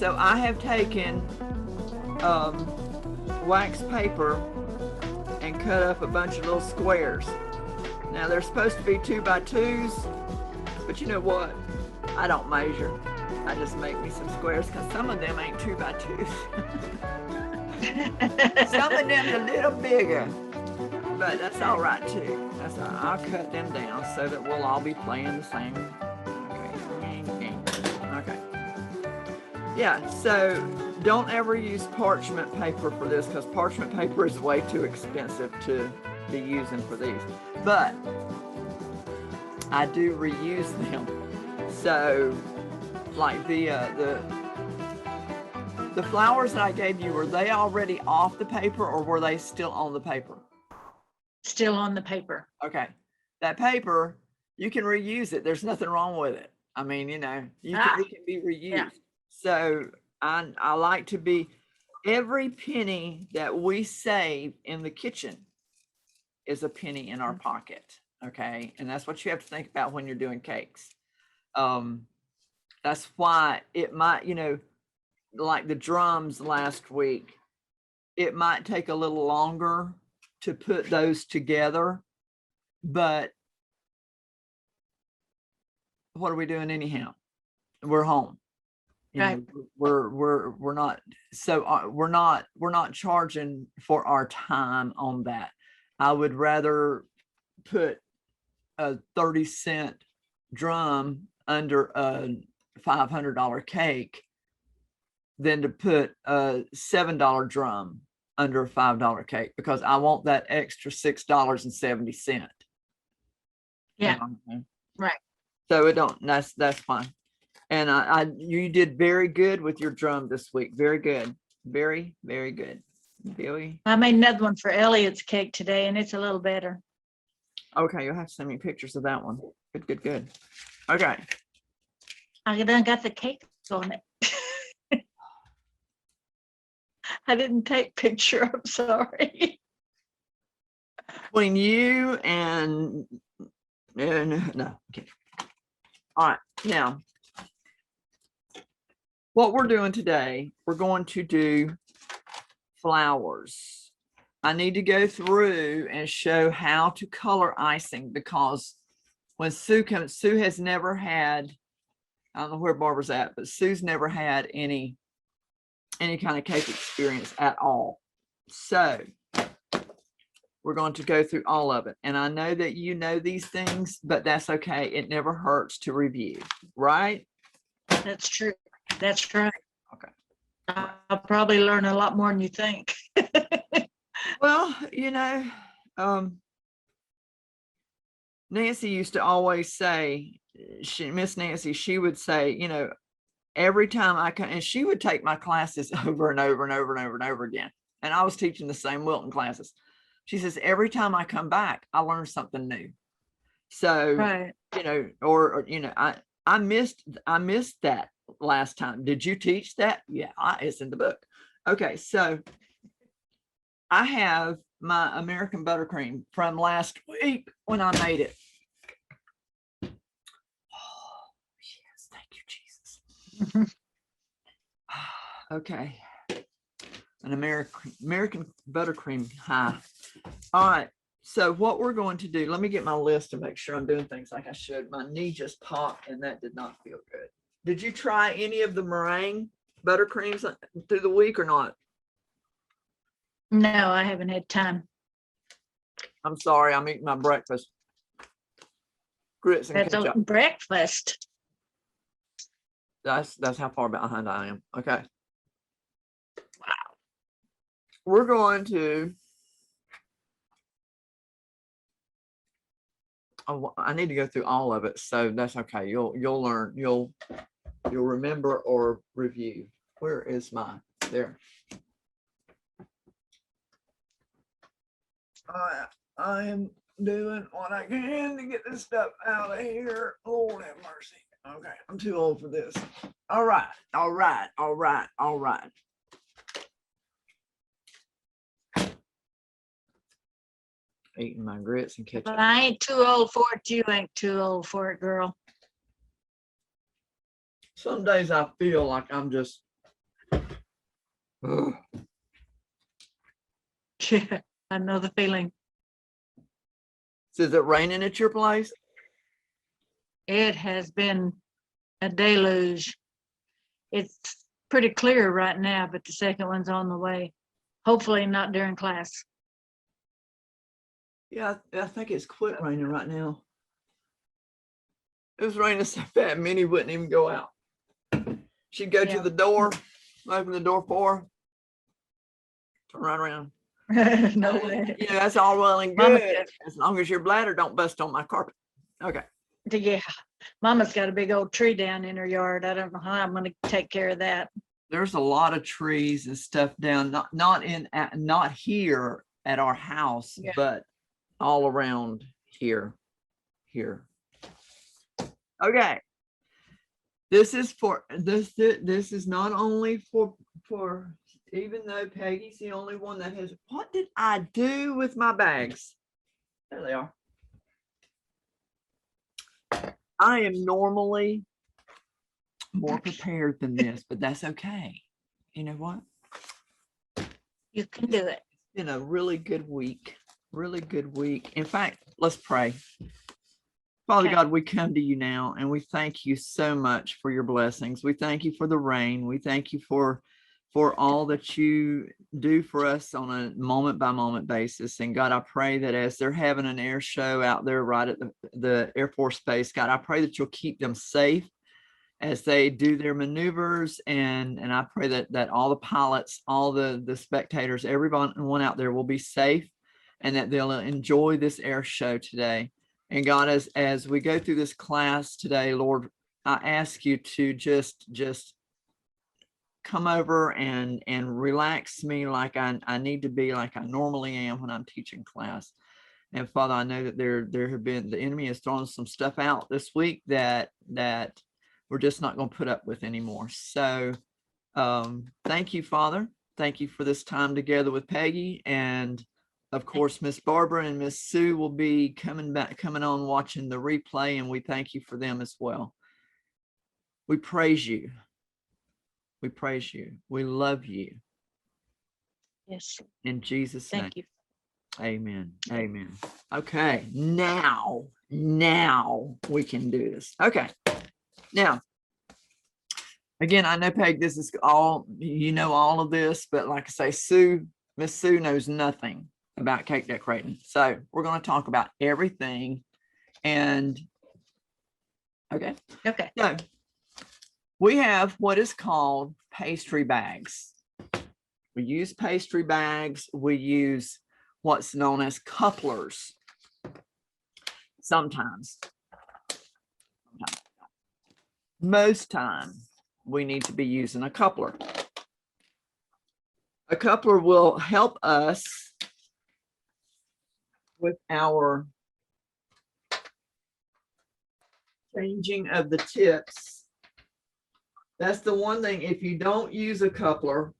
so I have taken wax paper and cut up a bunch of little squares. Now they're supposed to be 2 by 2s, but you know what? I don't measure. I just make me some squares because some of them ain't 2 by 2s. Some of them's a little bigger, but that's all right too. That's all right. I'll cut them down so that we'll all be playing the same. Okay. Yeah, so don't ever use parchment paper for this because parchment paper is way too expensive to be using for these. But I do reuse them. So like the flowers that I gave you, were they already off the paper or were they still on the paper? Still on the paper. Okay. That paper, you can reuse it. There's nothing wrong with it. I mean, you know, it can be reused. Yeah. So I like to be, every penny that we save in the kitchen is a penny in our pocket. Okay. And that's what you have to think about when you're doing cakes. That's why it might, you know, like the drums last week, it might take a little longer to put those together, but what are we doing anyhow? We're home. You Right. know, we're not, so we're not charging for our time on that. I would rather put a 30-cent drum under a $500 cake than to put a $7 drum under a $5 cake, because I want that extra $6.70. Yeah. Right. So it don't, that's fine. And you did very good with your drum this week. Very good. Very, very good. Billy. I made another one for Elliot's cake today, and it's a little better. Okay, you'll have to send me pictures of that one. Good. Okay. I done got the cake on it. I didn't take picture. I'm sorry. Between you and no, okay. All right, now what we're doing today, we're going to do flowers. I need to go through and show how to color icing, because when Sue comes, Sue has never had, I don't know where Barbara's at, but Sue's never had any kind of cake experience at all. So we're going to go through all of it. And I know that you know these things, but that's okay. It never hurts to review, right? That's true. That's right. Okay. I'll probably learn a lot more than you think. Well, you know, Nancy used to always say, Miss Nancy, she would say, you know, every time I come, and she would take my classes over and over and over and over and over again. And I was teaching the same Wilton classes. She says, every time I come back, I learn something new. So, Right. you know, or you know, I missed that last time. Did you teach that? Yeah, it's in the book. Okay, so I have my American buttercream from last week when I made it. Oh, yes, thank you, Jesus. Okay, an American buttercream high. All right, so what we're going to do, let me get my list to make sure I'm doing things like I should. My knee just popped and that did not feel good. Did you try any of the meringue buttercreams through the week or not? No, I haven't had time. I'm sorry, I'm eating my breakfast. Grits and That's ketchup. breakfast. That's how far behind I am. Okay. Wow. We're going to, I need to go through all of it, so that's okay. You'll learn, you'll remember or review. Where is mine? There. I am doing what I can to get this stuff out of here. Lord have mercy. Okay, I'm too old for this. All right. Eating my grits and ketchup. I ain't too old for it. You ain't too old for it, girl. Some days I feel like I'm just Ugh. Yeah, I know the feeling. So is it raining at your place? It has been a deluge. It's pretty clear right now, but the second one's on the way. Hopefully not during class. Yeah, I think it's quit raining right now. It was raining so bad, Minnie wouldn't even go out. She'd go to Yeah. the door, open the door for her, turn right around. No way. Yeah, that's all well and Mama good, as long as your bladder don't bust on my carpet. Okay. Yeah, Mama's got a big old tree down in her yard. I don't know how I'm gonna take care of that. There's a lot of trees and stuff down, not here at our house, Yeah. but all around here. Okay. This is for this is not only for even though Peggy's the only one that has. What did I do with my bags? There they are. I am normally more prepared than this, but that's okay. You know what? You can do it. It's been a really good week. Really good week. In fact, let's pray. Father Okay. God, we come to you now and we thank you so much for your blessings. We thank you for the rain. We thank you for all that you do for us on a moment by moment basis. And God, I pray that as they're having an air show out there right at the Air Force Base, God, I pray that you'll keep them safe as they do their maneuvers. And I pray that all the pilots, all the spectators, everyone out there will be safe and that they'll enjoy this air show today. And God, as we go through this class today, Lord, I ask you to just come over and relax me like I need to be, like I normally am when I'm teaching class. And Father, I know that there have been, the enemy has thrown some stuff out this week that we're just not going to put up with anymore. So thank you, Father. Thank you for this time together with Peggy, and of course, Miss Barbara and Miss Sue will be coming on watching the replay, and we thank you for them as well. We praise you. We praise you. We love you. Yes. In Jesus' name. Thank you. Amen. Amen. Okay. Now we can do this. Okay. Now, again, I know, Peg, this is all, you know, all of this, but like I say, Miss Sue knows nothing about cake decorating. So we're going to talk about everything. And okay. So we have what is called pastry bags. We use pastry bags. We use what's known as couplers. Sometimes. Most time we need to be using a coupler. A coupler will help us with our changing of the tips. That's the one thing. If you don't use a coupler,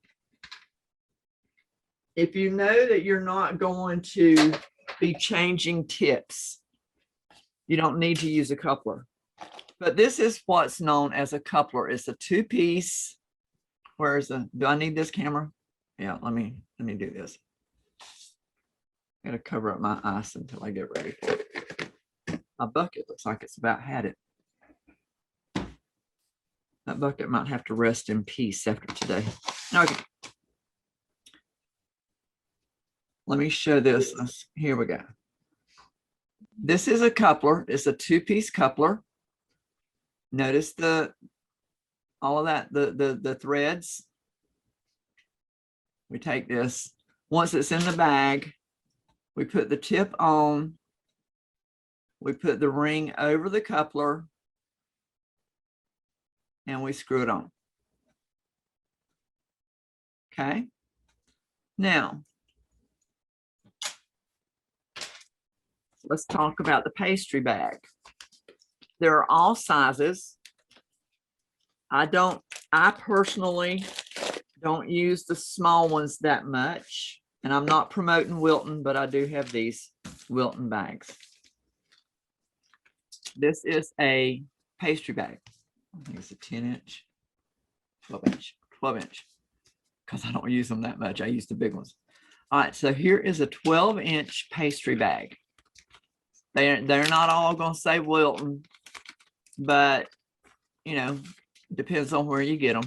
if you know that you're not going to be changing tips, you don't need to use a coupler. But this is what's known as a coupler. It's a two-piece. Do I need this camera? Yeah, let me do this. I'm gonna cover up my ice until I get ready. My bucket looks like it's about had it. That bucket might have to rest in peace after today. Okay. Let me show this. Here we go. This is a coupler. It's a two-piece coupler. Notice all of that, the threads. We take this. Once it's in the bag, we put the tip on. We put the ring over the coupler, and we screw it on. Okay. Now, let's talk about the pastry bag. There are all sizes. I personally don't use the small ones that much, and I'm not promoting Wilton, but I do have these Wilton bags. This is a pastry bag. I think it's a 10-inch, 12-inch. because I don't use them that much. I use the big ones. All right, so here is a 12-inch pastry bag. They're not all going to say Wilton, but you know, depends on where you get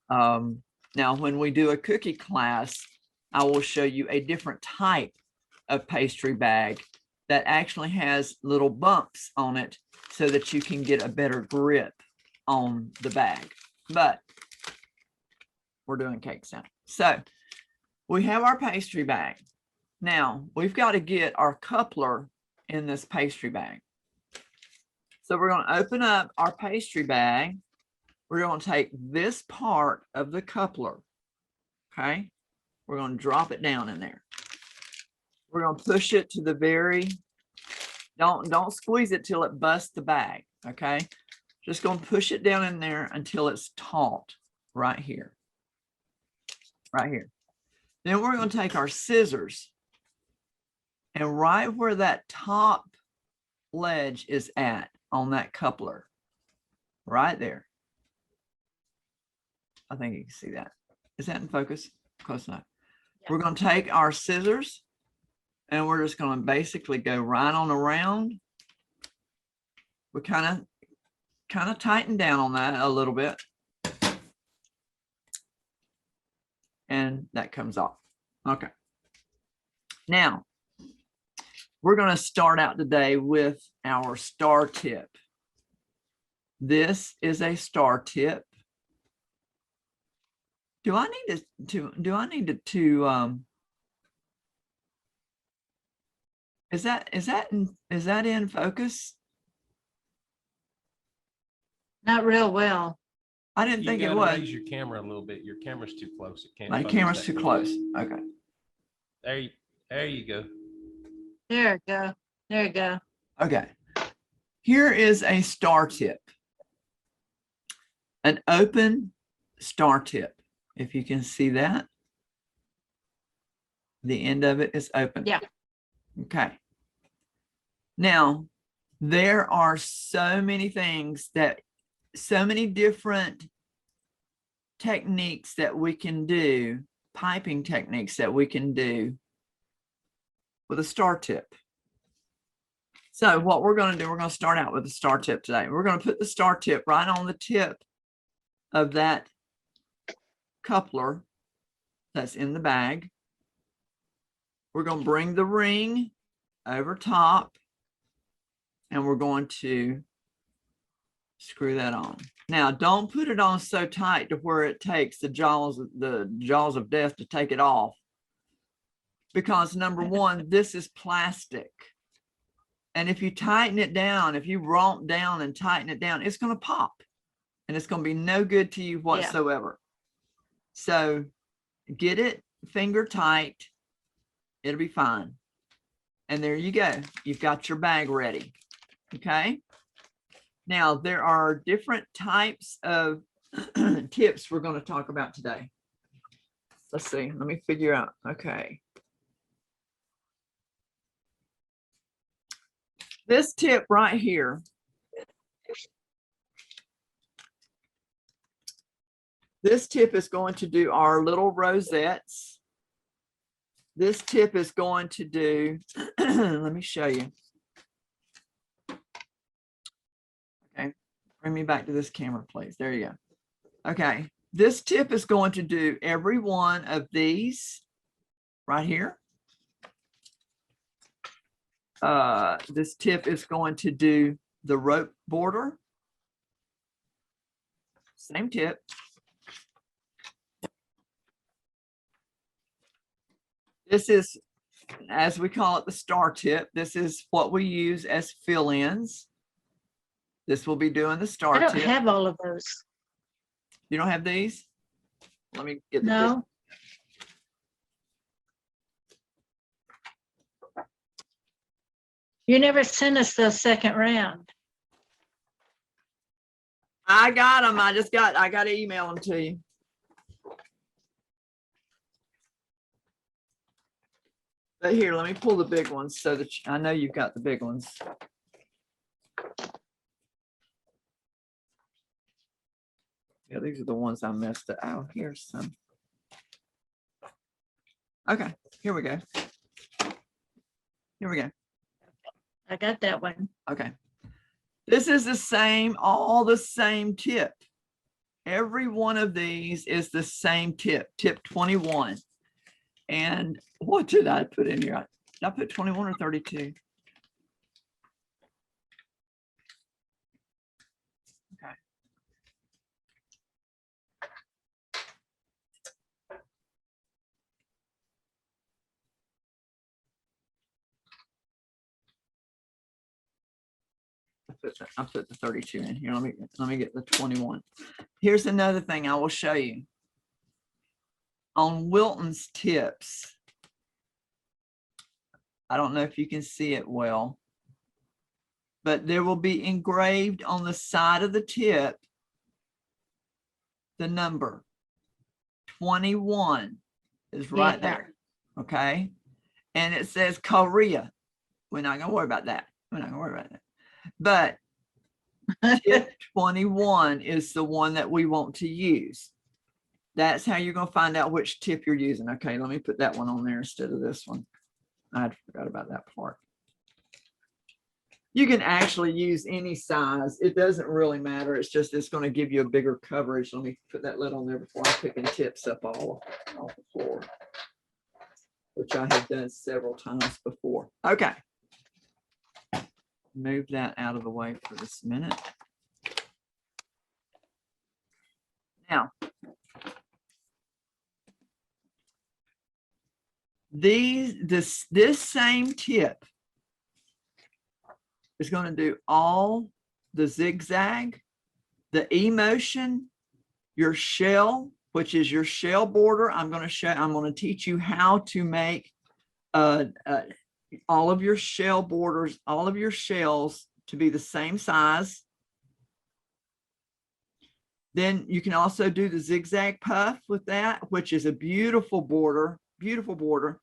them. Now, when we do a cookie class, I will show you a different type of pastry bag that actually has little bumps on it so that you can get a better grip on the bag. But we're doing cakes now. So we have our pastry bag. Now we've got to get our coupler in this pastry bag. So we're going to open up our pastry bag. We're going to take this part of the coupler. Okay. We're going to drop it down in there. We're going to push it to the very, don't squeeze it till it busts the bag. Okay. Just going to push it down in there until it's taut right here. Right here. Then we're going to take our scissors and right where that top ledge is at on that coupler, right there. I think you can see that. Is that in focus? Close enough. Yeah. We're going to take our scissors and we're just going to basically go right on around. We kind of tighten down on that a little bit. And that comes off. Okay. Now, we're going to start out today with our star tip. This is a star tip. Do I need to is that in focus? Not real well. I didn't think it You was. gotta raise your camera a little bit. Your camera's too close. It can't. My focus camera's that too close. close. Okay. There you go. There you go. There you go. Okay. Here is a star tip. An open star tip. If you can see that. The end of it is open. Yeah. Okay. Now, there are so many things so many different techniques that we can do, piping techniques that we can do with a star tip. So what we're going to do, we're going to start out with the star tip today. We're going to put the star tip right on the tip of that coupler that's in the bag. We're going to bring the ring over top and we're going to screw that on. Now, don't put it on so tight to where it takes the jaws of death to take it off. Because number one, this is plastic. And if you tighten it down, if you romp down and tighten it down, it's going to pop. And it's going to be no good to you whatsoever. Yeah. So get it finger tight. It'll be fine. And there you go. You've got your bag ready. Okay. Now, there are different types of tips we're going to talk about today. Let's see. Let me figure out. Okay. This tip right here. This tip is going to do our little rosettes. This tip is going to do, let me show you. Okay, bring me back to this camera, please. There you go. Okay, this tip is going to do every one of these right here. This tip is going to do the rope border. Same tip. This is, as we call it, the star tip. This is what we use as fill-ins. This will be doing the star tip. I don't have all of those. You don't have these? Let me get the No. You never sent us the second round. I got them. I got to email them to you. But here, let me pull the big ones so that I know you've got the big ones. Yeah, these are the ones I messed up. Oh, here's some. Okay, here we go. Here we go. I got that one. Okay. This is the same, all the same tip. Every one of these is the same tip, tip 21. And what did I put in here? Did I put 21 or 32? Okay. I put the 32 in here. Let me get the 21. Here's another thing I will show you. On Wilton's tips, I don't know if you can see it well, but there will be engraved on the side of the tip the number 21 is right Yeah. there. Okay. And it says Korea. We're not going to worry about that. We're not going to worry about that. But tip 21 is the one that we want to use. That's how you're going to find out which tip you're using. Okay, let me put that one on there instead of this one. I forgot about that part. You can actually use any size. It doesn't really matter. It's just, it's going to give you a bigger coverage. Let me put that lid on there before I'm picking tips up all off the floor, which I have done several times before. Okay. Move that out of the way for this minute. Now, this same tip is going to do all the zigzag, the E-motion, your shell, which is your shell border. I'm going to teach you how to make all of your shell borders, all of your shells to be the same size. Then you can also do the zigzag puff with that, which is a beautiful border, beautiful border.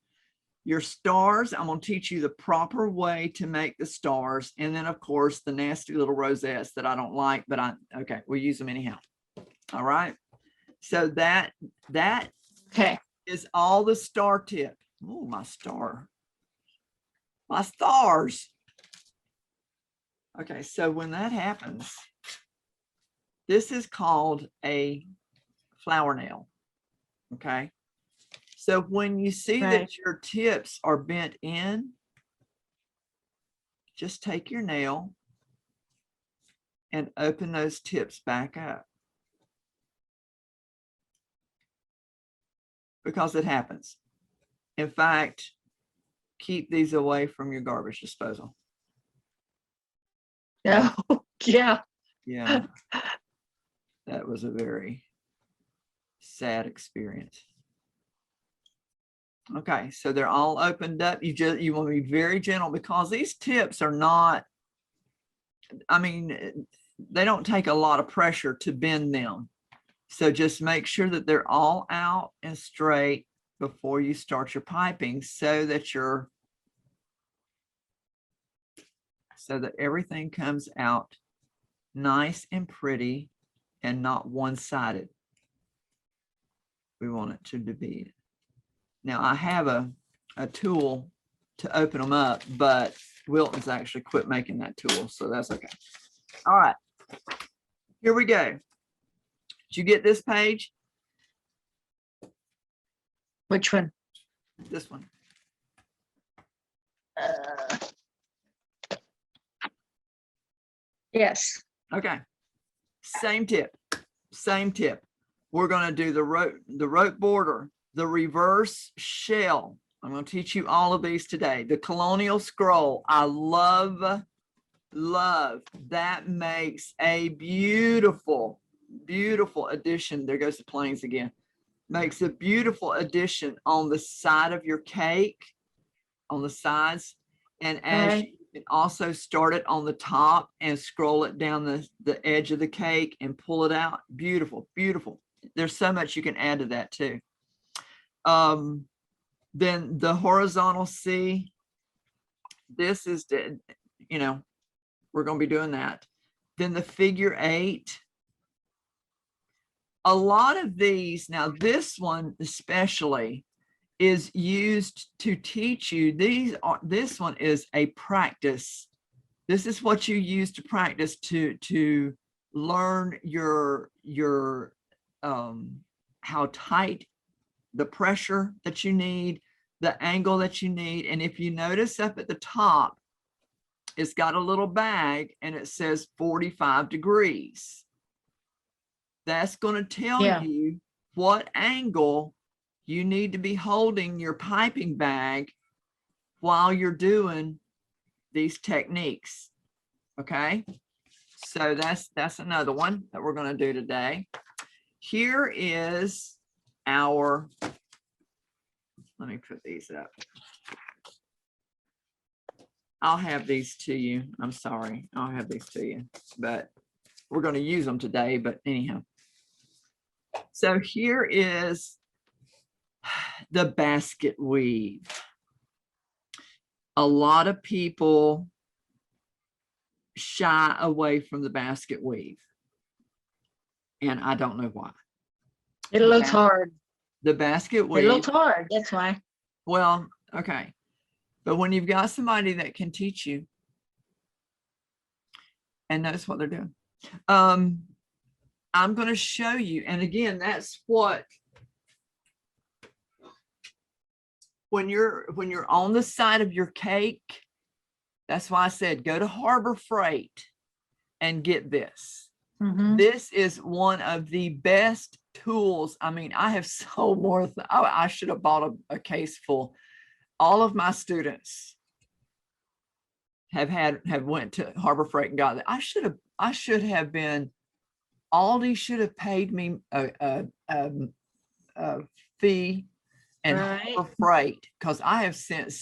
Your stars, I'm going to teach you the proper way to make the stars. And then of course, the nasty little rosettes that I don't like, but okay, we'll use them anyhow. All right. So that Okay. is all the star tip. Oh, my star. My stars. Okay, so when that happens, this is called a flower nail. Okay. So when you see Right. that your tips are bent in, just take your nail and open those tips back up. Because it happens. In fact, keep these away from your garbage disposal. Oh, yeah. Yeah. That was a very sad experience. Okay, so they're all opened up. You want to be very gentle because these tips are not, I mean, they don't take a lot of pressure to bend them. So just make sure that they're all out and straight before you start your piping so that everything comes out nice and pretty and not one-sided. We want it to be. Now I have a tool to open them up, but Wilton's actually quit making that tool, so that's okay. All right, here we go. Did you get this page? Which one? This one. Yes. Okay. Same tip. Same tip. We're going to do the rope border, the reverse shell. I'm going to teach you all of these today. The colonial scroll. I love that. Makes a beautiful, beautiful addition. There goes the planes again. Makes a beautiful addition on the side of your cake, on the sides. And as Right. you can also start it on the top and scroll it down the edge of the cake and pull it out. Beautiful, beautiful. There's so much you can add to that too. Then the horizontal C, this is, we're going to be doing that. Then the figure 8. A lot of these, now this one especially, is used to teach you. This one is a practice. This is what you use to practice to learn your how tight the pressure that you need, the angle that you need. And if you notice up at the top, it's got a little bag and it says 45 degrees. That's going to tell Yeah. you what angle you need to be holding your piping bag while you're doing these techniques. Okay. So that's another one that we're going to do today. Here is our, let me put these up. I'll have these to you. I'm sorry. I'll have these to you, but we're going to use them today. But anyhow, so here is the basket weave. A lot of people shy away from the basket weave, and I don't know why. It looks hard. The basket It weave, looks hard. That's why. well, okay. But when you've got somebody that can teach you and knows what they're doing, I'm going to show you. And again, that's what, when you're on the side of your cake, that's why I said, go to Harbor Freight and get this. Mhm. This is one of the best tools. I mean, I have sold more. I should have bought a case full. All of my students have went to Harbor Freight and got it. I should have been, Aldi should have paid me a fee and Right. Harbor Freight, because I have sent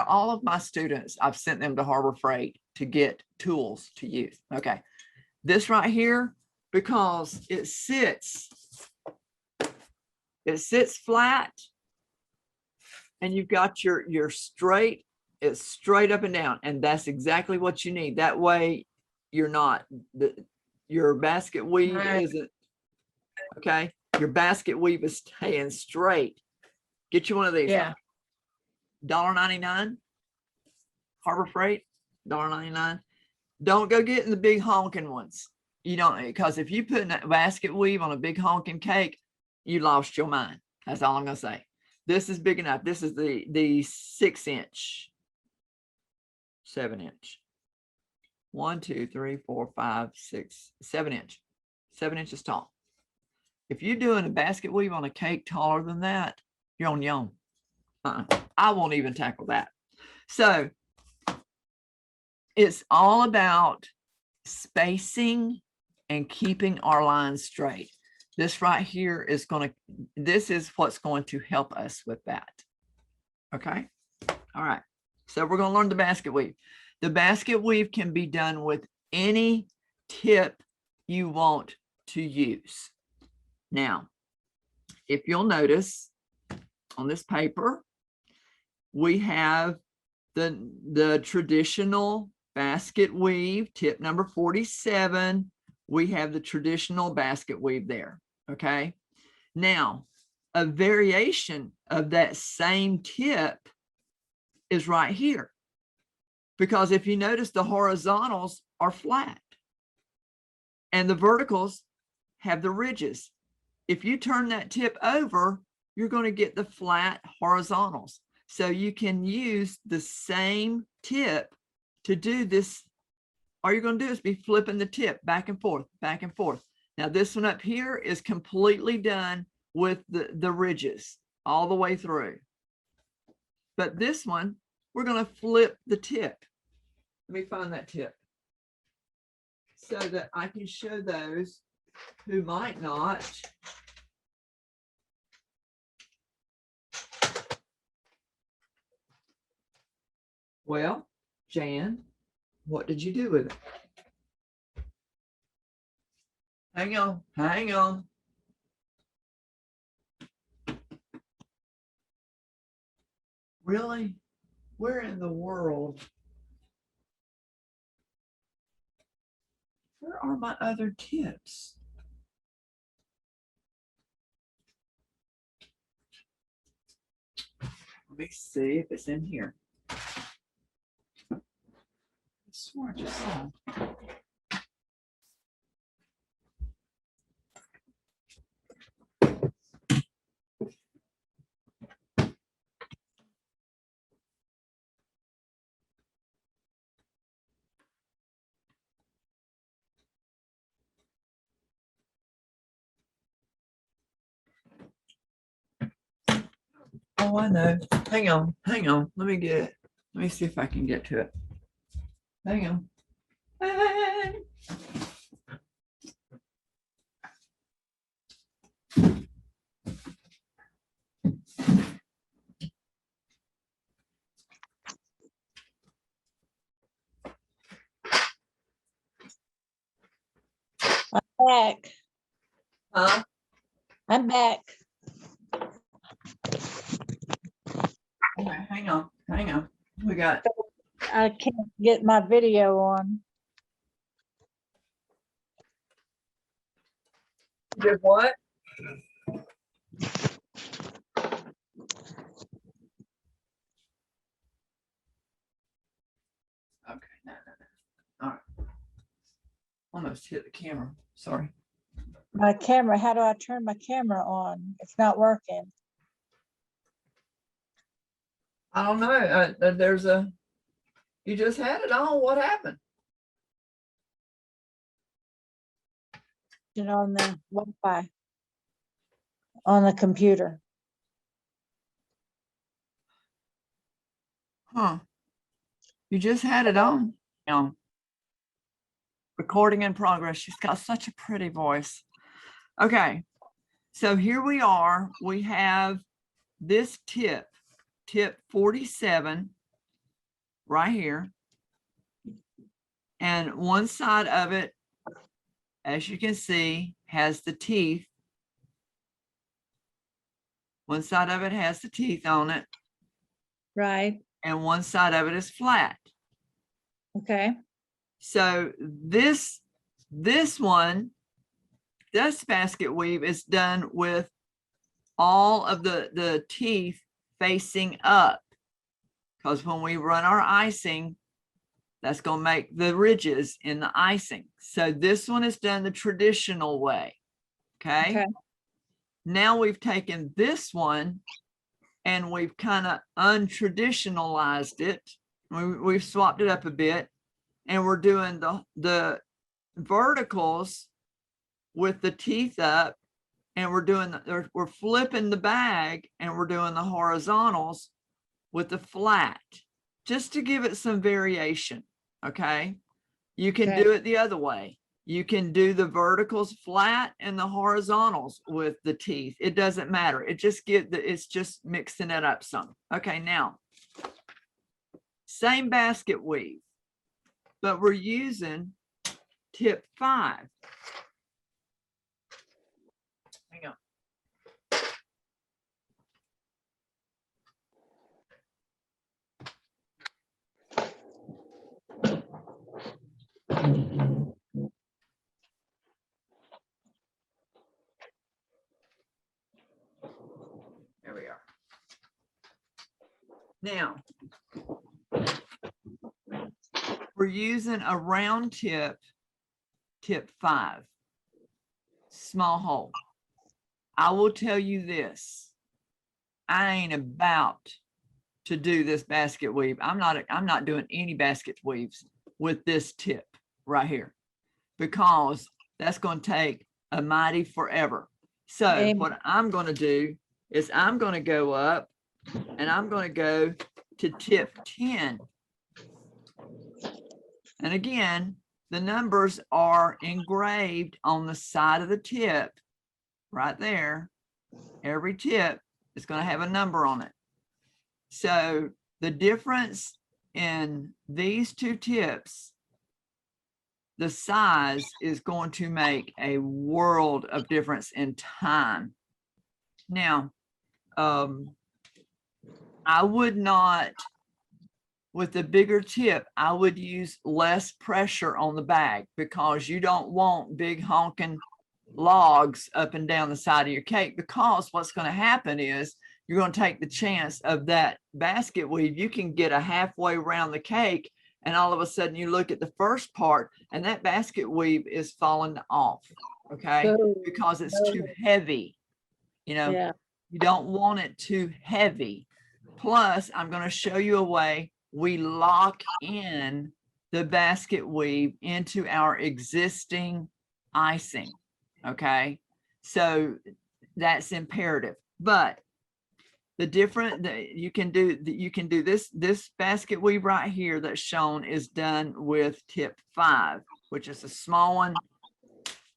all of my students, I've sent them to Harbor Freight to get tools to use. Okay. This right here, because it sits flat and you've got your straight, it's straight up and down. And that's exactly what you need. That way you're not, your basket weave Right. isn't, okay. Your basket weave is staying straight. Get you one of these. Yeah. $1.99. Harbor Freight, $1.99. Don't go getting the big honking ones. You don't, because if you put that basket weave on a big honking cake, you lost your mind. That's all I'm gonna say. This is big enough. This is the 6-inch, 7-inch. 1, 2, 3, 4, 5, 6, 7-inch. 7 inches tall. If you're doing a basket weave on a cake taller than that, you're on your own. I won't even tackle that. So it's all about spacing and keeping our lines straight. This right here is this is what's going to help us with that. Okay. All right. So we're going to learn the basket weave. The basket weave can be done with any tip you want to use. Now, if you'll notice on this paper, we have the traditional basket weave, tip number 47. We have the traditional basket weave there. Okay. Now, a variation of that same tip is right here. Because if you notice, the horizontals are flat and the verticals have the ridges. If you turn that tip over, you're going to get the flat horizontals. So you can use the same tip to do this. All you're going to do is be flipping the tip back and forth, back and forth. Now this one up here is completely done with the ridges all the way through. But this one, we're going to flip the tip. Let me find that tip so that I can show those who might not. Well, Jan, what did you do with it? Hang on, hang on. Really? Where in the world? Where are my other tips? Let me see if it's in here. I swore I just saw. Oh, I know. Hang on, hang on. Let me get it. Let me see if I can get to it. Hang on. Hey. Back. Huh? I'm back. Okay, hang on, hang on. We got, I can't get my video on. did what? Okay, no. All right. Almost hit the camera. Sorry. My camera, how do I turn my camera on? It's not working. I don't know. There's a, you just had it on. What happened? It on the Wi-Fi on the computer. Huh. You just had it on. Recording in progress. She's got such a pretty voice. Okay. So here we are. We have this tip 47 right here. And one side of it, as you can see, has the teeth. One side of it has the teeth on it, Right. and one side of it is flat. Okay. So this one, this basket weave is done with all of the teeth facing up, because when we run our icing, that's going to make the ridges in the icing. So this one is done the traditional way. Okay. Okay. Now we've taken this one and we've kind of untraditionalized it. We've swapped it up a bit, and we're doing the verticals with the teeth up, and we're flipping the bag, and we're doing the horizontals with the flat, just to give it some variation. Okay. You can Okay. do it the other way. You can do the verticals flat and the horizontals with the teeth. It doesn't matter. It's just mixing it up some. Okay. Now, same basket weave, but we're using tip 5. Hang on. There we are. Now, we're using a round tip 5, small hole. I will tell you this, I ain't about to do this basket weave. I'm not doing any basket weaves with this tip right here, because that's going to take a mighty forever. So Amen. what I'm going to do is I'm going to go up and I'm going to go to tip 10. And again, the numbers are engraved on the side of the tip right there. Every tip is going to have a number on it. So the difference in these two tips, the size is going to make a world of difference in time. Now, I would not, with the bigger tip, I would use less pressure on the bag, because you don't want big honking logs up and down the side of your cake, because what's going to happen is you're going to take the chance of that basket weave. You can get a halfway around the cake, and all of a sudden you look at the first part and that basket weave is falling off. Okay. Boom. Because it's too heavy. You know, Yeah. you don't want it too heavy. Plus, I'm going to show you a way we lock in the basket weave into our existing icing. Okay. So that's imperative. But the different that you can do this basket weave right here that's shown is done with tip 5, which is a small one.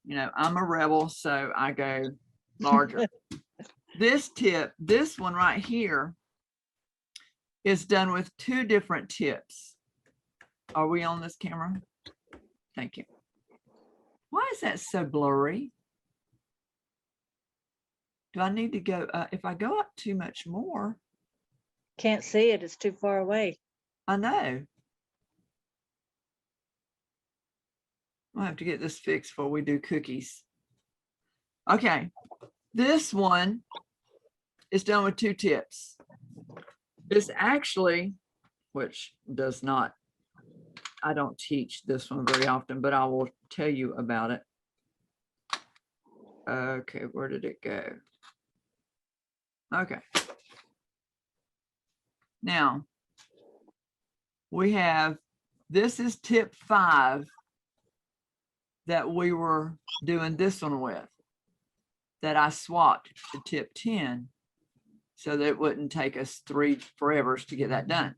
You know, I'm a rebel, so I go larger. This one right here is done with 2 different tips. Are we on this camera? Thank you. Why is that so blurry? Do I need to go, if I go up too much more? Can't see it. It's too far away. I know. I'll have to get this fixed before we do cookies. Okay, this one is done with 2 tips. This actually, which does not, I don't teach this one very often, but I will tell you about it. Okay, where did it go? Okay. Now, we have, this is tip 5 that we were doing this one with, that I swapped to tip 10 so that it wouldn't take us 3 forevers to get that done.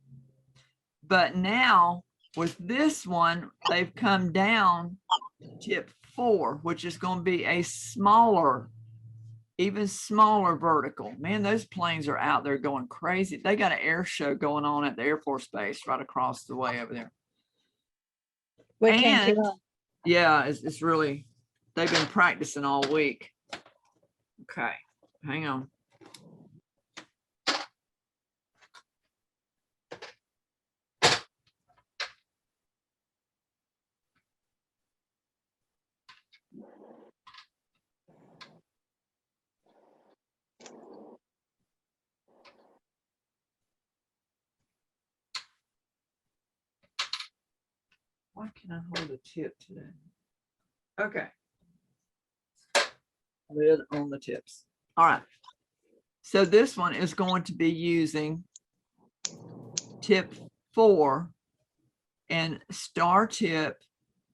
But now with this one, they've come down to tip 4, which is going to be a smaller, even smaller vertical. Man, those planes are out there going crazy. They got an air show going on at the Air Force Base right across the way over there. We can't keep And up. yeah, it's really, they've been practicing all week. Okay, hang on. Why can't I hold a tip today? Okay. Lid on the tips. All right. So this one is going to be using tip 4 and star tip,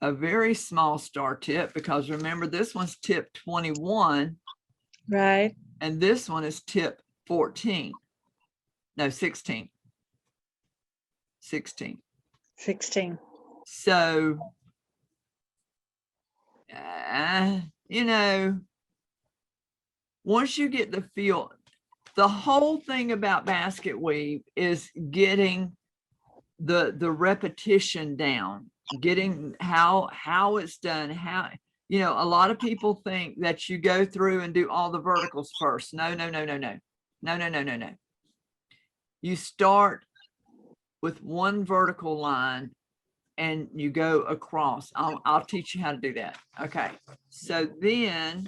a very small star tip, because remember this one's tip 21 Right. and this one is tip 14. No, 16. 16. 16. So, you know, once you get the feel, the whole thing about basket weave is getting the repetition down, getting how it's done, how, you know, a lot of people think that you go through and do all the verticals first. No. You start with one vertical line and you go across. I'll teach you how to do that. Okay. So then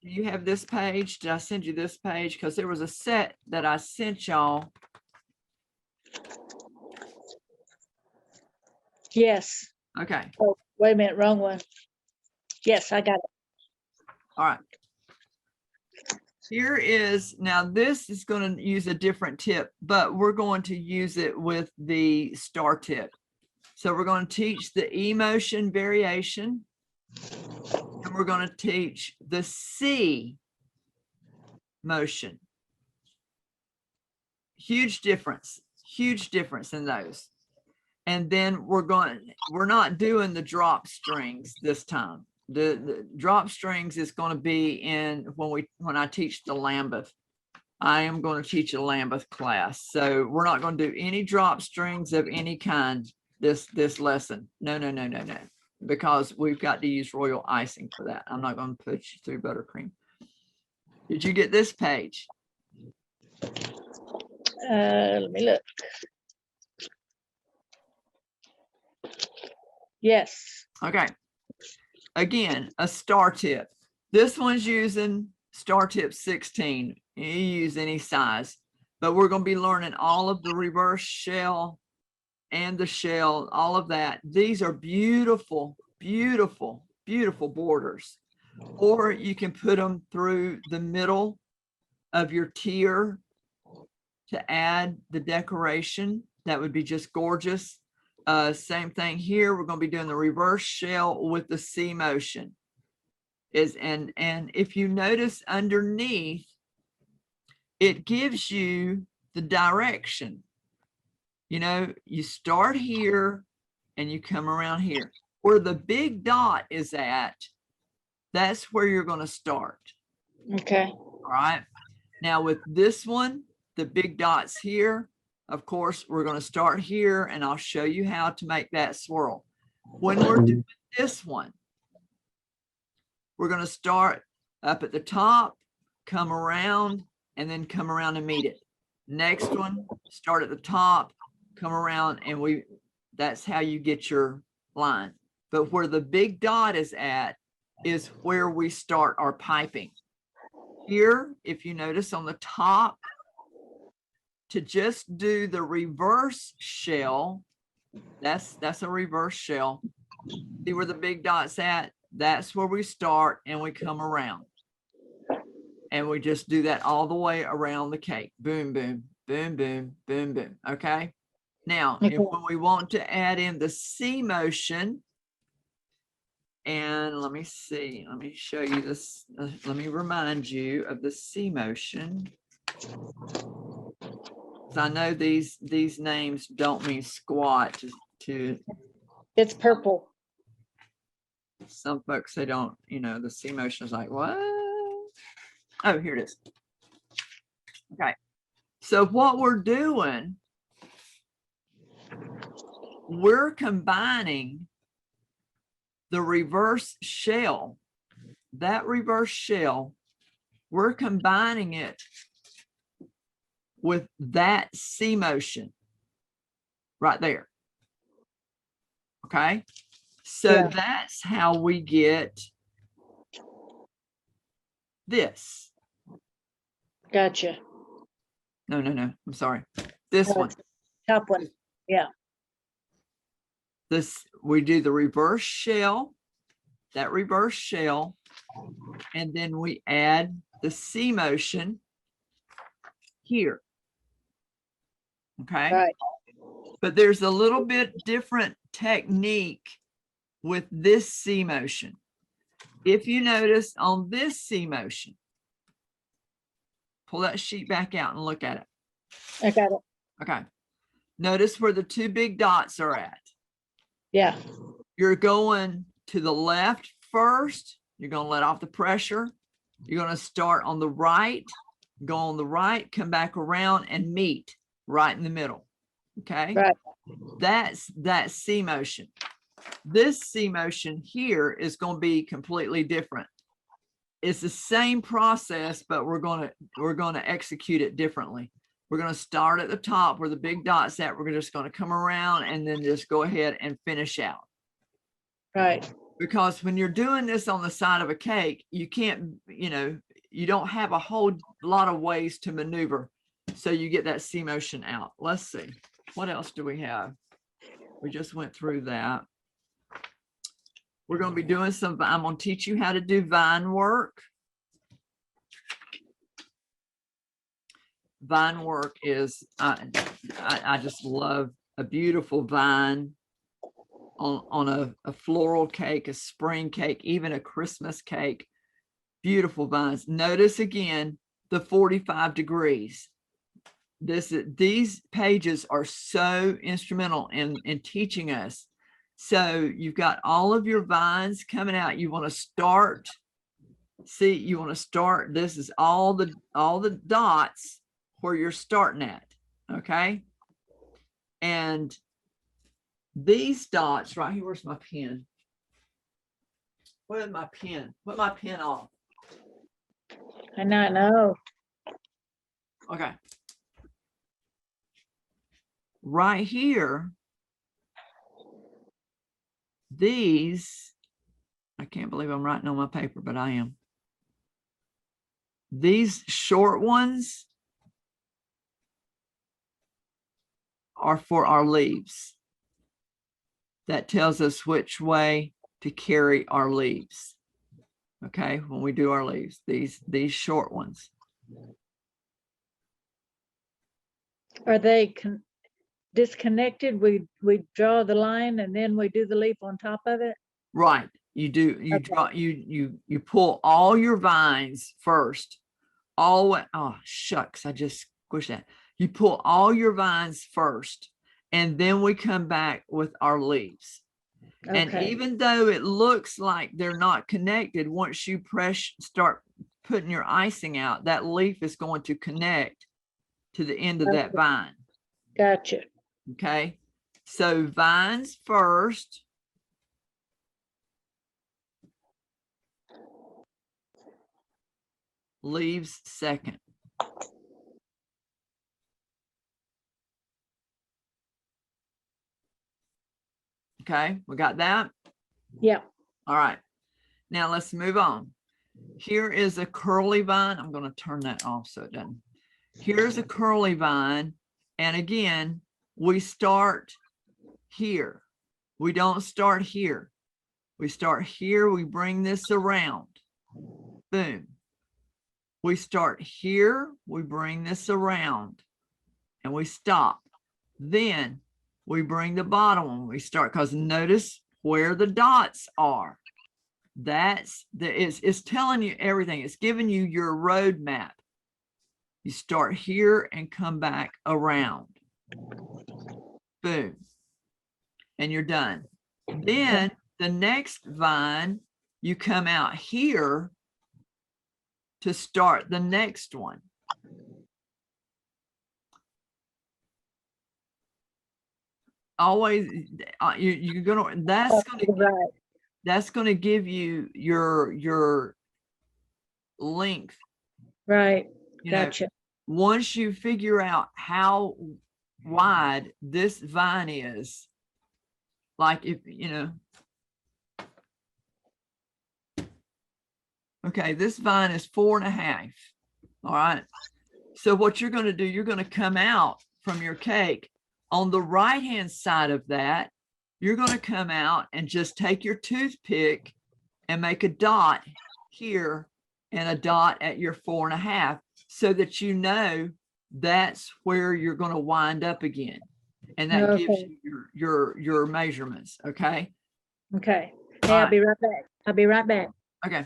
do you have this page? Did I send you this page? Because there was a set that I sent y'all. Yes. Okay. Oh, wait a minute. Wrong one. Yes, I got it. All right. Here is, now this is going to use a different tip, but we're going to use it with the star tip. So we're going to teach the E motion variation, and we're going to teach the C motion. Huge difference in those. And then we're not doing the drop strings this time. The drop strings is going to be in when I teach the Lambeth. I am going to teach a Lambeth class. So we're not going to do any drop strings of any kind this lesson. No. Because we've got to use royal icing for that. I'm not going to put you through buttercream. Did you get this page? Let me look. Yes. Okay. Again, a star tip. This one's using star tip 16. You use any size, but we're going to be learning all of the reverse shell and the shell, all of that. These are beautiful, beautiful, beautiful borders. Or you can put them through the middle of your tier to add the decoration. That would be just gorgeous. Same thing here. We're going to be doing the reverse shell with the C motion. And if you notice underneath, it gives you the direction. You know, you start here and you come around here. Where the big dot is at, that's where you're going to start. Okay. All right. Now with this one, the big dot's here. Of course, we're going to start here and I'll show you how to make that swirl. When we're doing this one, we're going to start up at the top, come around, and then come around and meet it. Next one, start at the top, come around, and that's how you get your line. But where the big dot is at is where we start our piping. Here, if you notice on the top, to just do the reverse shell, that's a reverse shell. See where the big dot's at? That's where we start and we come around. And we just do that all the way around the cake. Boom, boom, boom, boom, boom, boom. Okay. Now, Okay. when we want to add in the C motion, and let me see, let me show you this. Let me remind you of the C motion. I know these names don't mean squat to It's purple. some folks. They don't, you know, the C motion is like, what? Oh, here it is. Okay. So what we're doing, we're combining the reverse shell, that reverse shell, we're combining it with that C motion right there. Okay. So Yeah. that's how we get this. Gotcha. No, I'm sorry. This Oh, one. it's the top one. Yeah. This, we do the reverse shell, that reverse shell, and then we add the C motion here. Okay. Right. But there's a little bit different technique with this C motion. If you notice on this C motion, pull that sheet back out and look at it. I got it. Okay. Notice where the two big dots are at. Yeah. You're going to the left first. You're going to let off the pressure. You're going to start on the right, go on the right, come back around and meet right in the middle. Okay. Right. That's that C motion. This C motion here is going to be completely different. It's the same process, but we're going to execute it differently. We're going to start at the top where the big dot's at. We're just going to come around and then just go ahead and finish out. Right. Because when you're doing this on the side of a cake, you can't, you know, you don't have a whole lot of ways to maneuver. So you get that C motion out. Let's see. What else do we have? We just went through that. We're going to be doing some, I'm going to teach you how to do vine work. Vine work is, I just love a beautiful vine on a floral cake, a spring cake, even a Christmas cake. Beautiful vines. Notice again, the 45 degrees. These pages are so instrumental in teaching us. So you've got all of your vines coming out. You want to start, see, you want to start, this is all the dots where you're starting at, okay? And these dots right here, where's my pen? Where's my pen? Put my pen off. I not know. Okay. Right here, these, I can't believe I'm writing on my paper, but I am. These short ones are for our leaves. That tells us which way to carry our leaves. Okay, when we do our leaves, these short ones. Are they disconnected? We draw the line and then we do the leaf on top of it? Right. You do, you Okay. draw, you pull all your vines first. Oh shucks, I just squished that. You pull all your vines first, and then we come back with our leaves. And Okay, even though it looks like they're not connected, once you start putting your icing out, that leaf is going to connect to the end of that Okay. vine. gotcha. Okay. So vines first. Leaves second. Okay, we got that? Yep. All right. Now let's move on. Here is a curly vine. I'm going to turn that off so it doesn't. Here's a curly vine. And again, we start here. We don't start here. We start here. We bring this around. Boom. We start here. We bring this around and we stop. Then we bring the bottom one. We start, because notice where the dots are. That's it's telling you everything. It's giving you your road map. You start here and come back around. Boom. And you're done. Then the next vine, you come out here to start the next one. Always, you're gonna, that's gonna give you your length. Right, You know, gotcha. once you figure out how wide this vine is, like if, you know, okay, this vine is 4.5. All right. So what you're going to do, you're going to come out from your cake on the right-hand side of that. You're going to come out and just take your toothpick and make a dot here and a dot at your 4.5, so that you know that's where you're going to wind up again. And that gives Okay. you your measurements. Okay. Okay. All Hey, I'll right. be right back. I'll be right back. Okay.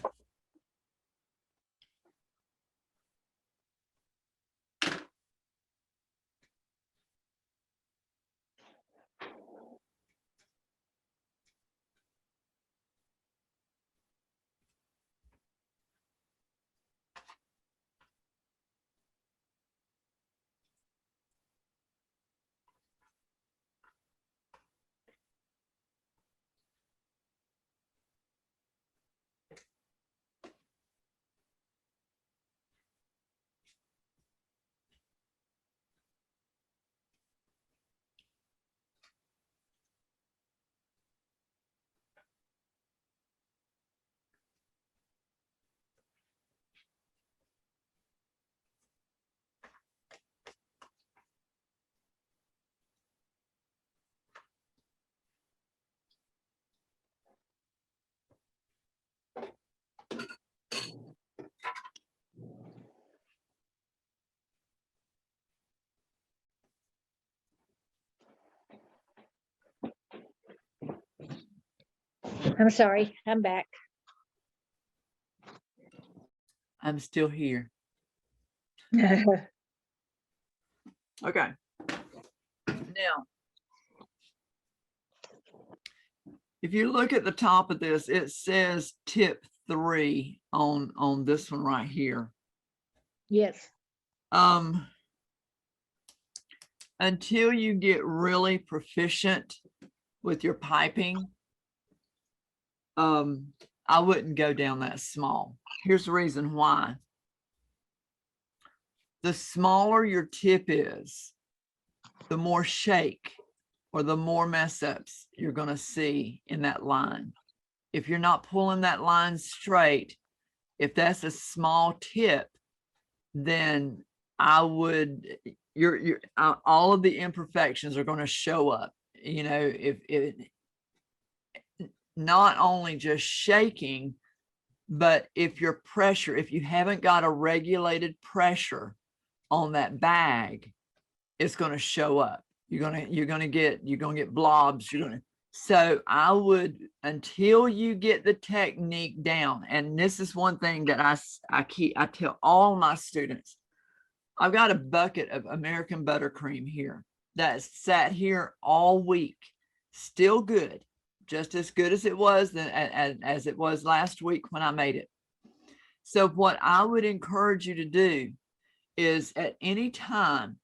I'm sorry, I'm back. I'm still here. Okay. Now, if you look at the top of this, it says tip 3 on this one right here. Yes, Until you get really proficient with your piping, I wouldn't go down that small. Here's the reason why. The smaller your tip is, the more shake or the more mess ups you're going to see in that line. If you're not pulling that line straight, if that's a small tip, then I would, all of the imperfections are going to show up. You know, if it, not only just shaking, but if your pressure, if you haven't got a regulated pressure on that bag, it's going to show up. You're going to get blobs. So I would, until you get the technique down, and this is one thing that I tell all my students, I've got a bucket of American buttercream here that's sat here all week, still good, just as good as it was as it was last week when I made it. So what I would encourage you to do is at any time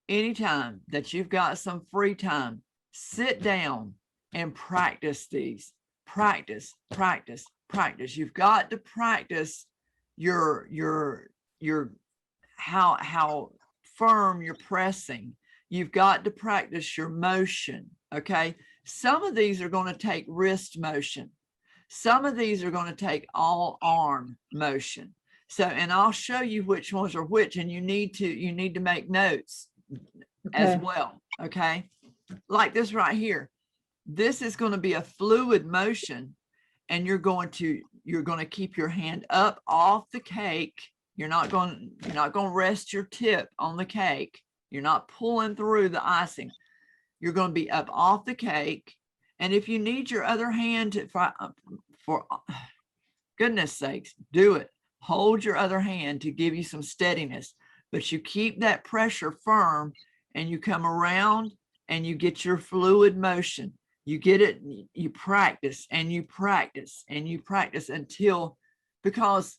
that you've got some free time, sit down and practice these. Practice. You've got to practice your how firm you're pressing. You've got to practice your motion. Okay. Some of these are going to take wrist motion. Some of these are going to take all arm motion. So, and I'll show you which ones are which, and you need to make notes as well. Okay. Like this right here. This is going to be a fluid motion, and you're going to keep your hand up off the cake. You're not going to rest your tip on the cake. You're not pulling through the icing. You're going to be up off the cake. And if you need your other hand for goodness sakes, do it. Hold your other hand to give you some steadiness, but you keep that pressure firm, and you come around and you get your fluid motion. You get it, you practice and you practice and you practice until, because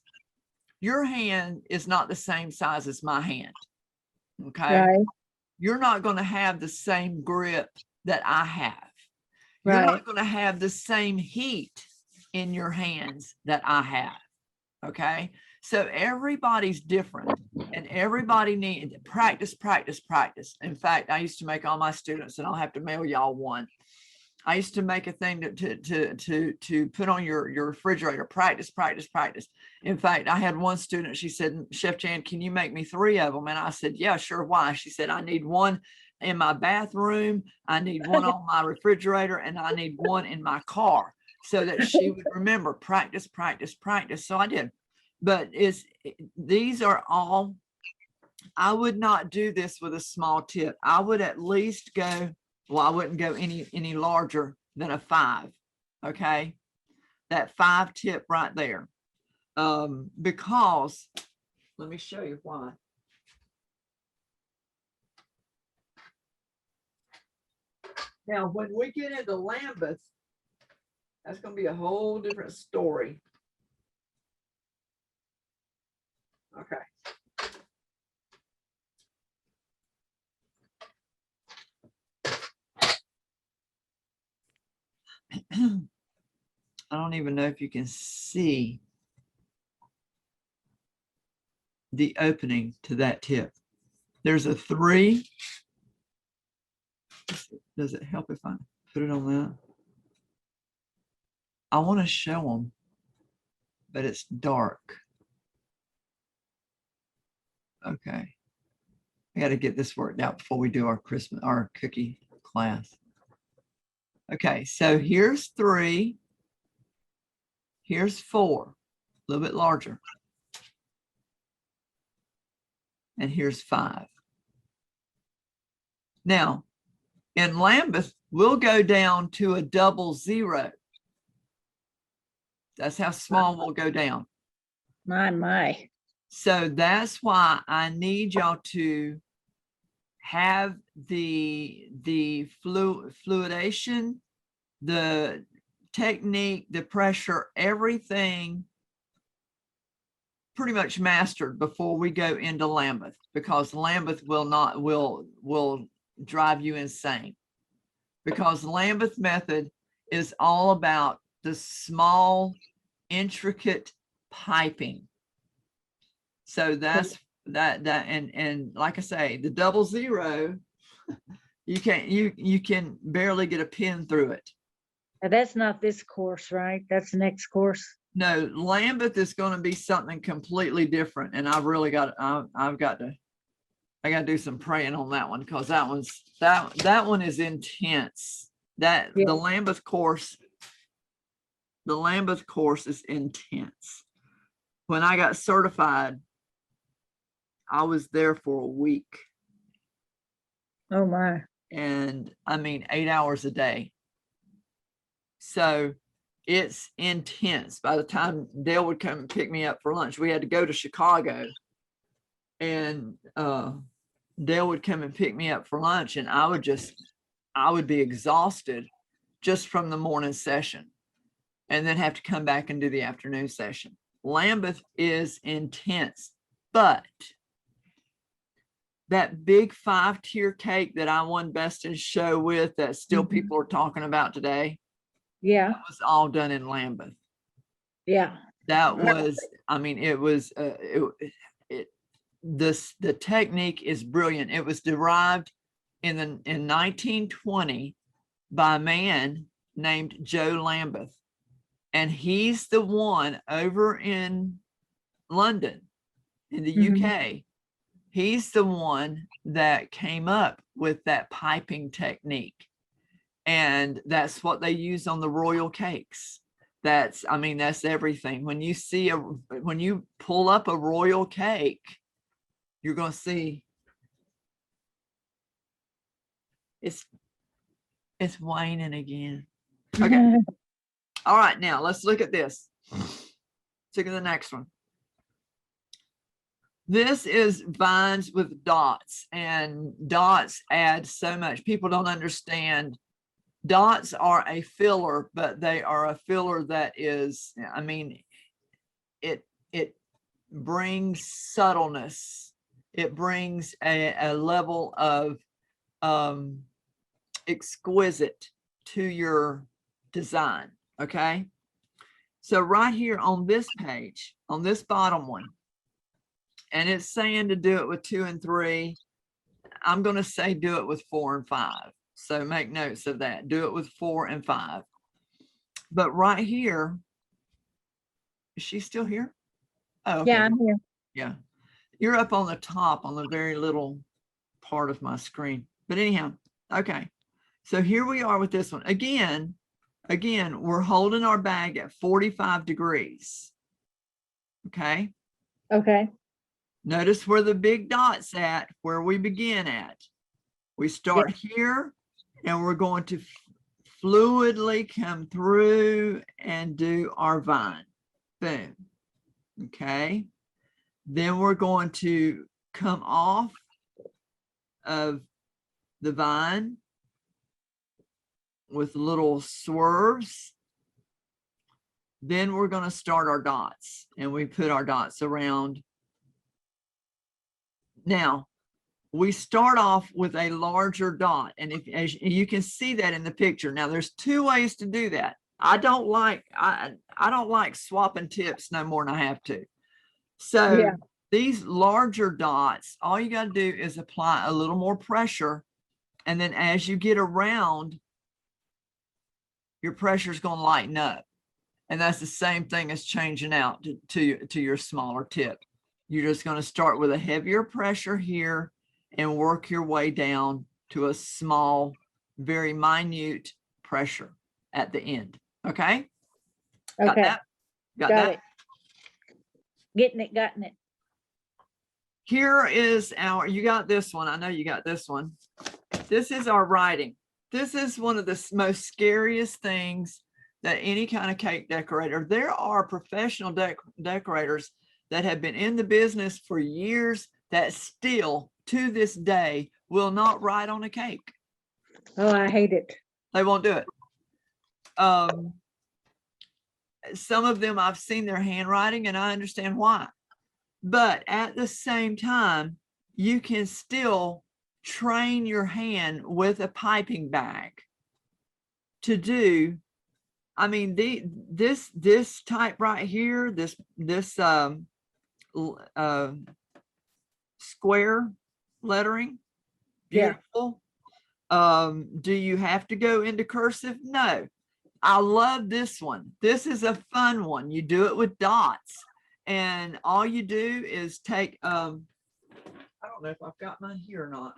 your hand is not the same size as my hand. Okay. Right. You're not going to have the same grip that I have. You're Right. not going to have the same heat in your hands that I have. Okay. So everybody's different, and everybody needs practice. In fact, I used to make all my students, and I'll have to mail y'all one. I used to make a thing to put on your refrigerator, practice. In fact, I had one student, she said, Chef Jan, can you make me 3 of them? And I said, yeah, sure. Why? She said, I need one in my bathroom, I need one on my refrigerator, and I need one in my car, so that she would remember practice. So I did. But these are all, I would not do this with a small tip. I would at least go, well, I wouldn't go any larger than a 5. Okay. That 5 tip right there. Because let me show you why. Now, when we get into Lambeth, that's going to be a whole different story. Okay. I don't even know if you can see the opening to that tip. There's a 3. Does it help if I put it on that? I want to show them, but it's dark. Okay. I got to get this worked out before we do our cookie class. Okay, so here's 3. Here's 4, a little bit larger. And here's 5. Now, in Lambeth, we'll go down to a 00. That's how small we'll go down. My. So that's why I need y'all to have the fluidation, the technique, the pressure, everything pretty much mastered before we go into Lambeth, because Lambeth will drive you insane, because Lambeth method is all about the small, intricate piping. So that's and like I say, the 00, you can barely get a pin through it. That's not this course, right? That's the next course. No, Lambeth is going to be something completely different, and I've really got, I got to do some praying on that one, because that one is intense. Yeah. The Lambeth course is intense. When I got certified, I was there for a week, Oh, my. and I mean 8 hours a day. So it's intense. By the time Dale would come and pick me up for lunch, we had to go to Chicago, and Dale would come and pick me up for lunch, and I would be exhausted just from the morning session, and then have to come back and do the afternoon session. Lambeth is intense, but that big 5-tier cake that I won Best in Show with, that still Mhm. people are talking about today, Yeah, that was all done in Lambeth. yeah. That Yeah. was, I mean, it was, the technique is brilliant. It was derived in 1920 by a man named Joe Lambeth. And he's the one over in London, in the Mhm. UK. He's the one that came up with that piping technique. And that's what they use on the royal cakes. That's everything. When you pull up a royal cake, you're going to see it's waning again. Okay. All right, now let's look at this. Let's look at the next one. This is vines with dots, and dots add so much. People don't understand. Dots are a filler, but they are a filler that is, I mean, it brings subtleness. It brings a level of exquisite to your design. Okay. So right here on this page, on this bottom one, and it's saying to do it with 2 and 3. I'm going to say do it with 4 and 5. So make notes of that. Do it with 4 and 5. But right here, is she still here? Oh, okay. Yeah, I'm here. Yeah. You're up on the top on the very little part of my screen. But anyhow, okay. So here we are with this one. Again, we're holding our bag at 45 degrees. Okay. Okay. Notice where the big dot's at, where we begin at. We start here, and we're going to fluidly come through and do our vine. Boom. Okay. Then we're going to come off of the vine with little swerves. Then we're going to start our dots, and we put our dots around. Now, we start off with a larger dot, and as you can see that in the picture. Now, there's 2 ways to do that. I don't like swapping tips no more than I have to. So Yeah. these larger dots, all you got to do is apply a little more pressure, and then as you get around, your pressure is going to lighten up. And that's the same thing as changing out to your smaller tip. You're just going to start with a heavier pressure here and work your way down to a small, very minute pressure at the end. Okay? Got Okay. that? Got Got that? it. Gotten it. Here is you got this one. I know you got this one. This is our writing. This is one of the most scariest things that any kind of cake decorator. There are professional decorators that have been in the business for years that still to this day will not write on a cake. Oh, I hate it. They won't do it. Some of them, I've seen their handwriting, and I understand why. But at the same time, you can still train your hand with a piping bag to do. I mean, this type right here, this square lettering, Yeah. beautiful. Do you have to go into cursive? No. I love this one. This is a fun one. You do it with dots, and all you do is take, I don't know if I've got mine here or not.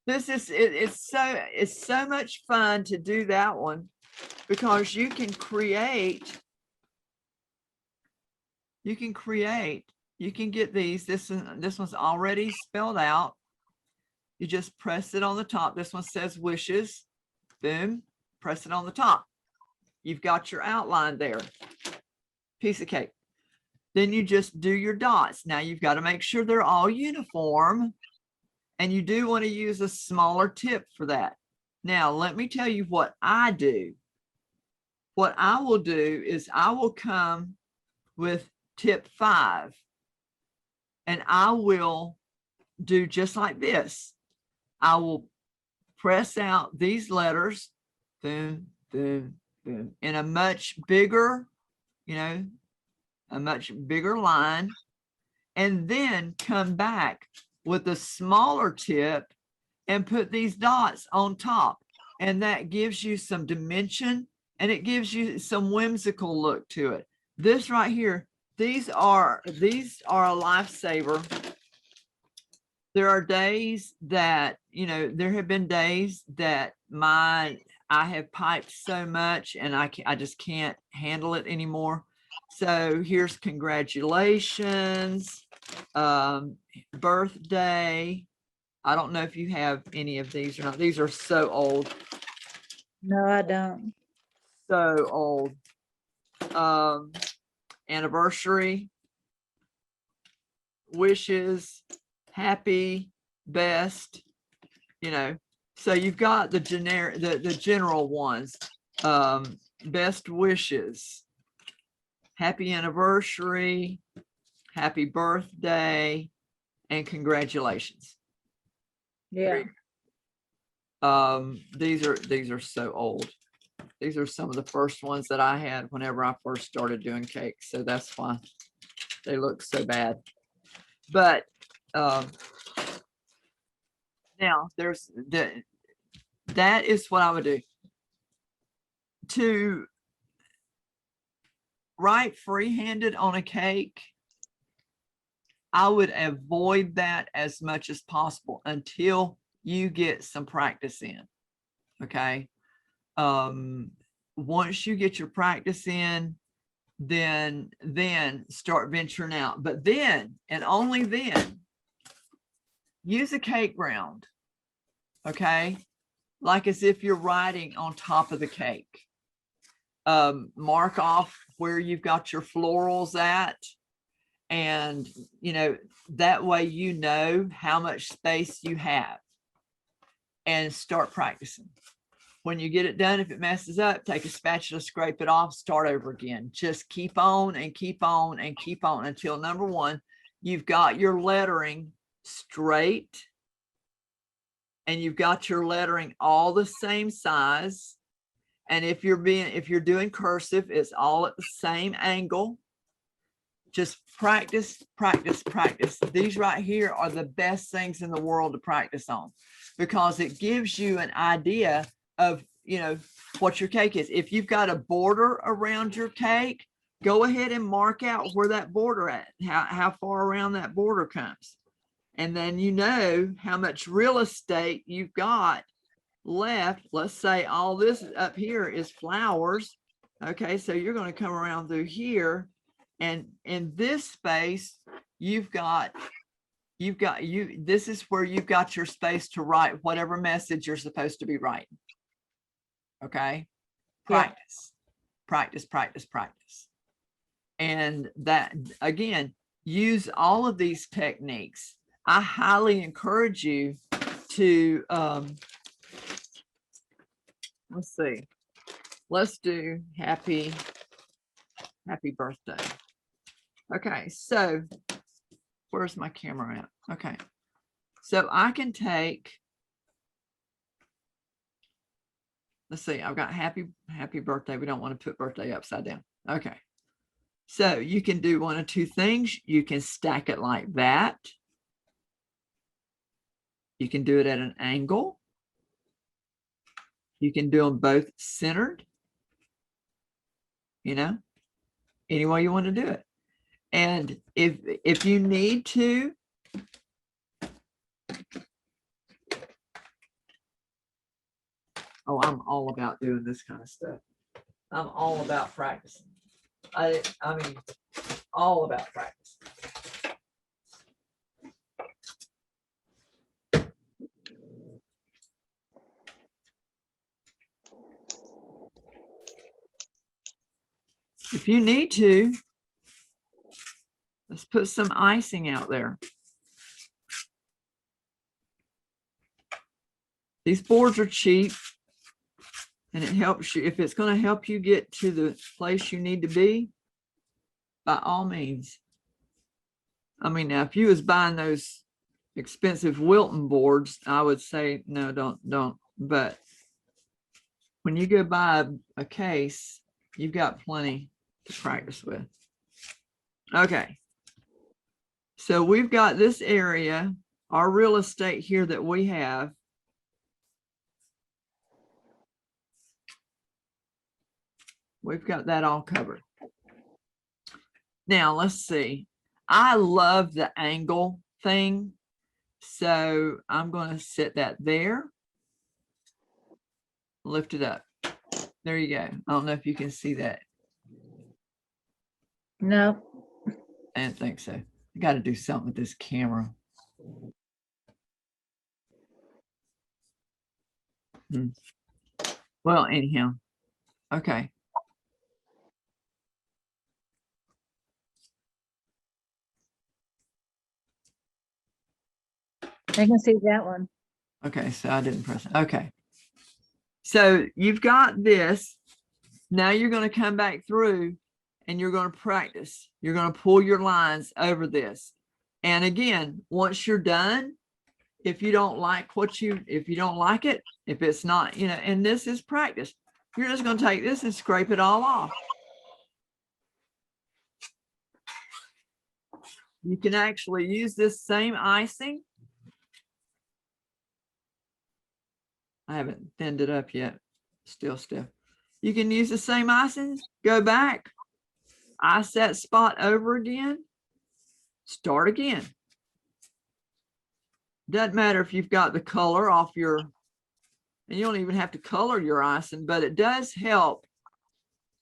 This is, it's so much fun to do that one because you can create, you can get these, this one's already spelled out. You just press it on the top. This one says wishes, boom, press it on the top. You've got your outline there, piece of cake. Then you just do your dots. Now you've got to make sure they're all uniform. And you do want to use a smaller tip for that. Now, let me tell you what I do. What I will do is I will come with tip 5, and I will do just like this. I will press out these letters, boom, boom, boom, in a much bigger, a much bigger line, and then come back with a smaller tip and put these dots on top. And that gives you some dimension and it gives you some whimsical look to it. This right here, these are a lifesaver. There are days that, there have been days that I have piped so much and I just can't handle it anymore. So here's congratulations, birthday. I don't know if you have any of these or not. These are so old. No, I don't. So old. Anniversary, wishes, happy, best, so you've got the generic, the general ones, best wishes, happy anniversary, happy birthday, and congratulations. Yeah. These are so old. These are some of the first ones that I had whenever I first started doing cakes. So that's why they look so bad. But now there's that is what I would do. To write freehanded on a cake, I would avoid that as much as possible until you get some practice in. Okay. Once you get your practice in, then start venturing out. But then, and only then, use a cake ground. Okay. Like as if you're writing on top of the cake. Mark off where you've got your florals at. And, that way you know how much space you have. And start practicing. When you get it done, if it messes up, take a spatula, scrape it off, start over again. Just keep on and keep on and keep on until number one, you've got your lettering straight and you've got your lettering all the same size. And if you're doing cursive, it's all at the same angle. Just practice, practice, practice. These right here are the best things in the world to practice on because it gives you an idea of, what your cake is. If you've got a border around your cake, go ahead and mark out where that border at, how far around that border comes. And then you know how much real estate you've got left. Let's say all this up here is flowers. Okay, so you're going to come around through here. And in this space, this is where you've got your space to write whatever message you're supposed to be writing. Okay. Practice, practice, practice, practice. And that, again, use all of these techniques. I highly encourage you to, let's see, let's do happy birthday. Okay. So where's my camera at? Okay. So I can take, let's see, I've got happy birthday. We don't want to put birthday upside down. Okay. So you can do one of two things. You can stack it like that. You can do it at an angle. You can do them both centered. You know, any way you want to do it. And if you need to, oh, I'm all about doing this kind of stuff. I'm all about practicing. I mean, all about practice. If you need to, let's put some icing out there. These boards are cheap, and it helps you. If it's going to help you get to the place you need to be, by all means. I mean, now if you was buying those expensive Wilton boards, I would say no, don't. But when you go buy a case, you've got plenty to practice with. Okay. So we've got this area, our real estate here that we have. We've got that all covered. Now let's see. I love the angle thing. So I'm going to set that there. Lift it up. There you go. I don't know if you can see that. No, I didn't think so. I got to do something with this camera. Well, anyhow. Okay. I can see that one. Okay, so I didn't press it. Okay. So you've got this. Now you're going to come back through and you're going to practice. You're going to pull your lines over this. And again, once you're done, if you don't like if you don't like it, if it's not, you know, and this is practice, you're just going to take this and scrape it all off. You can actually use this same icing. I haven't thinned it up yet. Still stiff. You can use the same icing, go back, ice that spot over again, start again. Doesn't matter if you've got the color off your, and you don't even have to color your icing, but it does help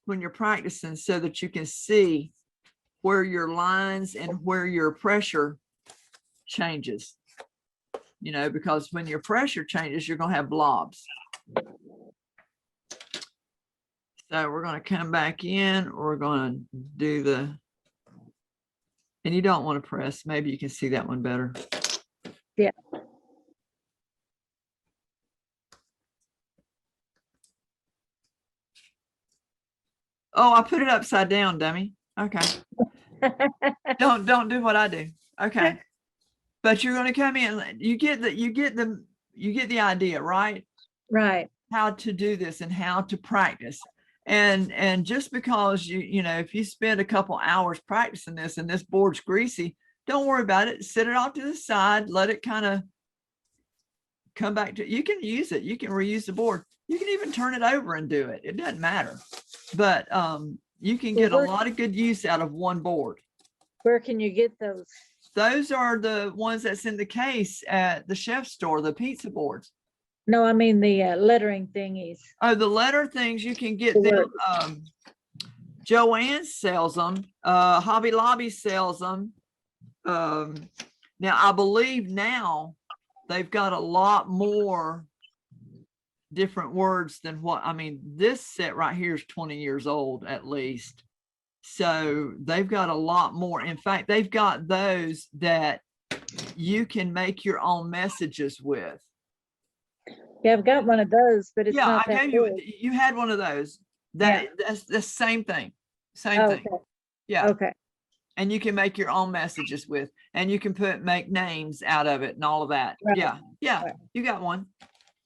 when you're practicing so that you can see where your lines and where your pressure changes. You know, because when your pressure changes, you're going to have blobs. So we're going to come back in. We're going to do the, and you don't want to press. Maybe you can see that one better. Yeah. Oh, I put it upside down, dummy. Okay. Don't do what I do. Okay. But you're going to come in, you get the idea, right? Right. How to do this and how to practice. And just because you know, if you spend a couple hours practicing this and this board's greasy, don't worry about it. Set it off to the side, let it kind of come back to, you can use it. You can reuse the board. You can even turn it over and do it. It doesn't matter. But you can get a lot of good use out of one board. Where can you get those? Those are the ones that's in the case at the chef store, the pizza boards. No, I mean the lettering thingies. Oh, the letter things, you can get them. Joanne sells them. Hobby Lobby sells them. Now, I believe now they've got a lot more different words than what, I mean, this set right here is 20 years old at least. So they've got a lot more. In fact, they've got those that you can make your own messages with. Yeah, I've got one of those, but it's Yeah, not I that gave big. you had one of those. That's the same thing. Same thing. Okay. Yeah. Okay. And you can make your own messages with, and you can make names out of it and all of that. Right. Yeah. Yeah. Right. You got one.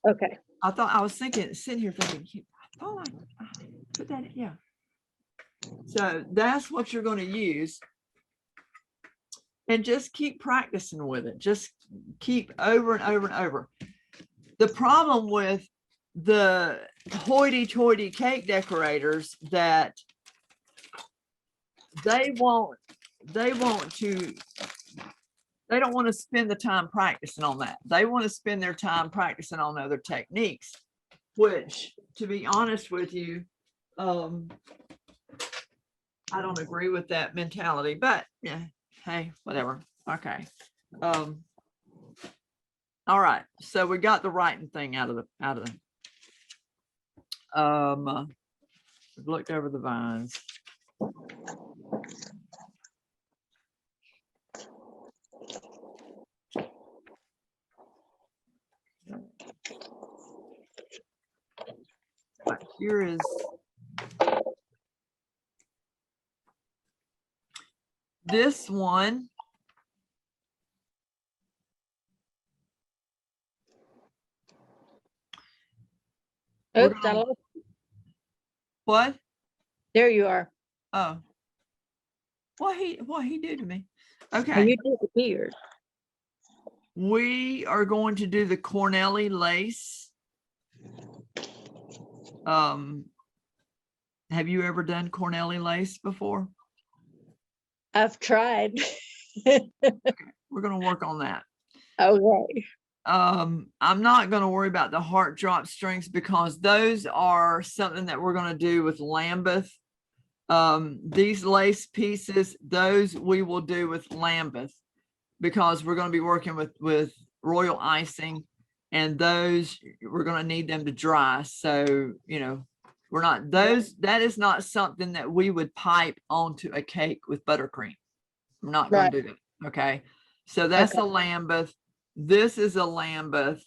Okay. I thought, I was thinking, sitting here thinking, I thought I put that in, yeah. So that's what you're going to use. and just keep practicing with it. Just keep over and over and over. The problem with the hoity-toity cake decorators that they don't want to spend the time practicing on that. They want to spend their time practicing on other techniques, which, to be honest with you, I don't agree with that mentality, but yeah, hey, whatever. Okay. All right. So we got the writing thing out of the we've looked over the vines. Right, here is this one. We're Oops, gonna- What? there you are. Oh. What he did to me? Now Okay. you disappeared. We are going to do the Cornelli lace. Have you ever done Cornelli lace before? I've tried. We're going to work on that. Okay. I'm not going to worry about the heart drop strings because those are something that we're going to do with Lambeth. These lace pieces, those we will do with Lambeth because we're going to be working with royal icing, and those we're going to need them to dry. So, you know, we're not that is not something that we would pipe onto a cake with buttercream. I'm not going to do that. Okay. So that's a Lambeth. This is a Lambeth.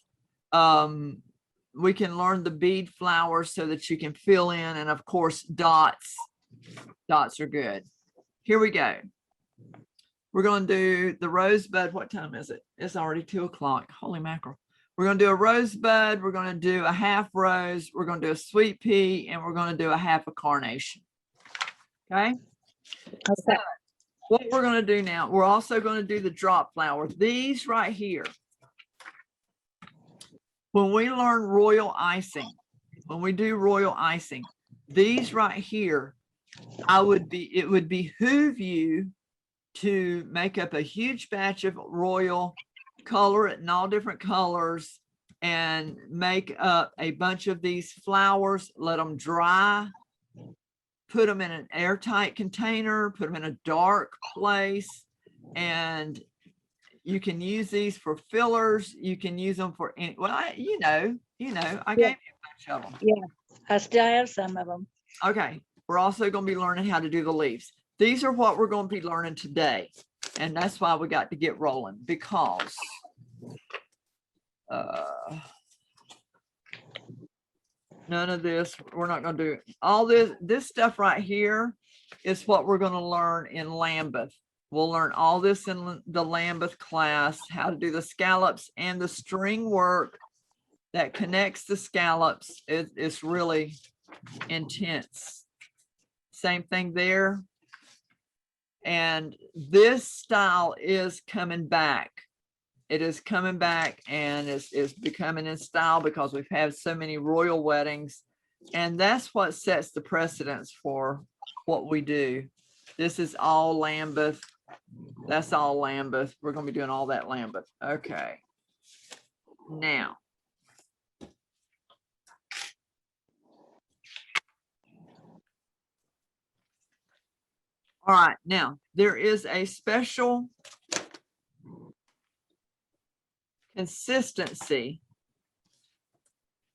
We can learn the bead flowers so that you can fill in, and of course dots are good. Here we go. We're going to do the rosebud. What time is it? It's already 2 o'clock. Holy mackerel. We're going to do a rosebud. We're going to do a half rose. We're going to do a sweet pea, and we're going to do a half a carnation. Okay. Okay. What we're going to do now, we're also going to do the drop flower. These right here. When we learn royal icing, when we do royal icing, these right here, it would behoove you to make up a huge batch of royal, color it in all different colors, and make up a bunch of these flowers, let them dry, put them in an airtight container, put them in a dark place, and you can use these for fillers. You can use them for any, well, I gave you a bunch of them. Yeah, I still have some of them. Okay, we're also going to be learning how to do the leaves. These are what we're going to be learning today. And that's why we got to get rolling, because none of this, we're not going to do all this stuff right here is what we're going to learn in Lambeth. We'll learn all this in the Lambeth class, how to do the scallops and the string work that connects the scallops. It's really intense. Same thing there. And this style is coming back. It is coming back, and it's becoming in style because we've had so many royal weddings, and that's what sets the precedence for what we do. This is all Lambeth. That's all Lambeth. We're going to be doing all that Lambeth. Okay. Now, all right. Now, there is a special consistency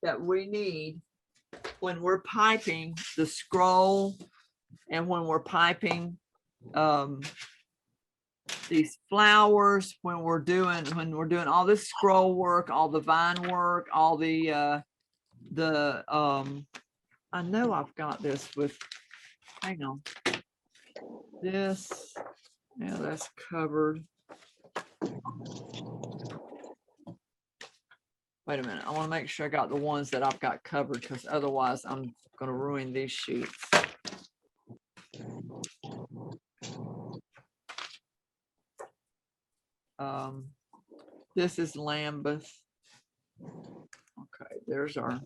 that we need when we're piping the scroll and when we're piping these flowers, when we're doing all this scroll work, all the vine work, all the I know I've got this with, hang on, this, yeah, that's covered. Wait a minute, I want to make sure I got the ones that I've got covered, because otherwise I'm going to ruin these sheets. This is Lambeth. Okay, there's our.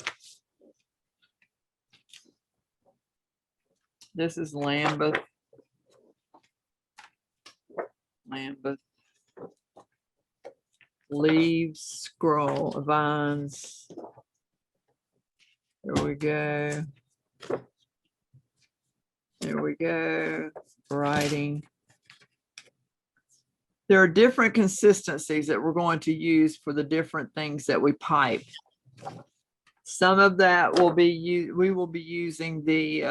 This is Lambeth. Lambeth. Leaves, scroll, vines. There we go. There we go. Writing. There are different consistencies that we're going to use for the different things that we pipe. Some of that will be we will be using the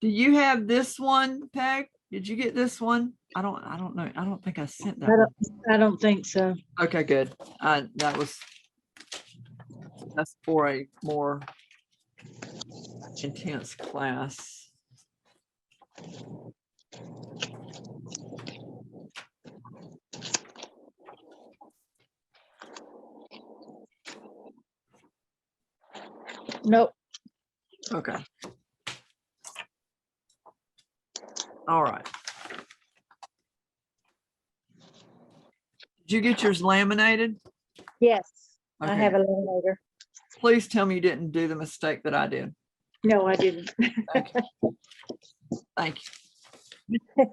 do you have this one, Peg? Did you get this one? I don't know. I don't think I sent that one. I don't think so. Okay, good. That's for a more intense class. Nope. Okay. All right. Did you get yours laminated? Yes, I Okay. have a laminator. Please tell me you didn't do the mistake that I did. No, I didn't. Thank you. Thank you.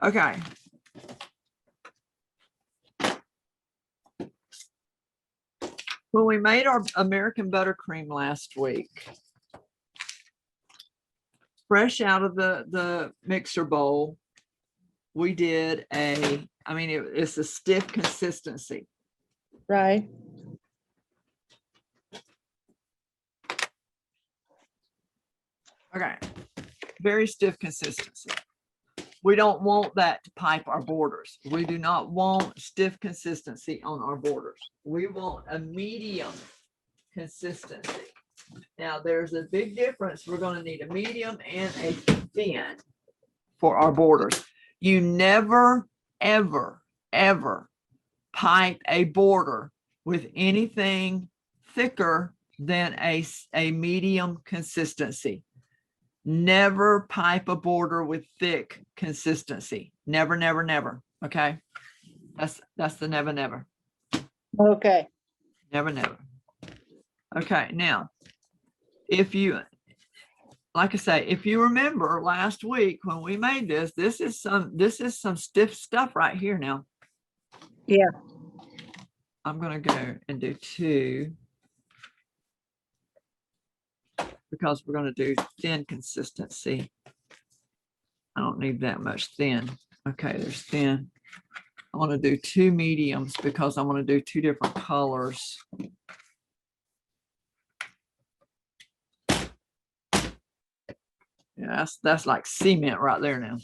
Okay. When we made our American buttercream last week, fresh out of the mixer bowl, we did it's a stiff consistency. Right. Okay. Very stiff consistency. We don't want that to pipe our borders. We do not want stiff consistency on our borders. We want a medium consistency. Now, there's a big difference. We're going to need a medium and a thin for our borders. You never, ever, ever pipe a border with anything thicker than a medium consistency. Never pipe a border with thick consistency. Never, never, never. Okay. That's the never, never. Okay. Never, never. Okay. Now, if you, like I say, if you remember last week when we made this, this is some stiff stuff right here now. Yeah. I'm going to go and do 2. Because we're going to do thin consistency. I don't need that much thin. Okay, there's thin. I want to do 2 mediums because I want to do 2 different colors. Yeah, that's like cement right there now.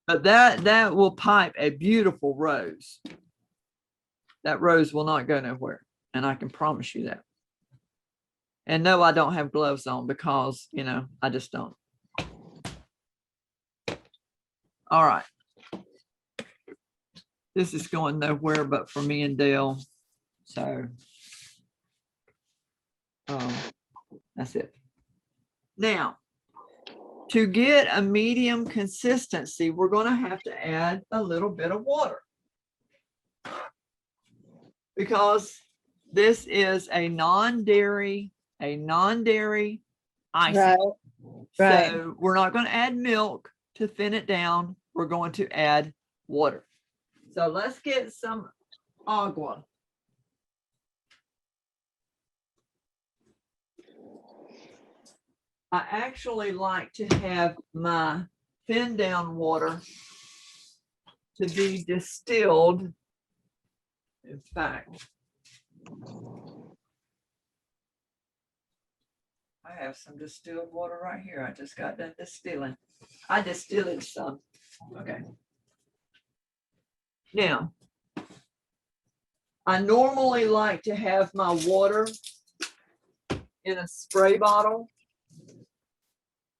But that will pipe a beautiful rose. That rose will not go nowhere, and I can promise you that. And no, I don't have gloves on because, I just don't. All right. This is going nowhere but for me and Dale. So that's it. Now, to get a medium consistency, we're going to have to add a little bit of water. Because this is a non-dairy icing. Right. Right. So we're not going to add milk to thin it down. We're going to add water. So let's get some agua. I actually like to have my thin down water to be distilled. In fact, I have some distilled water right here. I just got done distilling. I distilled some. Okay. Now, I normally like to have my water in a spray bottle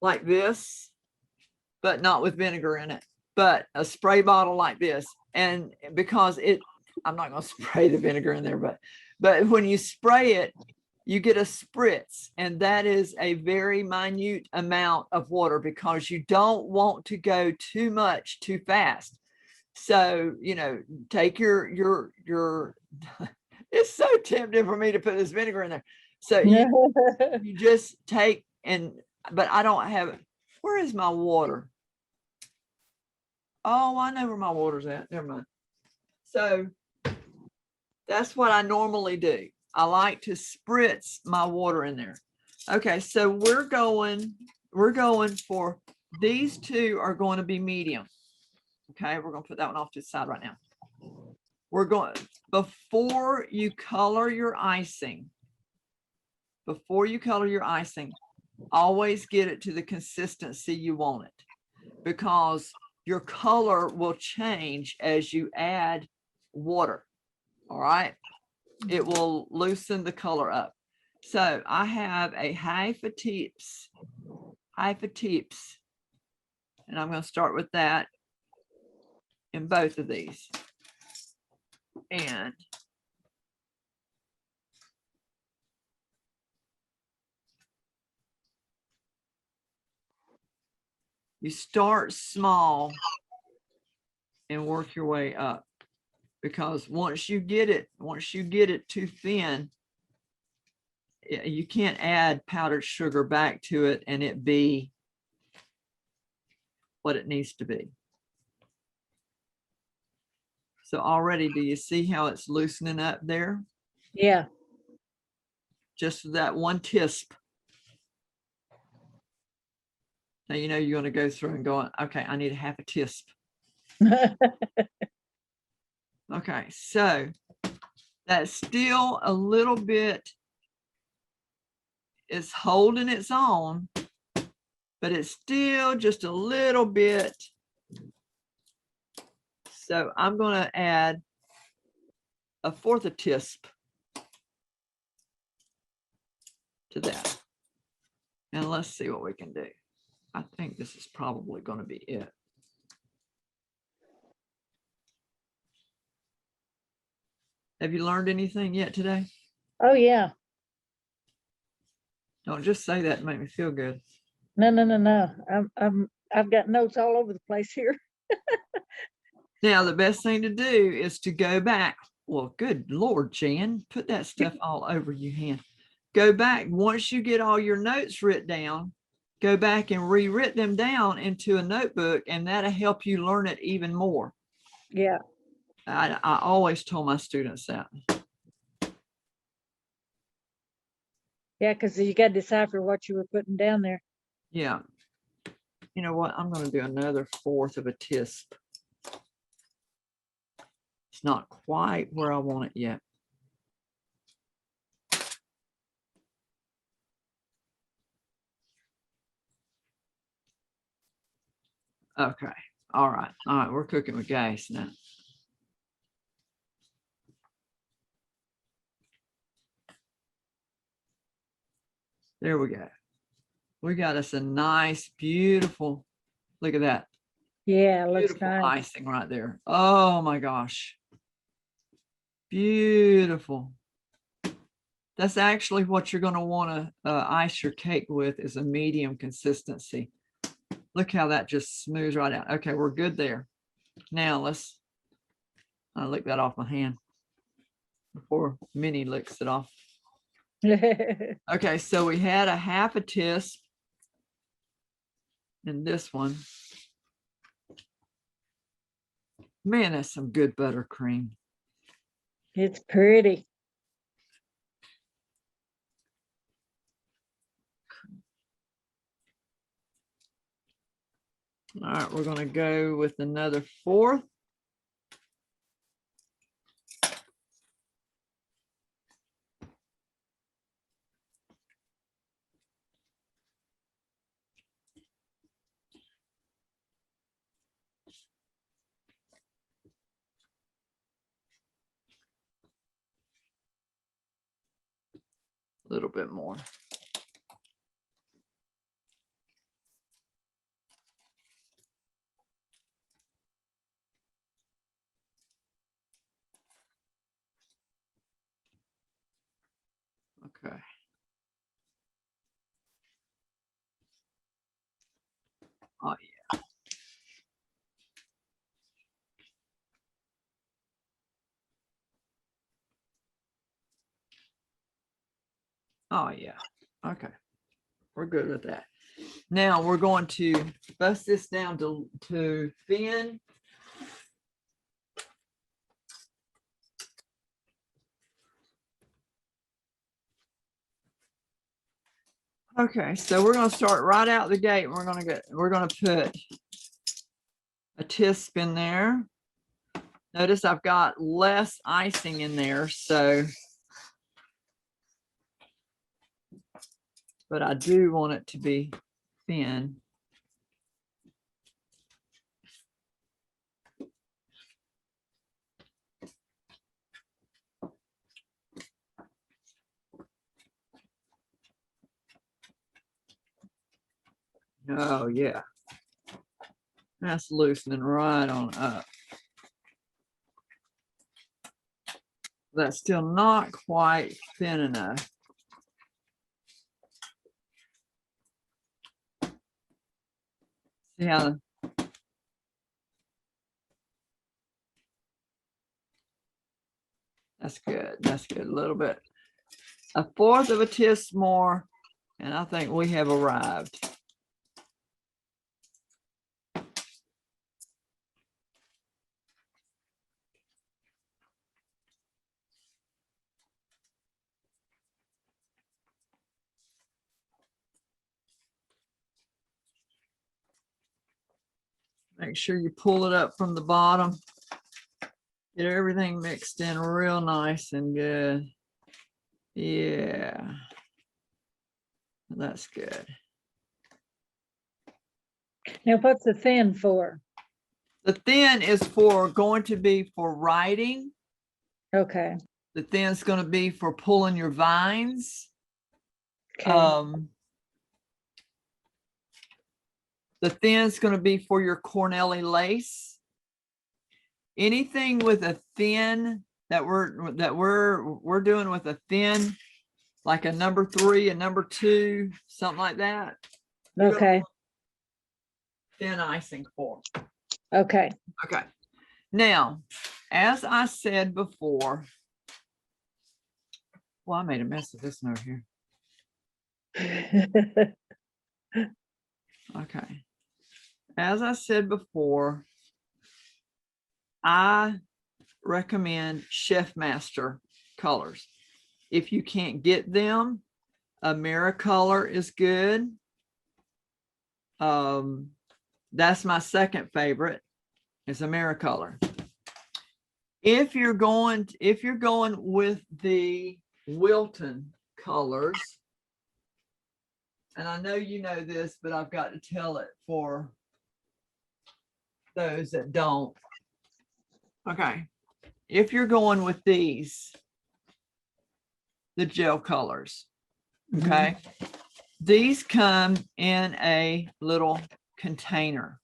like this, but not with vinegar in it, but a spray bottle like this. And because I'm not going to spray the vinegar in there, but when you spray it, you get a spritz, and that is a very minute amount of water because you don't want to go too much too fast. So, take your, it's so tempting for me to put this vinegar in there. So you just take but I don't have it. Where is my water? Oh, I know where my water's at. Never mind. So that's what I normally do. I like to spritz my water in there. Okay, so we're going for, these two are going to be medium. Okay, we're going to put that one off to the side right now. We're going, before you color your icing, always get it to the consistency you want it, because your color will change as you add water. All right, it will loosen the color up. So I have a half a teaspoon, and I'm going to start with that in both of these. And you start small and work your way up, because once you get it too thin, you can't add powdered sugar back to it and it be what it needs to be. So already, do you see how it's loosening up there? Yeah. Just that one tisp. Now, you're going to go through and go, okay, I need a half a tisp. Okay, so that's still a little bit, it's holding its own, but it's still just a little bit. So I'm going to add a fourth of tisp to that. And let's see what we can do. I think this is probably going to be it. Have you learned anything yet today? Oh, yeah. Don't just say that to make me feel good. No. I've got notes all over the place here. Now, the best thing to do is to go back. Well, good Lord, Jan, put that stuff all over your hand. Go back. Once you get all your notes written down, go back and rewrite them down into a notebook, and that'll help you learn it even more. Yeah. I always told my students that. Yeah, because you got to decipher what you were putting down there. Yeah. You know what? I'm going to do another fourth of a tisp. It's not quite where I want it yet. Okay. All right. We're cooking with gas now. There we go. We got us a nice, beautiful, look at that. Yeah, looks Beautiful nice. icing right there. Oh my gosh. Beautiful. That's actually what you're going to want to ice your cake with, is a medium consistency. Look how that just smooths right out. Okay, we're good there. Now let's lick that off my hand before Minnie licks it off. Okay, so we had a half a tisp in this one. Man, that's some good buttercream. It's pretty. All right, we're going to go with another fourth. A little bit more. Okay. Oh, yeah. Oh, yeah. Okay. We're good with that. Now we're going to bust this down to thin. Okay, so we're gonna start right out the gate. We're gonna put a tisp in there. Notice I've got less icing in there, so. But I do want it to be thin. Oh, yeah. That's loosening right on up. That's still not quite thin enough. See how that's good. That's good. A little bit. A fourth of a tisp more, and I think we have arrived. Make sure you pull it up from the bottom. Get everything mixed in real nice and good. Yeah. That's good. Now, what's the thin for? The thin is going to be for writing. Okay. The thin's going to be for pulling your vines. Okay. The thin's going to be for your Cornelli lace. Anything with a thin that we're doing with a thin, like a number 3, a number 2, something like that. Okay. Thin icing for. Okay. Okay. Now, as I said before, well, I made a mess of this note here. Okay. As I said before, I recommend Chef Master colors. If you can't get them, AmeriColor is good. That's my second favorite, is AmeriColor. If you're going with the Wilton colors, and I know you know this, but I've got to tell it for those that don't. Okay. If you're going with these, the gel colors, okay, these come in a little container.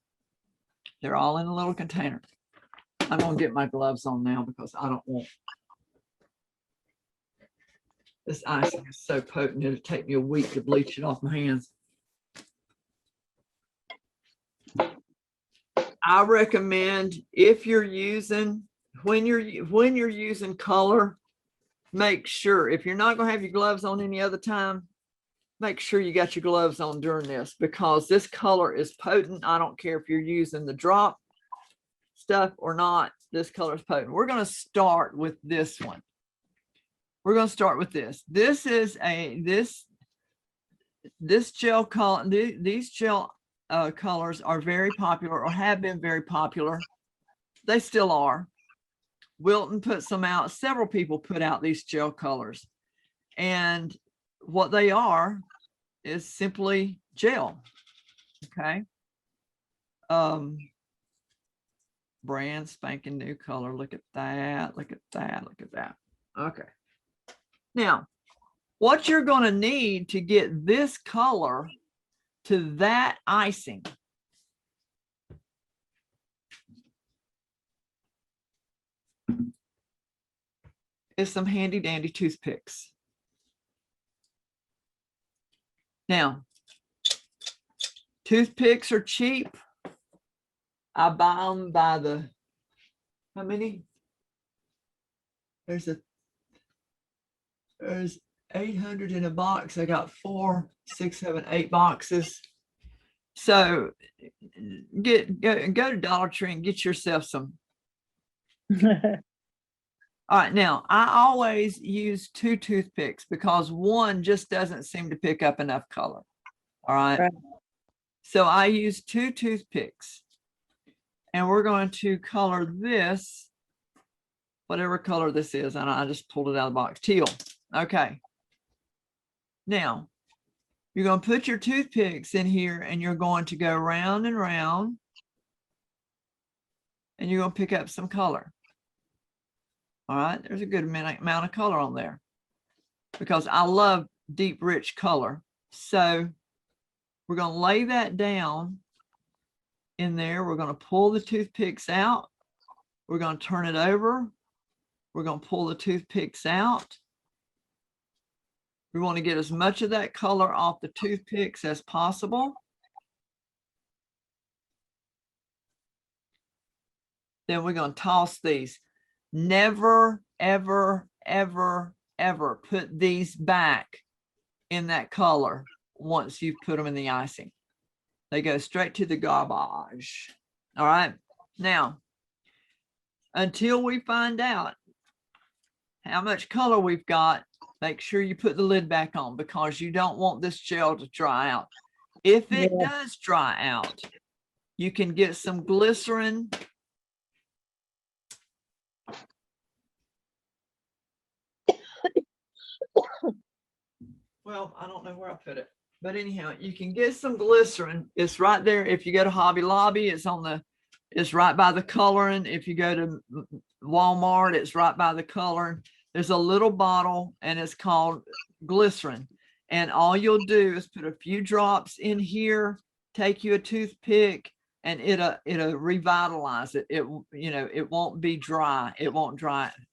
They're all in a little container. I'm gonna get my gloves on now because I don't want this icing is so potent. It'll take me a week to bleach it off my hands. I recommend if you're using when you're using color, make sure if you're not going to have your gloves on any other time, make sure you got your gloves on during this, because this color is potent. I don't care if you're using the drop stuff or not. This color is potent. We're going to start with this one. We're going to start with this. This is this gel color. These gel colors are very popular, or have been very popular. They still are. Wilton put some out. Several people put out these gel colors, and what they are is simply gel. Okay. Brand spanking new color. Look at that. Look at that. Look at that. Okay. Now, what you're going to need to get this color to that icing is some handy dandy toothpicks. Now, toothpicks are cheap. I buy them by the, how many? There's 800 in a box. I got 4, 6, 7, 8 boxes. So go to Dollar Tree and get yourself some. All right, now I always use 2 toothpicks because one just doesn't seem to pick up enough color. All right. Right. So I use 2 toothpicks and we're going to color this, whatever color this is. And I just pulled it out of the box, teal. Okay. Now you're going to put your toothpicks in here and you're going to go round and round and you're going to pick up some color. All right, there's a good amount of color on there because I love deep, rich color. So we're going to lay that down in there. We're going to pull the toothpicks out. We're going to turn it over. We're going to pull the toothpicks out. We want to get as much of that color off the toothpicks as possible. Then we're going to toss these. Never, ever, ever, ever put these back in that color once you've put them in the icing. They go straight to the garbage. All right. Now, until we find out how much color we've got, make sure you put the lid back on because you don't want this gel to dry out. If it Yeah. does dry out, you can get some glycerin. Well, I don't know where I put it, but anyhow, you can get some glycerin. It's right there. If you go to Hobby Lobby, it's right by the coloring. If you go to Walmart, it's right by the coloring. There's a little bottle and it's called glycerin. And all you'll do is put a few drops in here, take you a toothpick, and it'll revitalize it. It won't be dry. It won't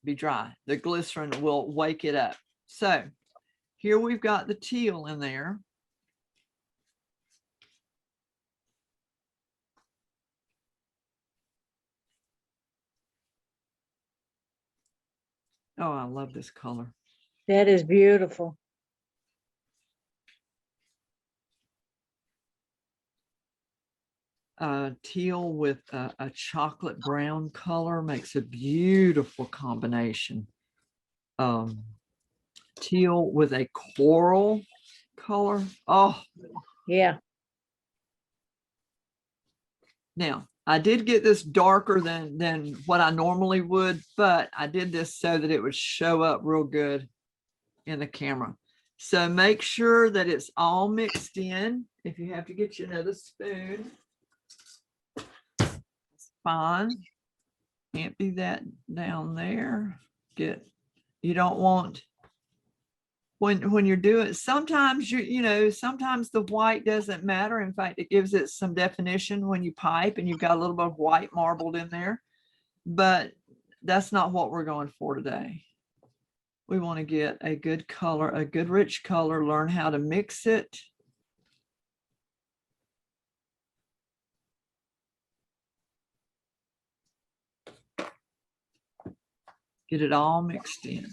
be dry. The glycerin will wake it up. So here we've got the teal in there. Oh, I love this color. That is beautiful. Teal with a chocolate brown color makes a beautiful combination. Teal with a coral color. Oh, Yeah. now I did get this darker than what I normally would, but I did this so that it would show up real good in the camera. So make sure that it's all mixed in. If you have to get you another spoon, it's fine. Can't be that down there. You don't want when you're doing, sometimes sometimes the white doesn't matter. In fact, it gives it some definition when you pipe and you've got a little bit of white marbled in there, but that's not what we're going for today. We want to get a good color, a good rich color, learn how to mix it. Get it all mixed in.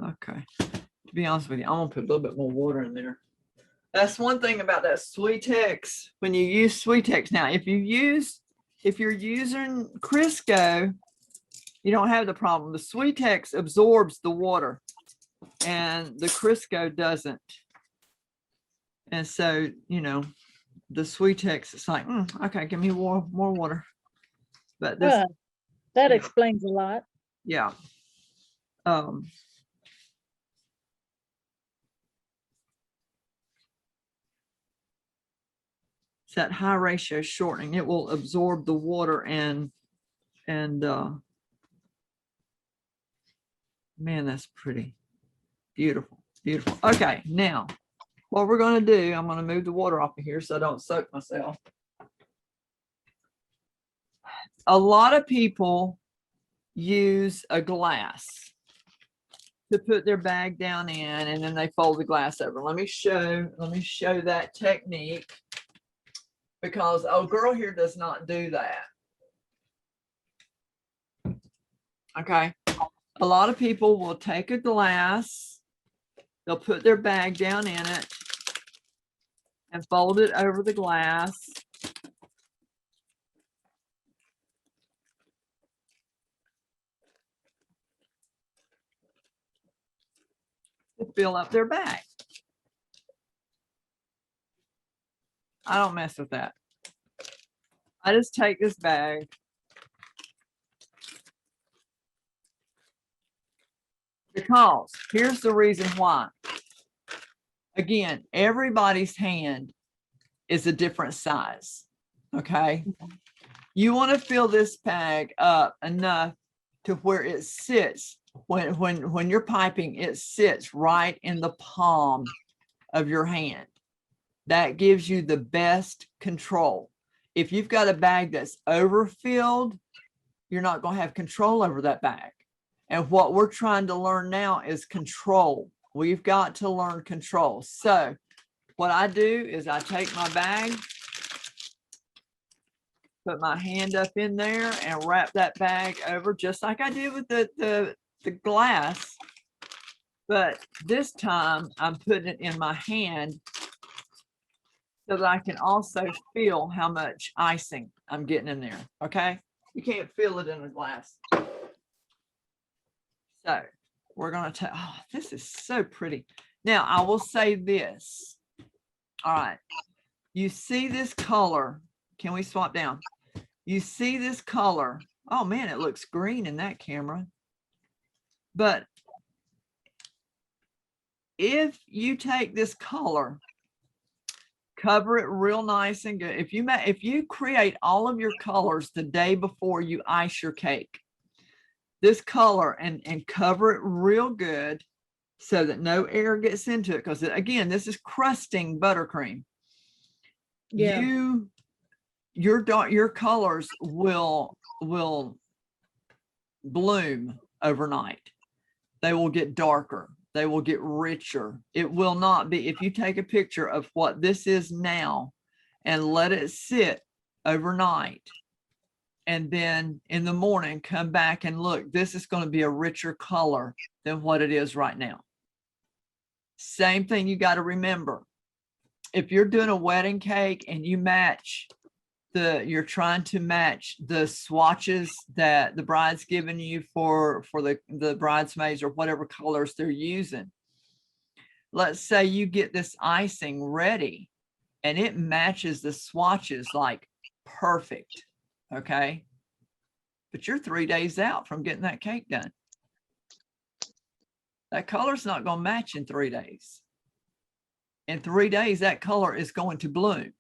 Okay, to be honest with you, I'm gonna put a little bit more water in there. That's one thing about that Sweetex. When you use Sweetex, now if you're using Crisco, you don't have the problem. The Sweetex absorbs the water and the Crisco doesn't. And so, the Sweetex, it's like, okay, give me more water. But this, Well, that Yeah. explains a lot. yeah. It's that high ratio shortening. It will absorb the water and man, that's pretty. Beautiful, beautiful. Okay, now what we're going to do, I'm going to move the water off of here so I don't soak myself. A lot of people use a glass. to put their bag down in, and then they fold the glass over. Let me show that technique, because old girl here does not do that. Okay, a lot of people will take a glass, they'll put their bag down in it and fold it over the glass. To fill up their bag. I don't mess with that. I just take this bag, because here's the reason why. Again, everybody's hand is a different size. Okay. You want to fill this bag up enough to where it sits when you're piping, it sits right in the palm of your hand. That gives you the best control. If you've got a bag that's overfilled, you're not going to have control over that bag. And what we're trying to learn now is control. We've got to learn control. So what I do is I take my bag, put my hand up in there and wrap that bag over just like I did with the glass. But this time I'm putting it in my hand so that I can also feel how much icing I'm getting in there. Okay. You can't feel it in a glass. So we're going to take, oh, this is so pretty. Now I will say this. All right. You see this color. Can we swap down? You see this color. Oh man, it looks green in that camera. But if you take this color, cover it real nice and good. If you create all of your colors the day before you ice your cake, this color and cover it real good so that no air gets into it. Because again, this is crusting buttercream. Yeah. Your colors will bloom overnight. They will get darker. They will get richer. It will not be, if you take a picture of what this is now and let it sit overnight, and then in the morning come back and look, this is going to be a richer color than what it is right now. Same thing you got to remember. If you're doing a wedding cake and you match you're trying to match the swatches that the bride's given you for the bridesmaids or whatever colors they're using. Let's say you get this icing ready and it matches the swatches like perfect. Okay. But you're 3 days out from getting that cake done. That color's not going to match in 3 days. In 3 days, that color is going to bloom.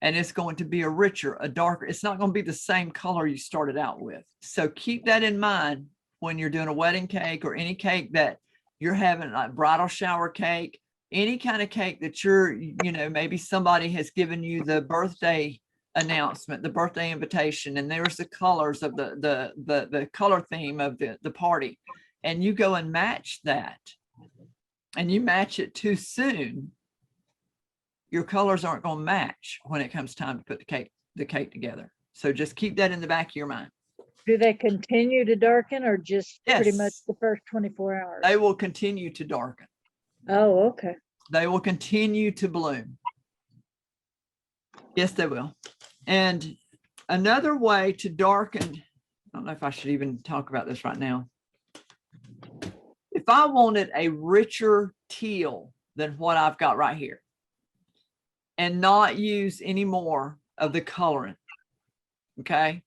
And it's going to be a richer, a darker, it's not going to be the same color you started out with. So keep that in mind when you're doing a wedding cake or any cake that you're having, like bridal shower cake, any kind of cake that maybe somebody has given you the birthday announcement, the birthday invitation, and there's the colors of the color theme of the party. And you go and match that and you match it too soon, your colors aren't going to match when it comes time to put the cake together. So just keep that in the back of your mind. Do they continue to darken or just pretty much Yes. the first 24 hours? They will continue to darken. Oh, okay. They will continue to bloom. Yes, they will. And another way to darken, I don't know if I should even talk about this right now. If I wanted a richer teal than what I've got right here, and not use any more of the coloring. Okay.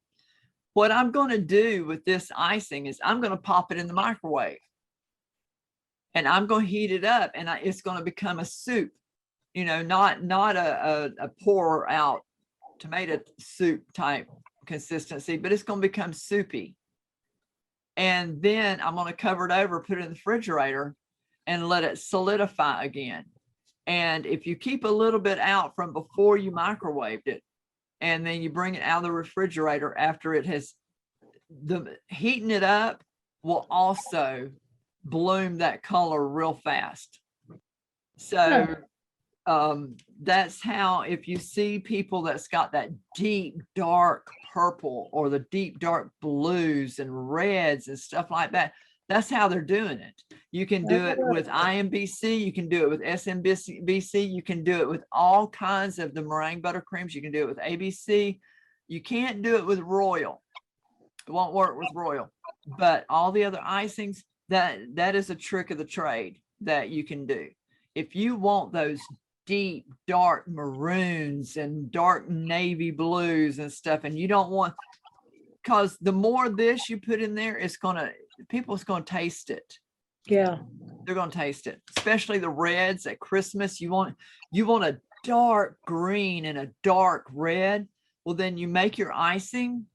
What I'm going to do with this icing is I'm going to pop it in the microwave and I'm going to heat it up and it's going to become a soup, not a pour out tomato soup type consistency, but it's going to become soupy. And then I'm going to cover it over, put it in the refrigerator and let it solidify again. And if you keep a little bit out from before you microwaved it, and then you bring it out of the refrigerator after it has, heating it up will also bloom that color real fast. So that's how, if you see people that's got that deep dark purple or the deep dark blues and reds and stuff like that, that's how they're doing it. You can do it with IMBC, you can do it with SMBC, you can do it with all kinds of the meringue buttercreams, you can do it with ABC. You can't do it with Royal. It won't work with Royal, but all the other icings, that is a trick of the trade that you can do. If you want those deep dark maroons and dark navy blues and stuff, and you don't want, because the more of this you put in there, it's gonna taste it. Yeah. They're gonna taste it, especially the reds at Christmas. You want a dark green and a dark red. Well, then you make your icing,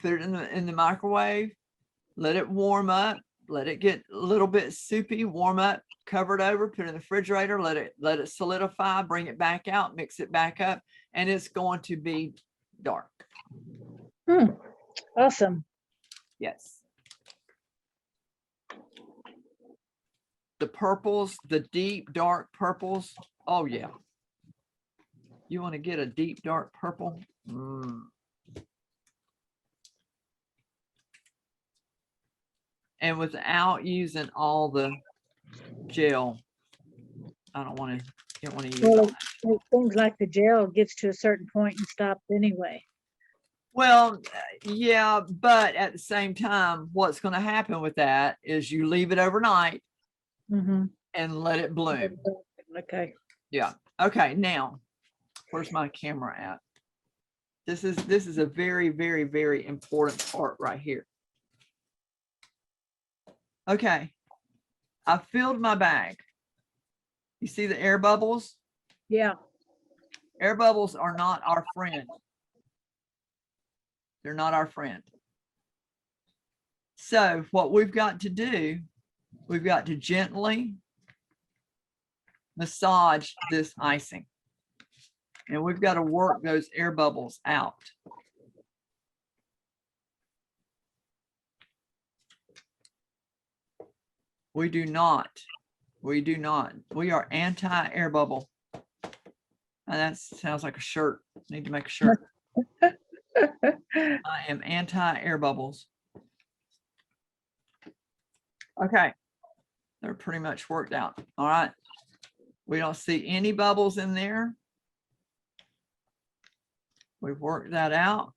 put it in the microwave, let it warm up, let it get a little bit soupy, warm up, cover it over, put it in the refrigerator, let it solidify, bring it back out, mix it back up, and it's going to be dark. Awesome. Yes. The purples, the deep dark purples. Oh yeah. You want to get a deep dark purple? And without using all the gel. I don't want to, you don't want to use all Well, that. it seems like the gel gets to a certain point and stops anyway. Well, yeah, but at the same time, what's going to happen with that is you leave it overnight Mm-hmm. and let it bloom. Okay. Yeah. Okay. Now, where's my camera at? This is a very, very, very important part right here. Okay. I filled my bag. You see the air bubbles? Yeah. Air bubbles are not our friend. They're not our friend. So what we've got to do, we've got to gently massage this icing. And we've got to work those air bubbles out. We do not. We are anti-air bubble. And that sounds like a shirt. Need to make a shirt. I am anti-air bubbles. Okay. They're pretty much worked out. All right. We don't see any bubbles in there. We've worked that out.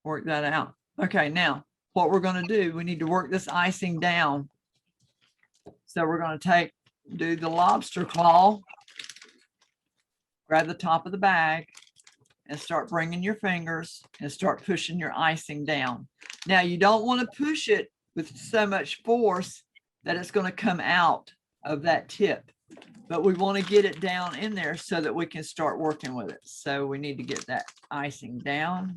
Work that out. Okay, now what we're going to do, we need to work this icing down. So we're going to do the lobster claw, grab the top of the bag and start bringing your fingers and start pushing your icing down. Now you don't want to push it with so much force that it's going to come out of that tip, but we want to get it down in there so that we can start working with it. So we need to get that icing down.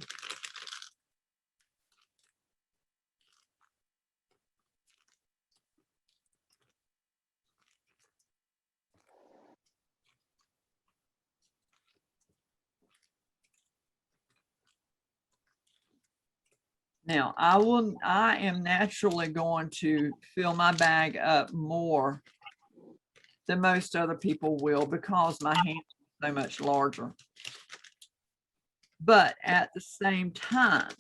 Now I am naturally going to fill my bag up more than most other people will because my hand is so much larger. But at the same time,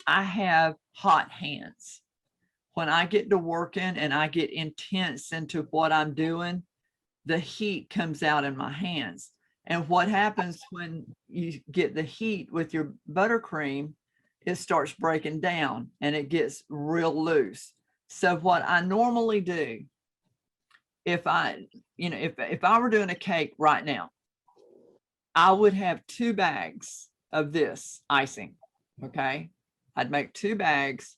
I have hot hands. When I get to working and I get intense into what I'm doing, the heat comes out in my hands. And what happens when you get the heat with your buttercream, it starts breaking down and it gets real loose. So what I normally do, if I were doing a cake right now, I would have 2 bags of this icing. Okay. I'd make 2 bags.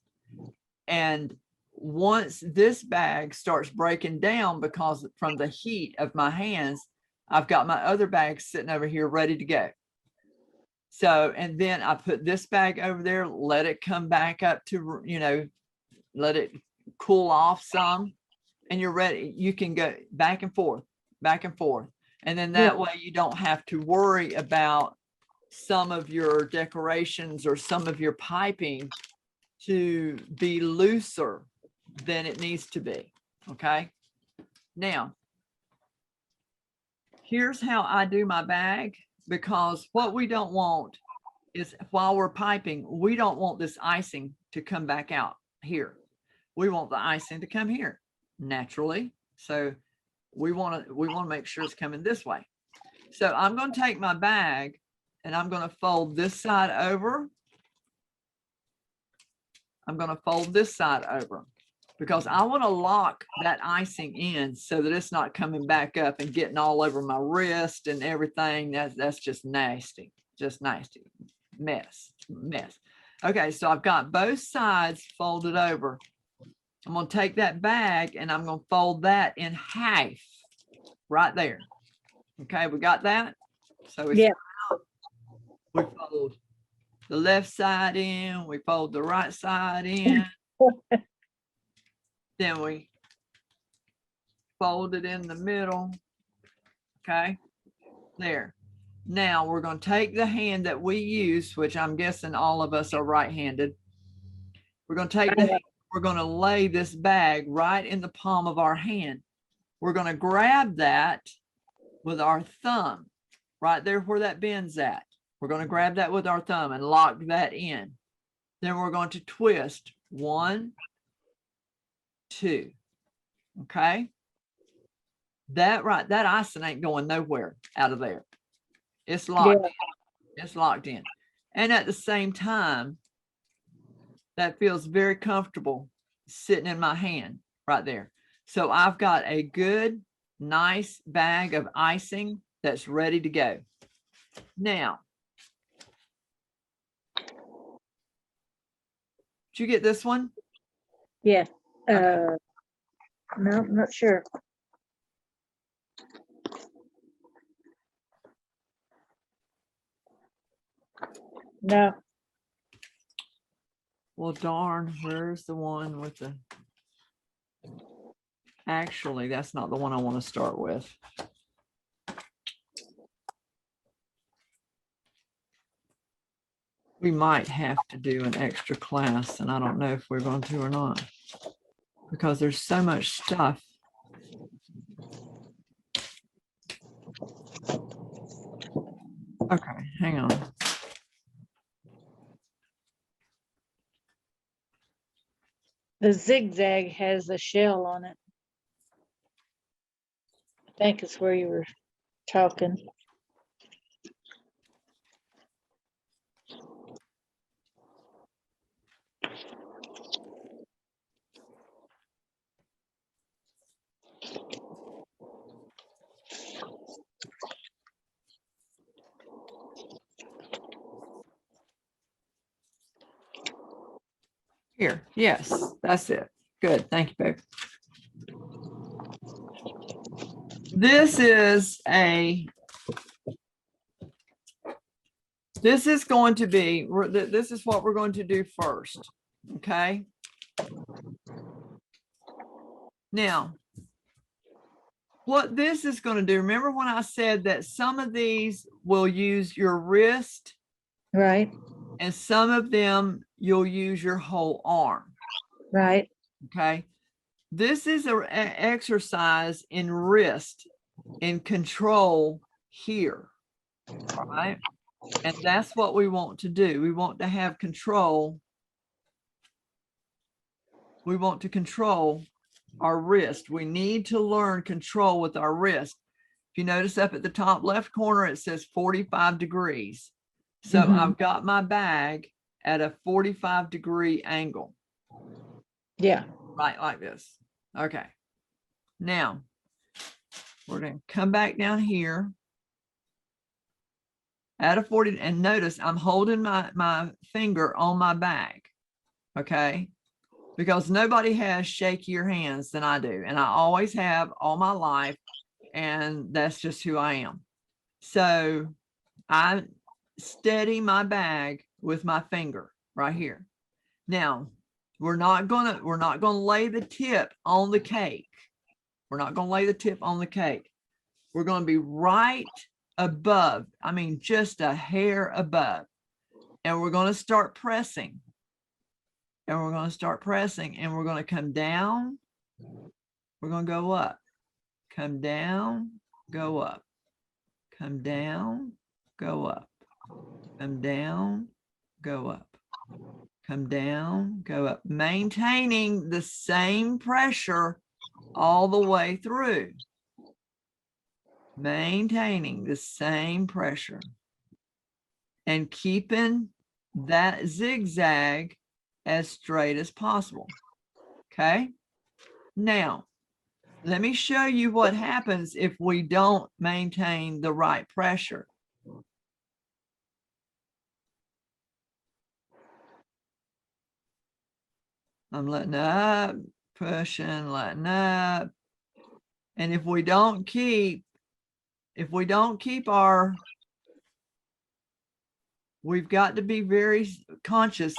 And once this bag starts breaking down because from the heat of my hands, I've got my other bag sitting over here ready to go. So, and then I put this bag over there, let it come back up to, let it cool off some, and you're ready. You can go back and forth, back and forth. And then that way you don't have to worry about some of your decorations or some of your piping to be looser than it needs to be. Okay. Now, here's how I do my bag, because what we don't want is, while we're piping, we don't want this icing to come back out here. We want the icing to come here naturally. So we want to make sure it's coming this way. So I'm going to take my bag and I'm going to fold this side over. I'm going to fold this side over because I want to lock that icing in so that it's not coming back up and getting all over my wrist and everything. That's just nasty, mess. Okay, so I've got both sides folded over. I'm going to take that bag and I'm going to fold that in half right there. Okay, we got that? So we Yeah. we fold the left side in, we fold the right side in. Then we fold it in the middle. Okay, there. Now we're going to take the hand that we use, which I'm guessing all of us are right-handed. We're going to take the hand, we're going to lay this bag right in the palm of our hand. We're going to grab that with our thumb right there where that bend's at. We're going to grab that with our thumb and lock that in. Then we're going to twist 1, 2. Okay. That icing ain't going nowhere out of there. It's locked. It's locked in. And at the same time, that feels very comfortable sitting in my hand right there. So I've got a good, nice bag of icing that's ready to go. Now, did you get this one? Yeah. Okay. No, I'm not sure. No. Well, darn, where's the one with the, actually, that's not the one I want to start with. We might have to do an extra class, and I don't know if we're going to or not, because there's so much stuff. Okay, hang on. The zigzag has a shell on it. I think it's where you were talking. Here, yes, that's it. Good, thank you, babe. This is going to be, this is what we're going to do first, okay? Now, what this is going to do, remember when I said that some of these will use your wrist Right, and some of them you'll use your whole arm, right. okay? This is an exercise in wrist, in control here, all right? And that's what we want to do. We want to have control. We want to control our wrist. We need to learn control with our wrist. If you notice up at the top left corner, it says 45 degrees. So I've got my bag at a 45-degree angle. Yeah. Right, like this. Okay. Now, we're going to come back down here at a 40, and notice I'm holding my finger on my bag, okay? Because nobody has shakier hands than I do, and I always have all my life, and that's just who I am. So I steady my bag with my finger right here. Now, we're not gonna lay the tip on the cake. We're not gonna lay the tip on the cake. We're gonna be right above, I mean, just a hair above. And we're gonna start pressing. and we're going to start pressing, and we're going to come down. We're going to go up, come down, go up, come down, go up, come down, go up, come down, go up, maintaining the same pressure all the way through. Maintaining the same pressure and keeping that zigzag as straight as possible. Okay. Now, let me show you what happens if we don't maintain the right pressure. I'm letting up, pushing, letting up. And if we don't keep our, we've got to be very conscious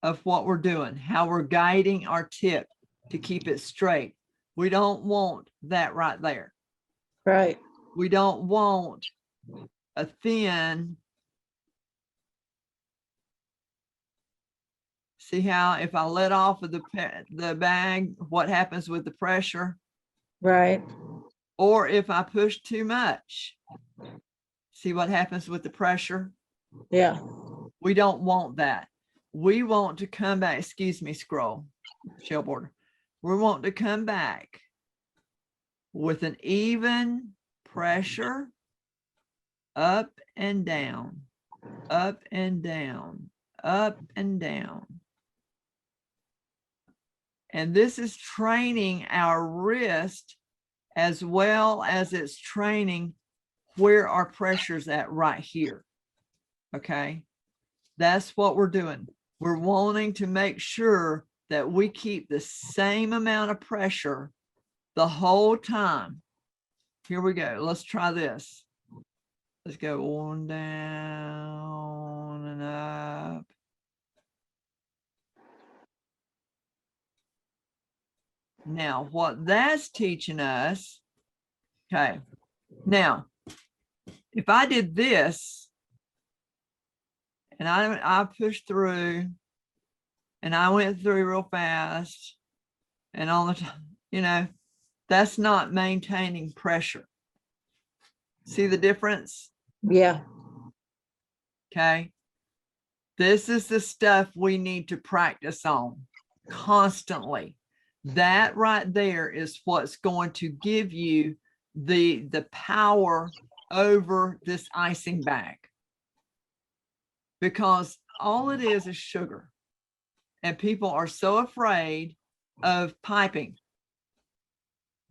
of what we're doing, how we're guiding our tip to keep it straight. We don't want that right there. Right. We don't want a thin. See how if I let off of the bag, what happens with the pressure? Right. Or if I push too much, see what happens with the pressure? Yeah. We don't want that. We want to come back, excuse me, scroll, shell border. We want to come back with an even pressure up and down, up and down, up and down. And this is training our wrist as well as it's training where our pressure's at right here. Okay. That's what we're doing. We're wanting to make sure that we keep the same amount of pressure the whole time. Here we go. Let's try this. Let's go on down and up. Now, what that's teaching us, okay, now, if I did this and I pushed through and I went through real fast and all the time, you know, that's not maintaining pressure. See the difference? Yeah. Okay. This is the stuff we need to practice on constantly. That right there is what's going to give you the power over this icing bag. Because all it is sugar. And people are so afraid of piping.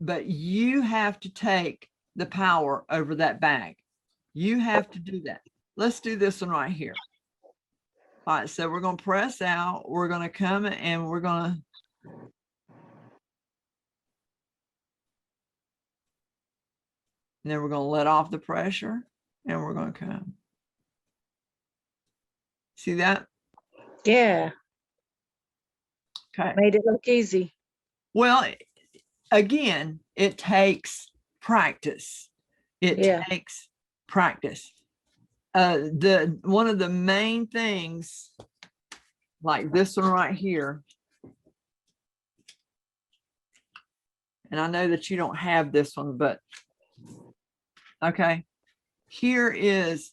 But you have to take the power over that bag. You have to do that. Let's do this one right here. All right, so we're going to press out. We're going to come and we're going to and then we're going to let off the pressure and we're going to come. See that? Yeah. Okay. Made it look easy. Well, again, it takes practice. It Yeah. takes practice. One of the main things, like this one right here, and I know that you don't have this one, but okay, here is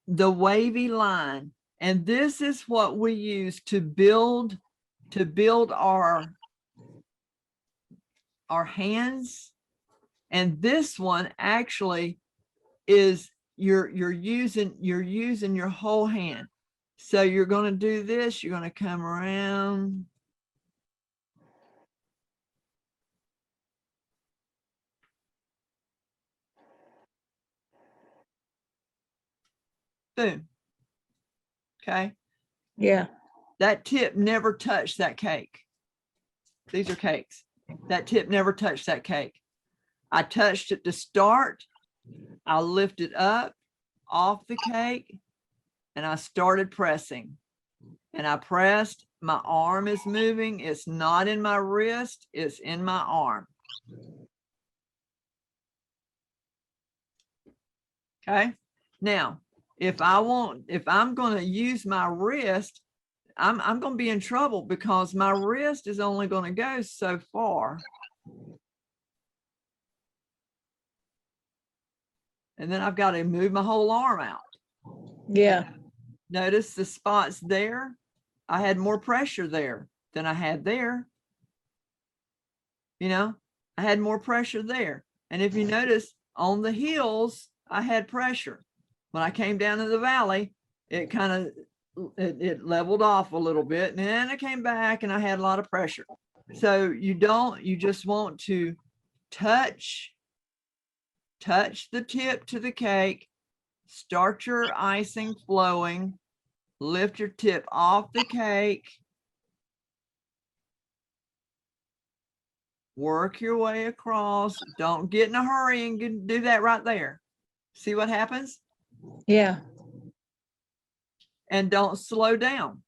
the wavy line, and this is what we use to build our hands. And this one actually is you're using your whole hand. So you're going to do this, you're going to come around. Boom. Okay. Yeah. That tip never touched that cake. These are cakes. That tip never touched that cake. I touched it to start. I lifted up off the cake and I started pressing. And I pressed. My arm is moving. It's not in my wrist. It's in my arm. Okay. Now, if I'm going to use my wrist, I'm gonna be in trouble because my wrist is only gonna go so far. And then I've got to move my whole arm out. Yeah, Notice the spots there. I had more pressure there than I had there. You know, I had more pressure there. And if you notice on the hills, I had pressure. When I came down to the valley, it kind of, it leveled off a little bit, and then I came back and I had a lot of pressure. So you just want to touch the tip to the cake, start your icing flowing, lift your tip off the cake, work your way across. Don't get in a hurry and do that right there. See what happens? yeah, And don't slow down.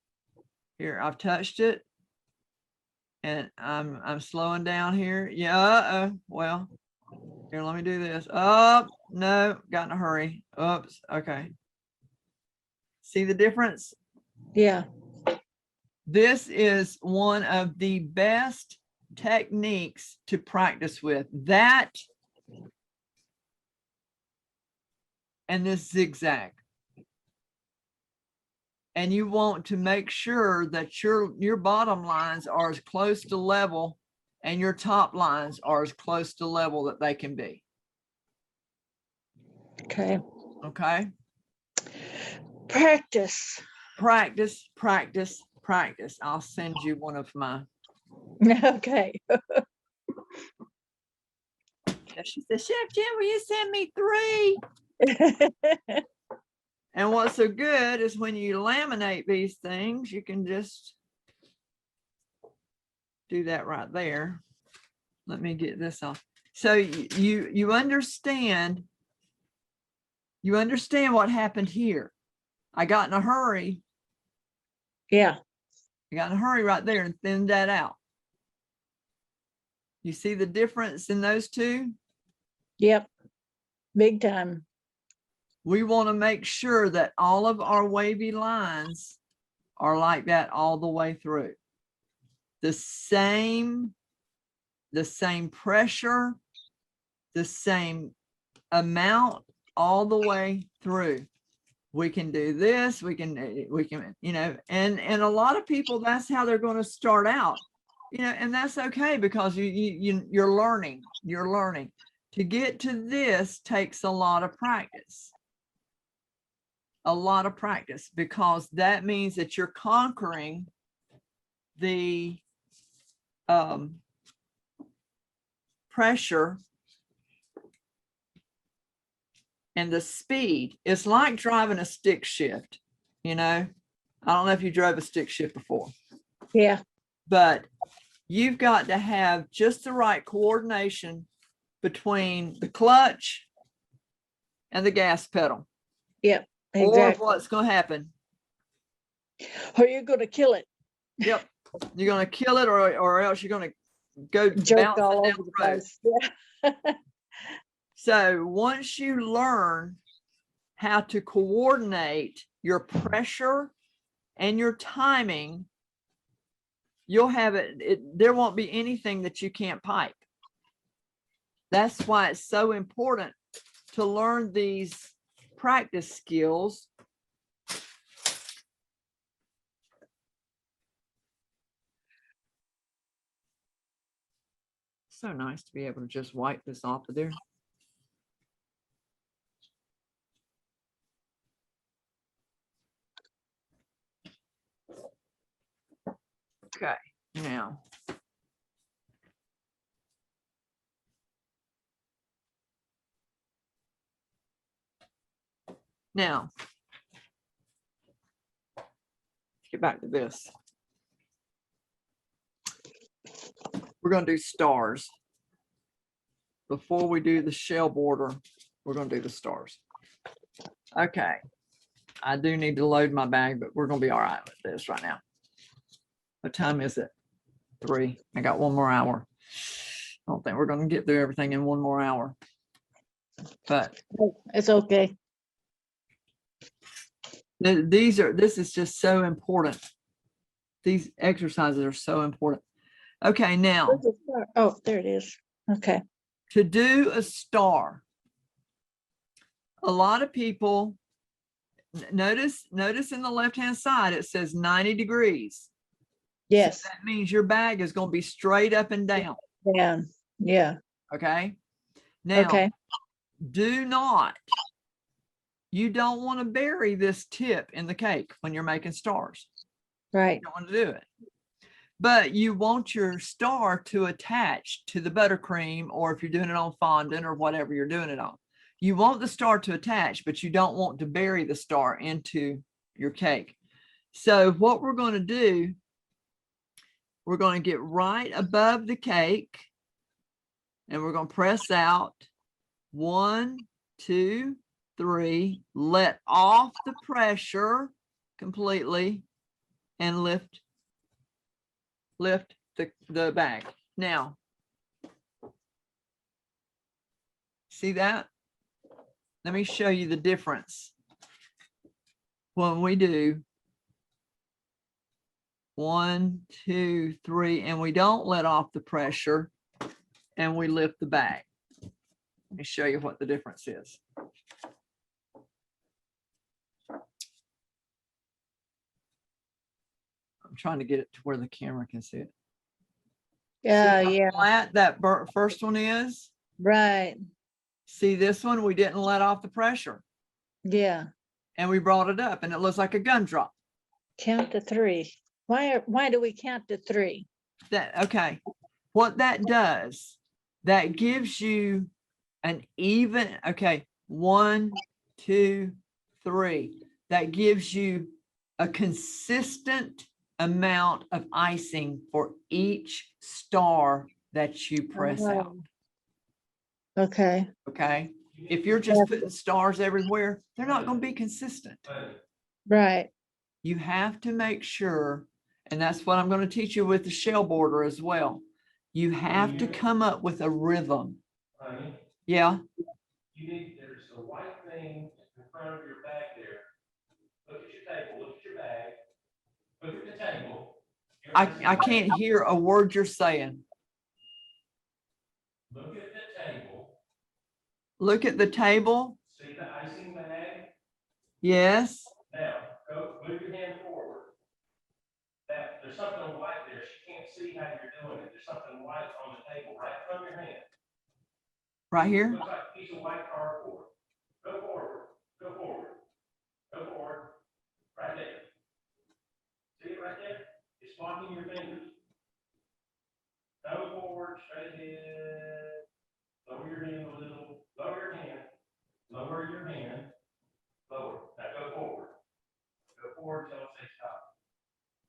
Here, I've touched it. And I'm slowing down here. Yeah, well, here, let me do this. Oh, no, got in a hurry. Oops, okay. See the difference? yeah. This is one of the best techniques to practice with. That and this zigzag. And you want to make sure that your bottom lines are as close to level and your top lines are as close to level that they can be. Okay. Okay? Practice. Practice, practice, practice. I'll send you one of my. Okay. She said, Chef Jim, will you send me 3? And what's so good is when you laminate these things, you can just do that right there. Let me get this off. So you understand what happened here. I got in a hurry. Yeah, I got in a hurry right there and thinned that out. You see the difference in those two? yep. Big time. We want to make sure that all of our wavy lines are like that all the way through. The same pressure, the same amount all the way through. We can do this, we can, you know, and a lot of people, that's how they're going to start out, you know, and that's okay because you're learning. To get to this takes a lot of practice. Because that means that you're conquering the pressure and the speed. It's like driving a stick shift, you know. I don't know if you drove a stick shift before, Yeah, but you've got to have just the right coordination between the clutch and the gas pedal. yep, Or exactly. what's going to happen? Or you're gonna kill it. Yep. You're going to kill it or else you're going to go Jerk all bouncing down over the the road. place. Yeah. So once you learn how to coordinate your pressure and your timing, you'll have it. There won't be anything that you can't pipe. That's why it's so important to learn these practice skills. So nice to be able to just wipe this off of there. Okay, now. Now, let's get back to this. We're going to do stars. Before we do the shell border, we're going to do the stars. Okay. I do need to load my bag, but we're going to be all right with this right now. What time is it? 3. I got 1 more hour. I don't think we're going to get through everything in 1 more hour. But It's okay. this is just so important These exercises are so important. Okay, now Where's the star? Oh, there it is. Okay. to do a star, a lot of people notice in the left-hand side, it says 90 degrees. Yes. That means your bag is going to be straight up and down. Down. Yeah. Okay. Now, Okay. you don't want to bury this tip in the cake when you're making stars. Right. You don't want to do it. But you want your star to attach to the buttercream, or if you're doing it on fondant or whatever you're doing it on. You want the star to attach, but you don't want to bury the star into your cake. So what we're going to do, we're going to get right above the cake and we're going to press out 1, 2, 3, let off the pressure completely and lift the bag. Now, see that? Let me show you the difference. When we do 1, 2, 3, and we don't let off the pressure and we lift the bag. Let me show you what the difference is. I'm trying to get it to where the camera can see it. Yeah. See how Yeah. flat that first one is? Right. See this one, we didn't let off the pressure Yeah. and we brought it up and it looks like a gumdrop. Count to 3. Why do we count to 3? Okay. What that does, that gives you an even, okay, 1, 2, 3. That gives you a consistent amount of icing for each star that you press out. Okay. Okay. If you're just putting stars everywhere, they're not going to be consistent. Right. You have to make sure, and that's what I'm going to teach you with the shell border as well. You have to come up with a rhythm. Honey, Yeah. there's a white thing in front of your bag there. Look at your table, look at your bag. Look at the table. I can't hear a word you're saying. Look at the table. Look at the table. See the icing bag? Yes. Now, move your hand forward. There's something white there. She can't see how you're doing it. There's something white on the table right from your hand. Right here. Looks like a piece of white cardboard. Go forward. Go forward. Go forward. Right there. See it right there? It's blocking your fingers. Go forward, straight ahead. Lower your hand a little. Lower your hand. Lower your hand. Lower. Now go forward. Go forward till it says stop.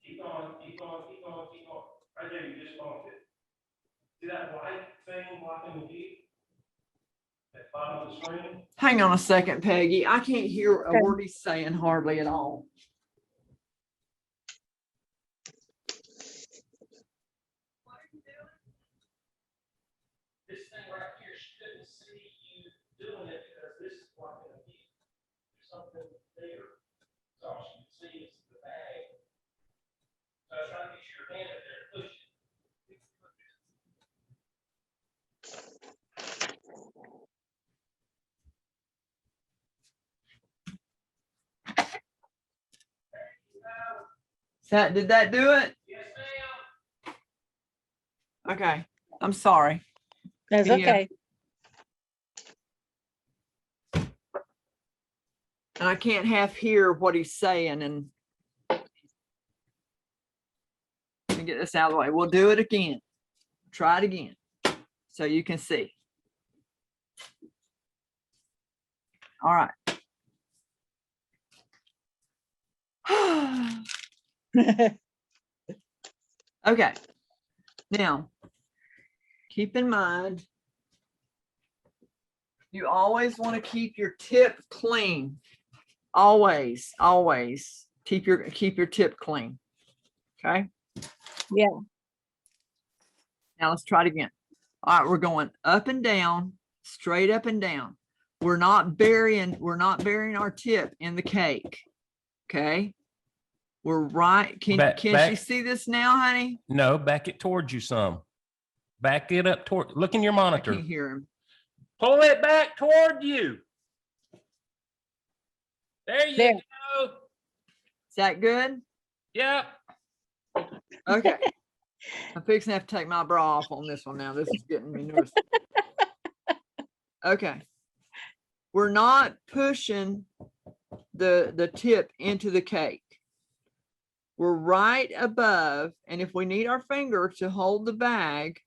Keep going, keep going, keep going, keep going. Right there, you just bumped it. See that white thing blocking the view? At the bottom of the screen? Hang on a second, Peggy. I can't hear a word he's saying hardly at all. This thing right here, she couldn't see you doing it because this is blocking the view. There's something there. So all she can see is the bag. So I was trying to get your hand up there and push it. Did that do it? Yes, ma'am. Okay. I'm sorry. That's Yeah. okay. And I can't half hear what he's saying. And let me get this out of the way. We'll do it again. Try it again so you can see. All right. Okay. Now, keep in mind, you always want to keep your tip clean. Always, always keep your tip clean. Okay. Yeah. Now let's try it again. All right, we're going up and down, straight up and down. We're not burying our tip in the cake. Okay. We're right. Can she Back. see this now, honey? No, back it towards you some. Back it up toward, look in your I monitor. can't hear him. Pull it back toward you. There you There. go. Is that good? Yep. Okay. I'm fixing to have to take my bra off on this one now. This is getting me nervous. Okay. We're not pushing the tip into the cake. We're right above, and if we need our finger to hold the bag,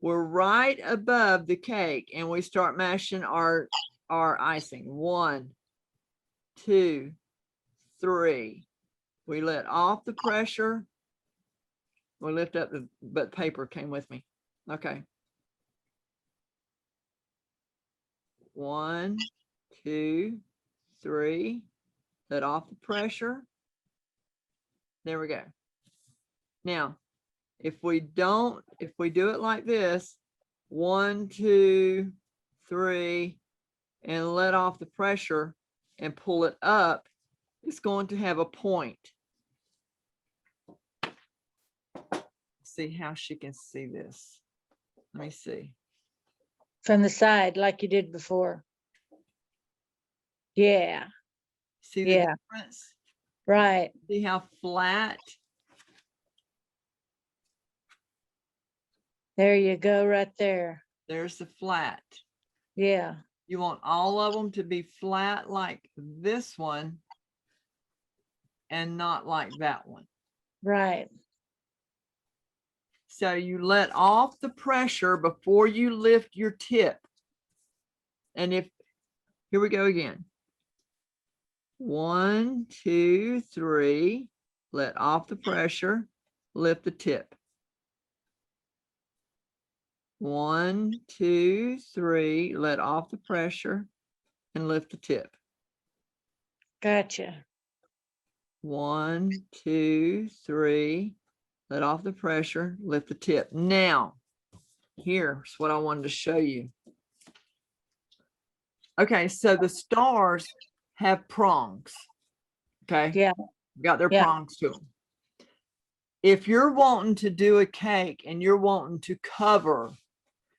we're right above the cake and we start mashing our icing. 1, 2, 3. We let off the pressure. We lift up but paper came with me. Okay. 1, 2, 3. Let off the pressure. There we go. Now, if we do it like this, 1, 2, 3, and let off the pressure and pull it up, it's going to have a point. See how she can see this. Let me see. From the side, like you did before. Yeah, See the Yeah. difference? right. See how flat? There you go, right there. There's the flat. Yeah, You want all of them to be flat like this one and not like that one. right. So you let off the pressure before you lift your tip. And here we go again. 1, 2, 3, let off the pressure, lift the tip. 1, 2, 3, let off the pressure and lift the tip. Gotcha. 1, 2, 3, let off the pressure, lift the tip. Now, here's what I wanted to show you. Okay, so the stars have prongs. Okay. Yeah. Got their Yeah. prongs to them. If you're wanting to do a cake and you're wanting to cover,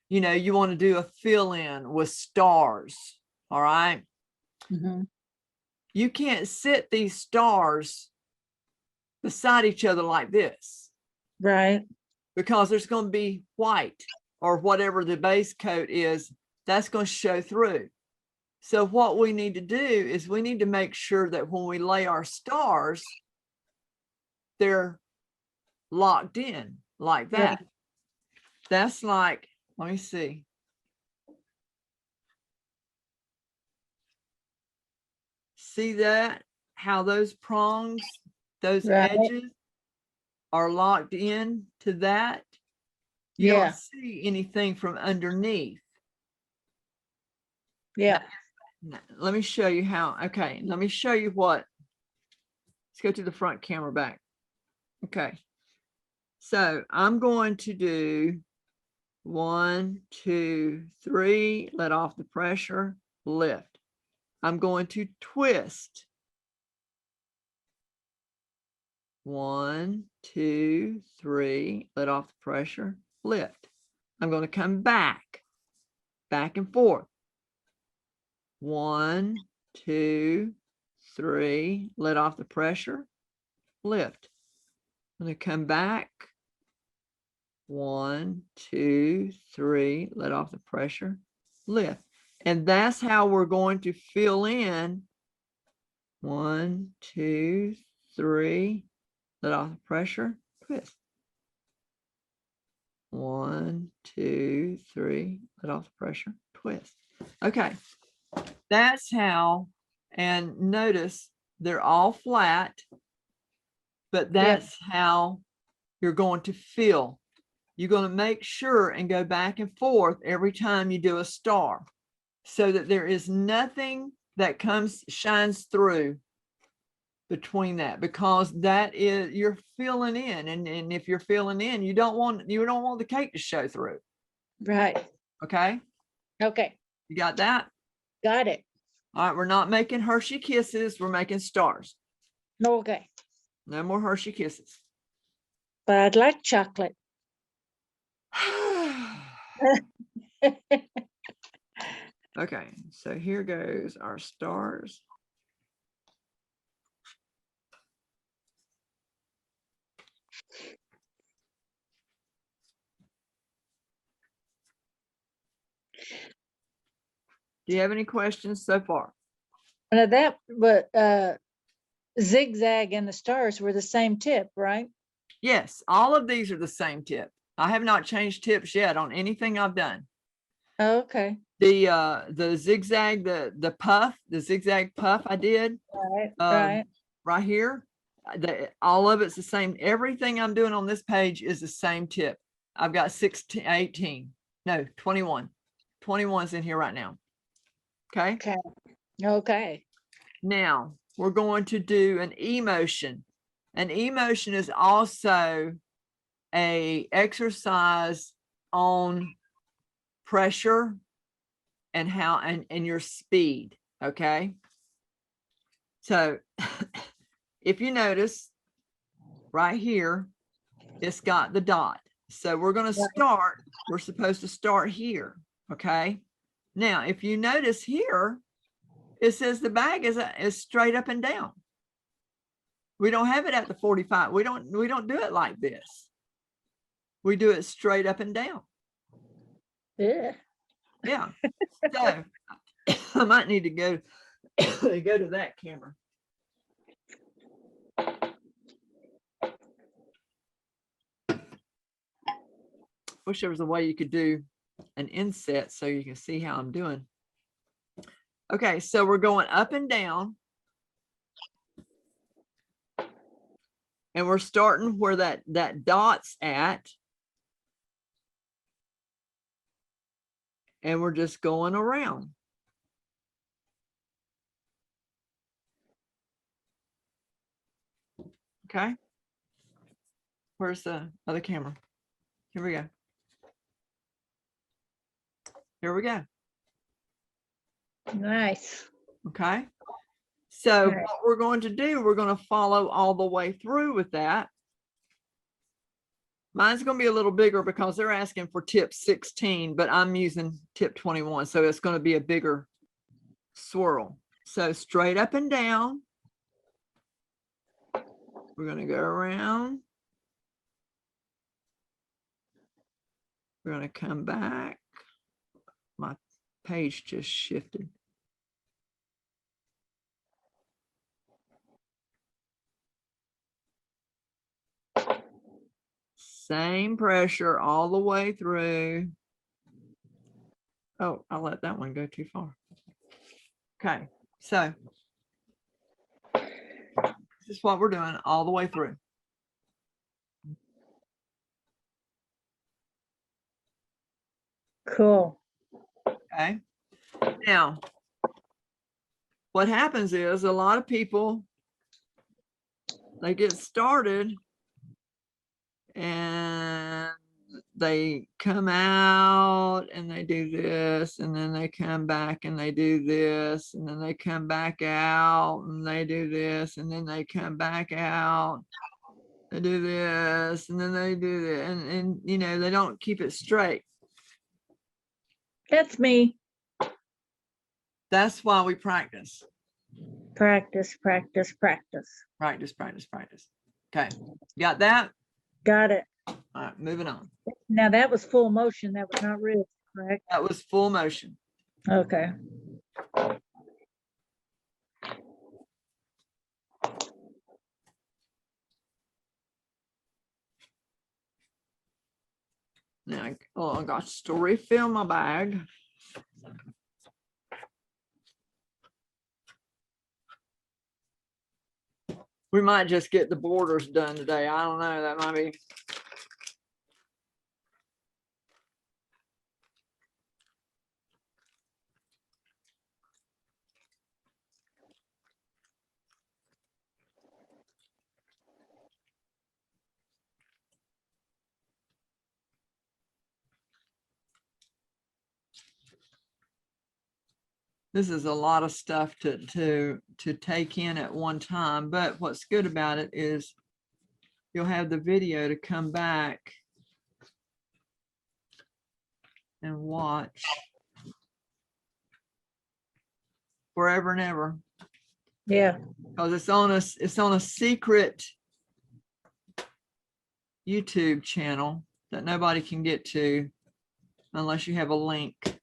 you want to do a fill-in with stars, all right? Mhm. You can't sit these stars beside each other like this Right, because there's going to be white or whatever the base coat is, that's going to show through. So what we need to do is we need to make sure that when we lay our stars, they're locked in like Yeah. that. That's like, let me see. See that? How those prongs, those Right. edges are locked in to that? You Yeah. don't see anything from underneath. yeah. Let me show you how. Okay, let me show you what. Let's go to the front camera back. Okay. So I'm going to do 1, 2, 3, let off the pressure, lift. I'm going to twist. 1, 2, 3, let off the pressure, lift. I'm going to come back and forth. 1, 2, 3, let off the pressure, lift. I'm going to come back. 1, 2, 3, let off the pressure, lift. And that's how we're going to fill in. 1, 2, 3, let off the pressure, twist. 1, 2, 3, let off the pressure, twist. Okay, that's how, and notice they're all flat, but that's how you're going to fill. You're going to make sure and go back and forth every time you do a star so that there is nothing that shines through between that, because that is, you're filling in, and if you're filling in, you don't want the cake to show through. Right. Okay, Okay, you got that? got it. All right, we're not making Hershey Kisses, we're making stars. Okay, No more Hershey Kisses. But I'd like chocolate. Okay, so here goes our stars. Do you have any questions so far? Now that, but zigzag and the stars were the same tip, right? Yes, all of these are the same tip. I have not changed tips yet on anything I've done. Okay, The zigzag, the zigzag puff I did right, um, right. right here, all of it's the same. Everything I'm doing on this page is the same tip. I've got 16, 18, no, 21. 21's in here right now. Okay. Okay, okay. Now we're going to do an emotion. An emotion is also a exercise on pressure and how and your speed. Okay. So if you notice right here, it's got the dot. So we're going to start, we're supposed to start here. Okay. Now, if you notice here, it says the bag is straight up and down. We don't have it at the 45. We don't do it like this. We do it straight up and down. Yeah. Yeah. So I might need to go to that camera. Wish there was a way you could do an inset so you can see how I'm doing. Okay, so we're going up and down. And we're starting where that dot's at. And we're just going around. Okay. Where's the other camera? Here we go. Here we go. Nice. Okay. So Okay. what we're going to do, we're going to follow all the way through with that. Mine's going to be a little bigger because they're asking for tip 16, but I'm using tip 21. So it's going to be a bigger swirl. So straight up and down. We're going to go around. We're going to come back. My page just shifted. Same pressure all the way through. Oh, I let that one go too far. Okay, so this is what we're doing all the way through. Cool. Okay. Now, what happens is a lot of people, they get started and they come out and they do this, and then they come back and they do this, and then they come back out and they do this, and then they come back out. They do this, and then they do that, and you know, they don't keep it straight. That's me. That's why we practice. Practice, practice, practice. Practice, practice, practice. Okay, got that? Got it. All right, moving on. Now that was full motion. That was not real, correct? That was full motion. Okay. Now, I got to refill my bag. We might just get the borders done today. I don't know. That might be. this is a lot of stuff to take in at one time, but what's good about it is you'll have the video to come back and watch forever and ever. Yeah. Because it's on a secret YouTube channel that nobody can get to unless you have a link.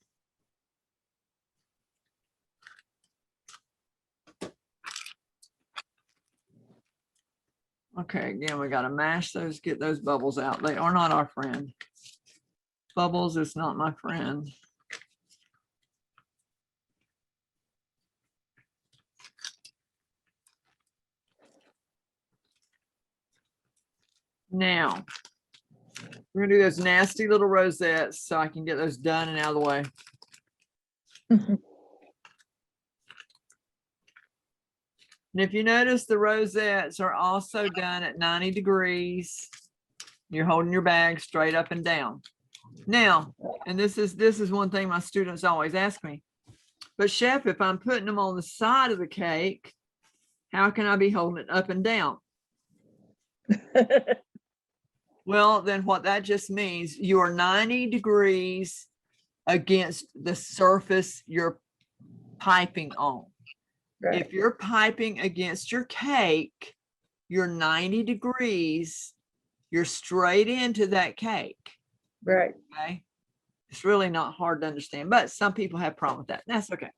Okay, again, we gotta mash those, get those bubbles out. They are not our friend. Bubbles is not my friend. Now, we're gonna do those nasty little rosettes so I can get those done and out of the way. And if you notice, the rosettes are also done at 90 degrees. You're holding your bag straight up and down. Now, and this is one thing my students always ask me, but chef, if I'm putting them on the side of the cake, how can I be holding it up and down? Well, then what that just means, you are 90 degrees against the surface you're piping on. Right. If you're piping against your cake, you're 90 degrees, you're straight into that cake. Right. Okay. It's really not hard to understand, but some people have a problem with that. That's okay.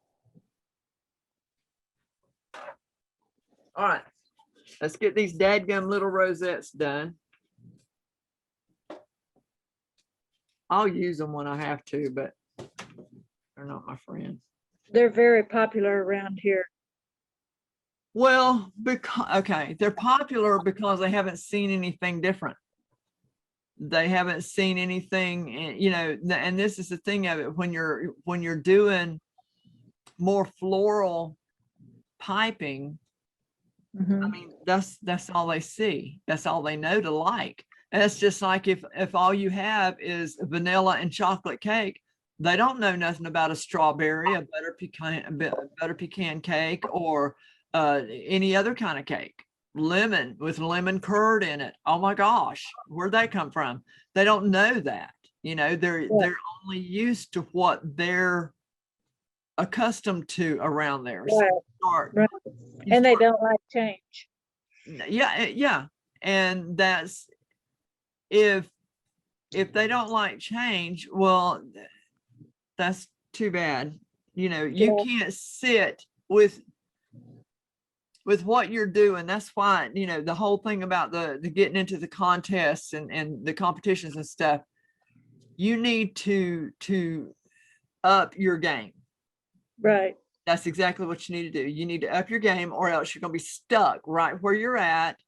All right. Let's get these dadgum little rosettes done. I'll use them when I have to, but they're not my friend. They're very popular around here. Well, because, okay, they're popular because they haven't seen anything different. They haven't seen anything, you know, and this is the thing of it, when you're doing more floral piping, I Mhm. mean, that's all they see. That's all they know to like. And it's just like if all you have is vanilla and chocolate cake, they don't know nothing about a strawberry, a butter pecan cake, or any other kind of cake. Lemon with lemon curd in it. Oh my gosh, where'd that come from? They don't know that. You know, they're only used to what they're accustomed to around there. So Right. Right. you And they start- don't like change. yeah, and that's if they don't like change, well, that's too bad. You know, you Yeah. can't sit with what you're doing. That's why, you know, the whole thing about the getting into the contests and the competitions and stuff, you need to up your game. Right. That's exactly what you need to do. You need to up your game, or else you're going to be stuck right where you're at,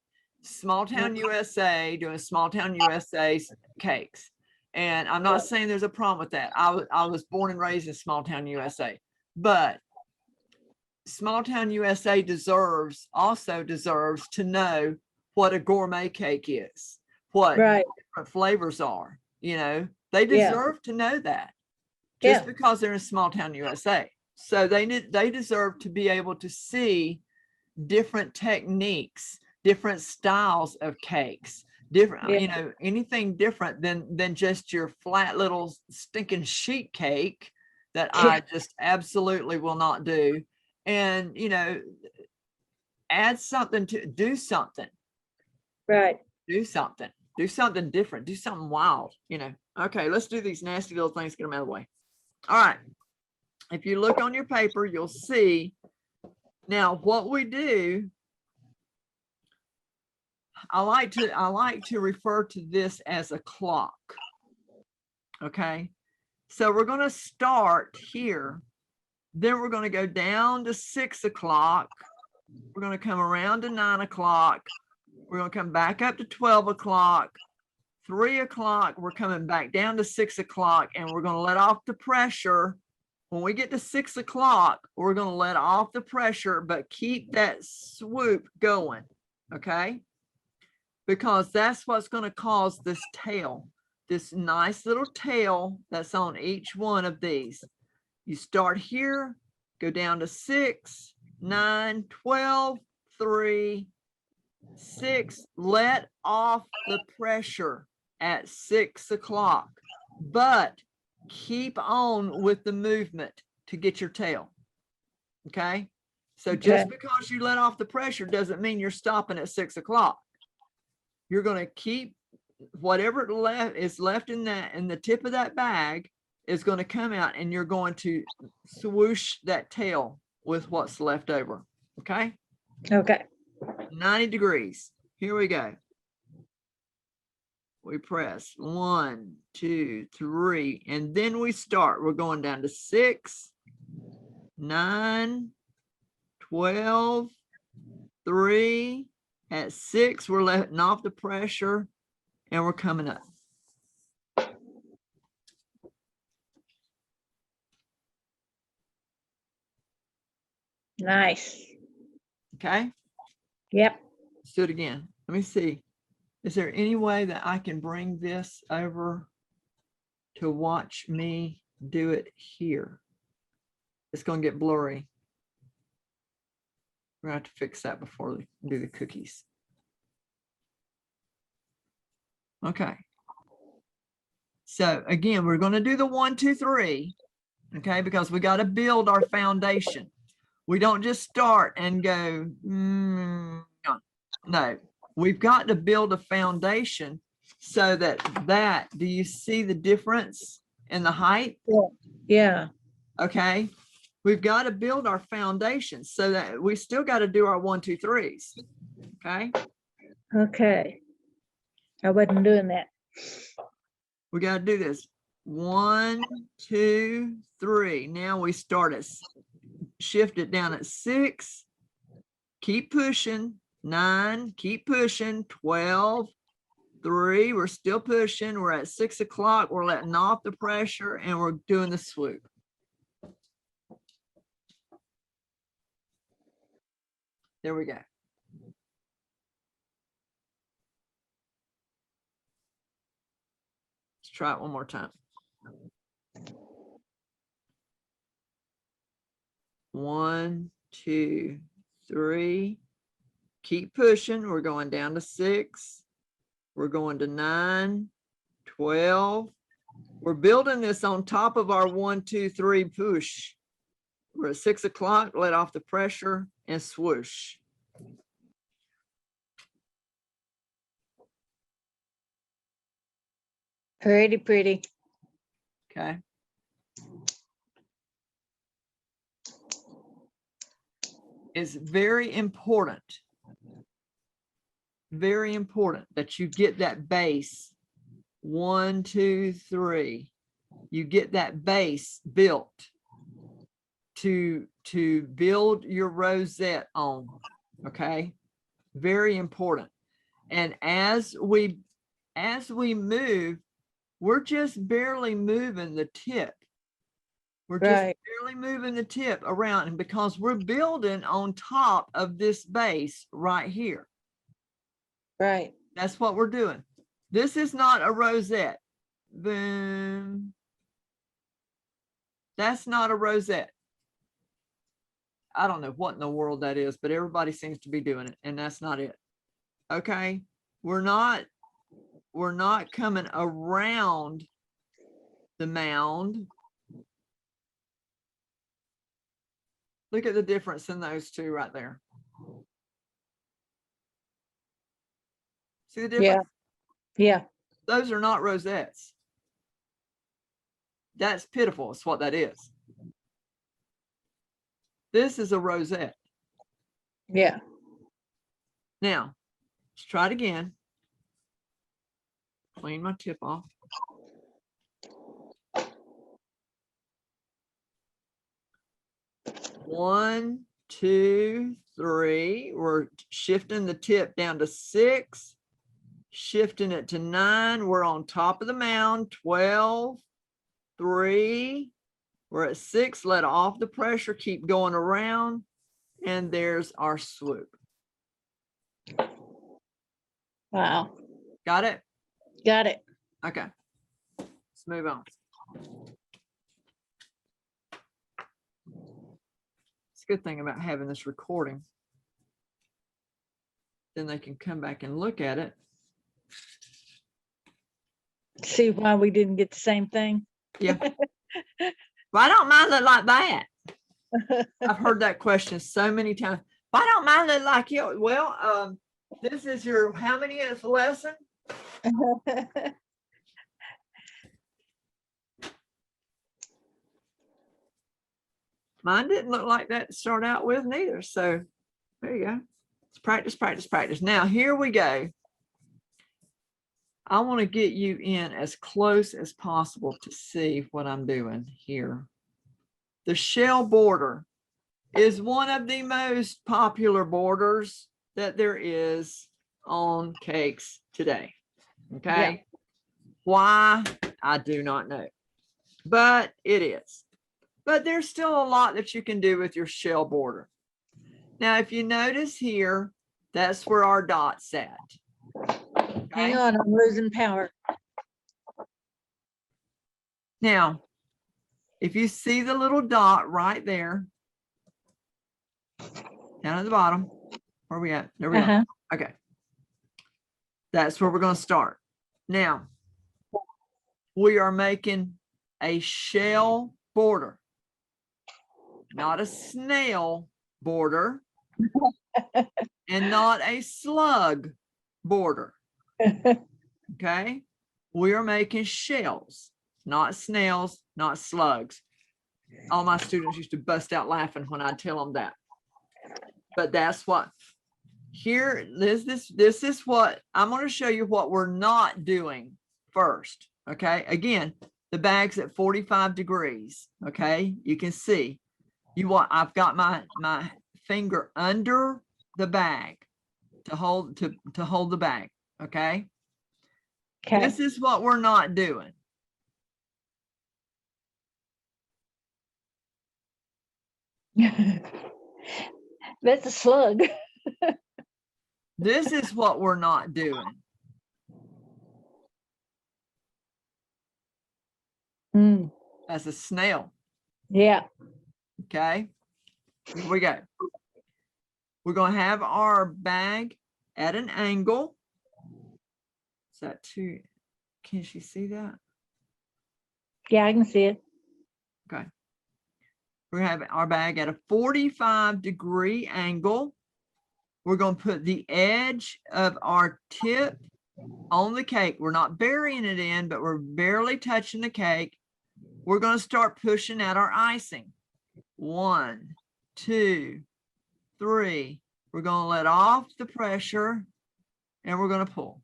small town USA, doing small town USA cakes. And I'm not saying there's a problem with that. I was born and raised in small town USA, but small town USA also deserves to know what a gourmet cake is, what Right. different flavors are. You know, they Yeah. deserve to know that just Yeah. because they're in small town USA. So they deserve to be able to see different techniques, different styles of cakes, different, Yeah. you know, anything different than just your flat little stinking sheet cake that I just absolutely will not do. And, you know, add something to do something, Right. do something different, do something wild, you know. Okay, let's do these nasty little things, get them out of the way. All right. If you look on your paper, you'll see now what we do. I like to refer to this as a clock. Okay. So we're going to start here. Then we're going to go down to 6 o'clock. We're going to come around to 9 o'clock. We're going to come back up to 12 o'clock, 3 o'clock. We're coming back down to 6 o'clock, and we're going to let off the pressure. When we get to 6 o'clock, we're going to let off the pressure, but keep that swoop going. Okay. Because that's what's going to cause this tail, this nice little tail that's on each one of these. You start here, go down to 6, 9, 12, 3, 6. Let off the pressure at 6 o'clock, but keep on with the movement to get your tail. Okay. So just Okay. because you let off the pressure doesn't mean you're stopping at 6 o'clock. You're going to keep whatever is left in the tip of that bag is going to come out, and you're going to swoosh that tail with what's left over. Okay. Okay. 90 degrees. Here we go. We press 1, 2, 3, and then we start. We're going down to 6, 9, 12, 3. At 6, we're letting off the pressure and we're coming up. Nice. Okay. Yep. Let's do it again. Let me see. Is there any way that I can bring this over to watch me do it here? It's going to get blurry. We're going to have to fix that before we do the cookies. Okay. So again, we're going to do the 1, 2, 3. Okay, because we got to build our foundation. We don't just start and go, no, we've got to build a foundation so that, do you see the difference in the height? Yeah. Okay, we've got to build our foundation so that we still got to do our 1, 2, 3s. Okay, Okay. I wasn't doing that. we got to do this. 1, 2, 3. Now we start at, shift it down at 6. Keep pushing. 9. Keep pushing. 12. 3. We're still pushing. We're at 6 o'clock. We're letting off the pressure and we're doing the swoop. There we go. Let's try it one more time. 1, 2, 3. Keep pushing. We're going down to 6. We're going to 9, 12. We're building this on top of our 1, 2, 3 push. We're at 6 o'clock. Let off the pressure and swoosh. Pretty, pretty. Okay. It's very important that you get that base. 1, 2, 3. You get that base built to build your rosette on. Okay, very important. And as we move, we're just barely moving the tip. We're just Right. barely moving the tip around, and because we're building on top of this base right here. Right. That's what we're doing. This is not a rosette. Boom. That's not a rosette. I don't know what in the world that is, but everybody seems to be doing it, and that's not it. Okay. We're not coming around the mound. Look at the difference in those two right there. See the difference? Yeah. Those are not rosettes. That's pitiful. It's what that is. This is a rosette. Yeah. Now, let's try it again. Clean my tip off. One, 2, 3. We're shifting the tip down to 6. Shifting it to 9. We're on top of the mound. 12, 3. We're at 6. Let off the pressure. Keep going around. And there's our swoop. Wow. Got it? Got it. Okay. Let's move on. It's a good thing about having this recording. Then they can come back and look at it. See why we didn't get the same thing? Yeah. Well, I don't mind look like that. I've heard that question so many times. Why don't mine look like you? Well, this is your, how many is lesson? Mine didn't look like that to start out with neither. So there you go. It's practice, practice, practice. Now here we go. I want to get you in as close as possible to see what I'm doing here. The shell border is one of the most popular borders that there is on cakes today. Okay. Why? I do not know, but it is. But there's still a lot that you can do with your shell border. Now, if you notice here, that's where our dot's at. Hang Okay? on, I'm losing power. Now, if you see the little dot right there, down at the bottom, where are we at? There we go. Uh-huh. Okay. That's where we're going to start. Now, we are making a shell border, not a snail border, and not a slug border. Okay. We are making shells, not snails, not slugs. All my students used to bust out laughing when I tell them that. But that's what here, this is what I'm going to show you what we're not doing first. Okay. Again, the bag's at 45 degrees. Okay. You can see I've got my finger under the bag to hold the bag. Okay. Okay. This is what we're not doing. That's a slug. This is what we're not doing. Mm, That's a snail. yeah. Okay. Here we go. We're going to have our bag at an angle. Is that too? Can she see that? Yeah, I can see it. Okay. We're going to have our bag at a 45-degree angle. We're going to put the edge of our tip on the cake. We're not burying it in, but we're barely touching the cake. We're going to start pushing out our icing. 1, 2, 3. We're going to let off the pressure and we're going to pull.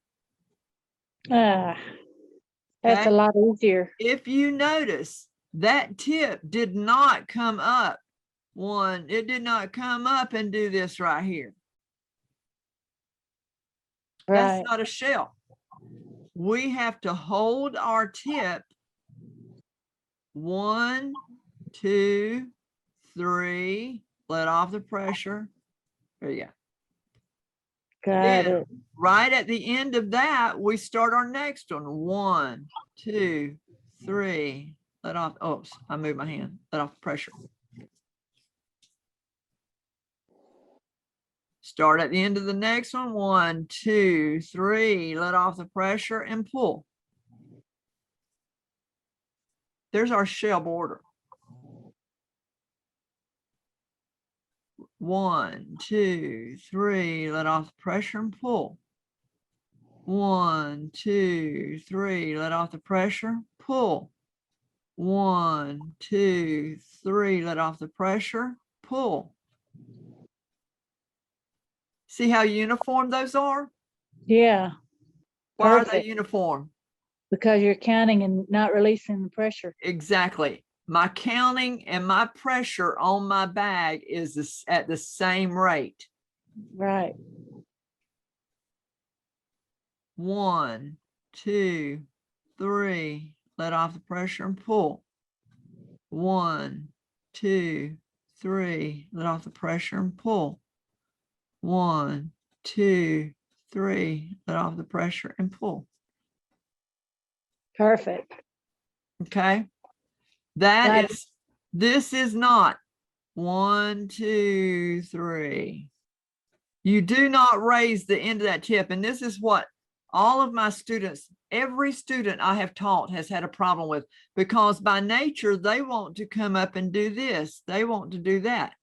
That's Okay. a lot easier. If you notice, that tip did not come up. It did not come up and do this right here. Right. That's not a shell. We have to hold our tip. 1, 2, 3. Let off the pressure. There you go. Got Then, it. right at the end of that, we start our next one. 1, 2, 3. Let off. Oops, I moved my hand. Let off the pressure. Start at the end of the next one. 1, 2, 3. Let off the pressure and pull. There's our shell border. 1, 2, 3. Let off the pressure and pull. 1, 2, 3. Let off the pressure. Pull. 1, 2, 3. Let off the pressure. Pull. See how uniform those are? Yeah, Why are they Perfect. uniform? because you're counting and not releasing the pressure. Exactly. My counting and my pressure on my bag is at the same rate. Right. 1, 2, 3. Let off the pressure and pull. 1, 2, 3. Let off the pressure and pull. 1, 2, 3. Let off the pressure and pull. Perfect. Okay. Got it. This is not 1, 2, 3. You do not raise the end of that tip. And this is what all of my students, every student I have taught has had a problem with, because by nature, they want to come up and do this. They want to do that.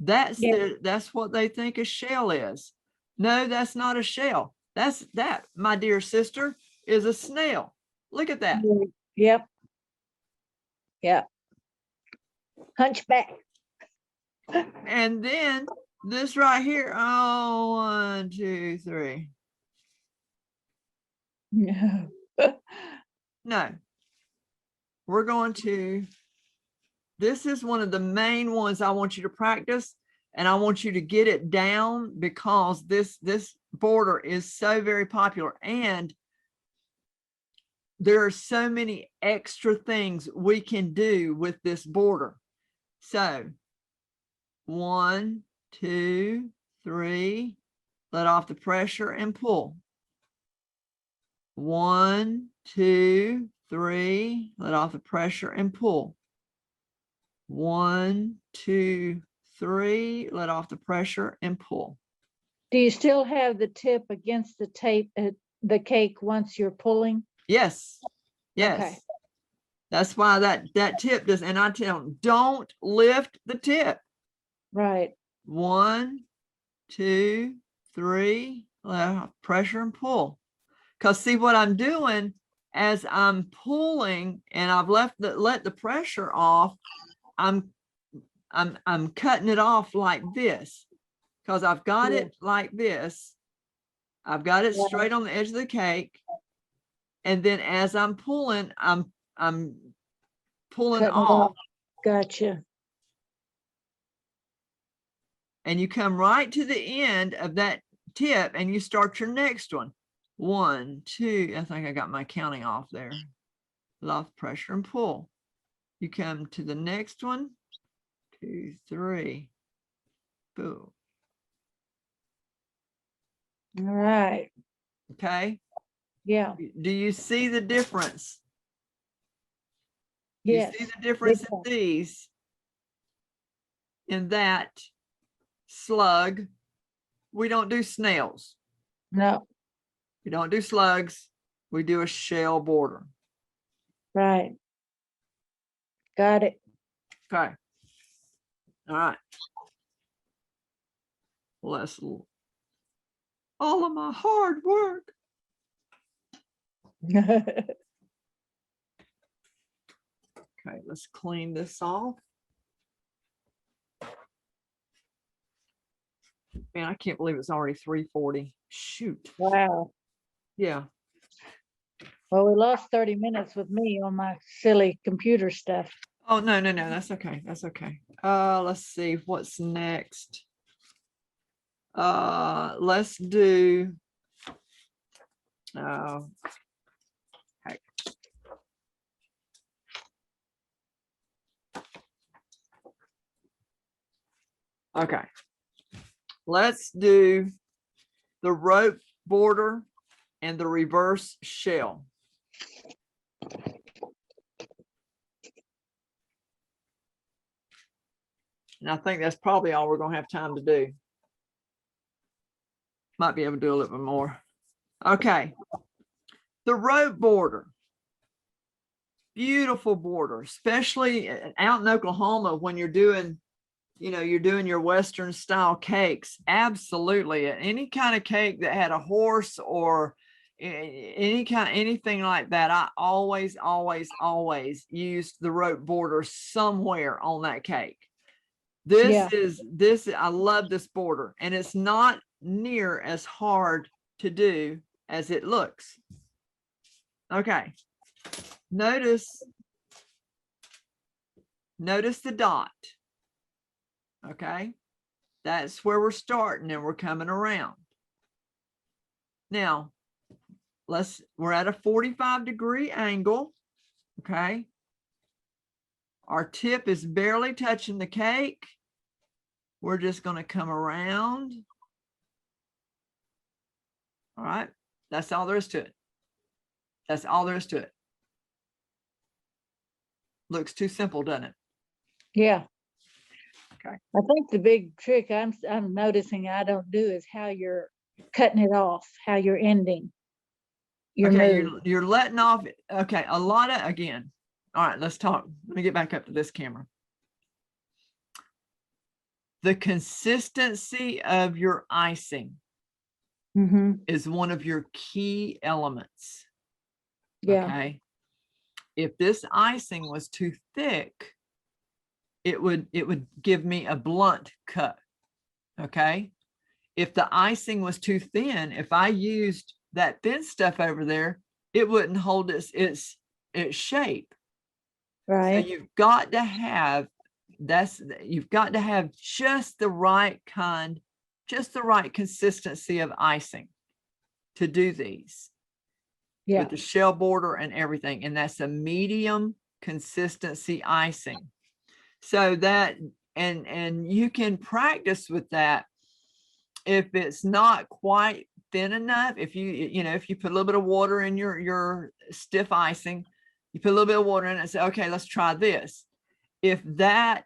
Yeah. That's what they think a shell is. No, that's not a shell. That, my dear sister, is a snail. Look at that. Yep. Yep. Hunchback. And then this right here. Oh, 1, 2, 3. No. No. We're going to, this is one of the main ones I want you to practice, and I want you to get it down because this border is so very popular, and there are so many extra things we can do with this border. So 1, 2, 3, let off the pressure and pull. 1, 2, 3, let off the pressure and pull. 1, 2, 3, let off the pressure and pull. Do you still have the tip against the tape, the cake once you're pulling? Yes, yes. Okay. That's why that tip does, and I tell them, don't lift the tip. Right. 1, 2, 3, let off pressure and pull. Because see what I'm doing as I'm pulling and I've let the pressure off, I'm cutting it off like this, because I've got Yeah. it like this. I've got it Yeah. straight on the edge of the cake. And then as I'm pulling, I'm pulling Cutting it off, off. Gotcha. and you come right to the end of that tip and you start your next one. 1, 2, I think I got my counting off there. Let off pressure and pull. You come to the next one. 2, 3. Boom. All right. Okay. Yeah. Do you see the difference? You Yes. see the difference in time. these? In that slug, we don't do snails. No. We don't do slugs. We do a shell border. Right. Got it. Okay. All right. All of my hard work. Okay, let's clean this off. Man, I can't believe it's already 3:40. Shoot. Wow. Yeah. Well, we lost 30 minutes with me on my silly computer stuff. Oh, no, that's okay. That's okay. Let's see what's next. Let's do heck. Okay. Let's do the rope border and the reverse shell. And I think that's probably all we're going to have time to do. Might be able to do a little bit more. Okay. The rope border. Beautiful border, especially out in Oklahoma when you're doing, you're doing your Western style cakes. Absolutely. Any kind of cake that had a horse or anything like that, I always used the rope border somewhere on that cake. I love this border, and it's not near as hard to do as it looks. Okay. Notice the dot. Okay. That's where we're starting and we're coming around. Now, we're at a 45-degree angle. Okay. Our tip is barely touching the cake. We're just going to come around. All right. That's all there is to it. That's all there is to it. Looks too simple, doesn't it? Yeah. I think the big trick I'm noticing I don't do is how you're cutting it off, how you're ending your Okay, move. you're letting off, okay, a lot of, again, all right, let's talk. Let me get back up to this camera. The consistency of your icing Mm-hmm. is one of your key elements. Yeah, Okay. If this icing was too thick, it would give me a blunt cut. Okay. If the icing was too thin, if I used that thin stuff over there, it wouldn't hold its shape. So right. you've got to have just the right kind, just the right consistency of icing to do these Yeah, with the shell border and everything. And that's a medium consistency icing. So that, and you can practice with that. If it's not quite thin enough, if if you put a little bit of water in your stiff icing, you put a little bit of water in it and say, okay, let's try this. If that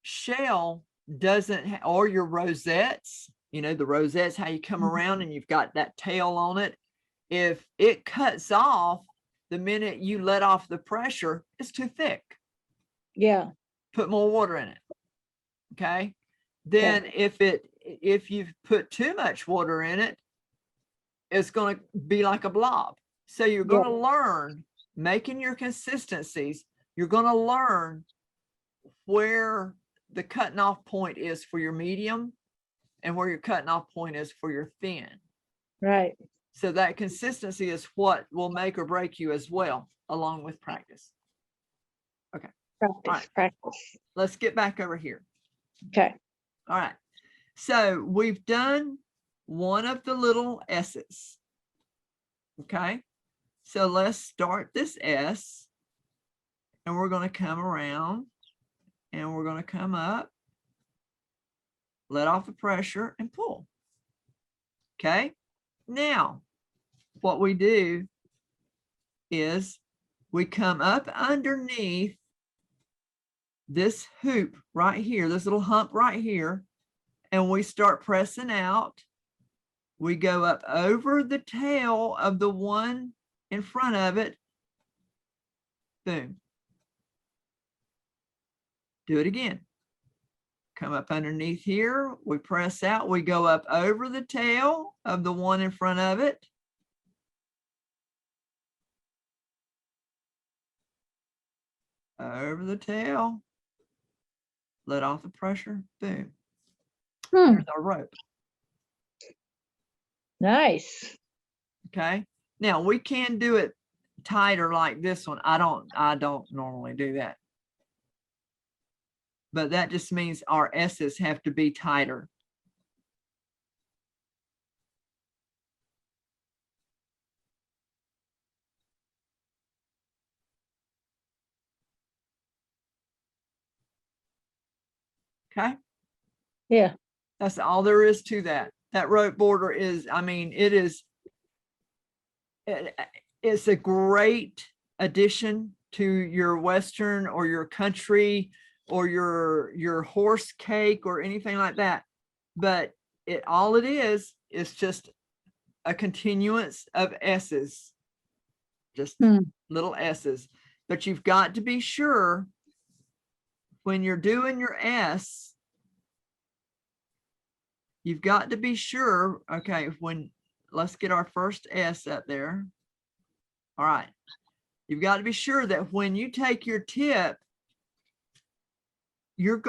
shell doesn't, or your rosettes, the rosettes, how you come around and you've got that tail on it. If it cuts off the minute you let off the pressure, it's too thick. yeah, Put more water in it. Okay. Then if you've put too much water in it, it's going to be like a blob. So you're going to learn making your consistencies. You're going to learn where the cutting off point is for your medium and where your cutting off point is for your thin. right. So that consistency is what will make or break you as well, along with practice. Practice, practice. Let's get back over here. Okay. All right. So we've done one of the little S's. Okay. So let's start this S and we're going to come around and we're going to come up, let off the pressure and pull. Okay. Now, what we do is we come up underneath this hoop right here, this little hump right here, and we start pressing out. We go up over the tail of the one in front of it. Boom. Do it again. Come up underneath here. We press out. We go up over the tail of the one in front of it. Over the tail. Let off the pressure. Boom. There's our rope. Nice. Okay. Now we can do it tighter like this one. I don't normally do that. But that just means our S's have to be tighter. Okay. Yeah. That's all there is to that. That rope border is, it's a great addition to your Western or your country or your horse cake or anything like that. But all it is just a continuance of S's, just little S's. But you've got to be sure when you're doing your S, you've got to be sure, okay, let's get our first S up there. All right. You've got to be sure that when you take your tip, you're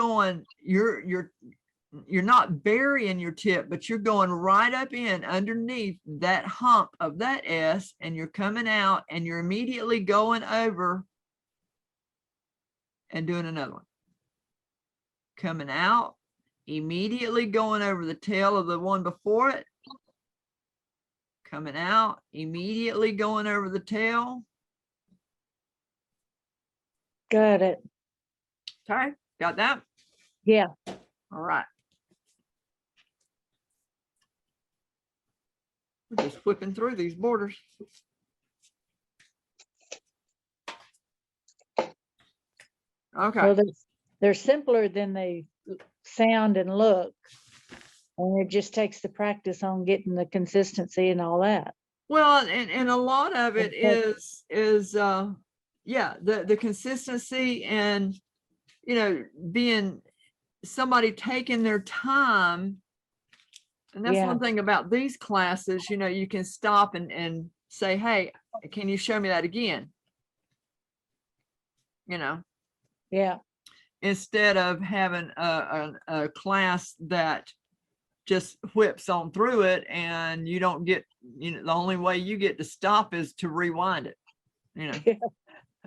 not burying your tip, but you're going right up in underneath that hump of that S, and you're coming out and you're immediately going over and doing another one. Coming out, immediately going over the tail of the one before it. Coming out, immediately going over the tail. Got it. Okay, got that? Yeah. All right. We're just whipping through these borders. Okay. Well, they're simpler than they sound and look. And it just takes the practice on getting the consistency and all that. Well, and a lot of it Okay. is yeah, the consistency and, you know, being somebody taking their time. And that's Yeah. one thing about these classes, you know, you can stop and say, hey, can you show me that again? You know, Yeah. instead of having a class that just whips on through it and you don't get, you know, the only way you get to stop is to rewind it, you know. Yeah.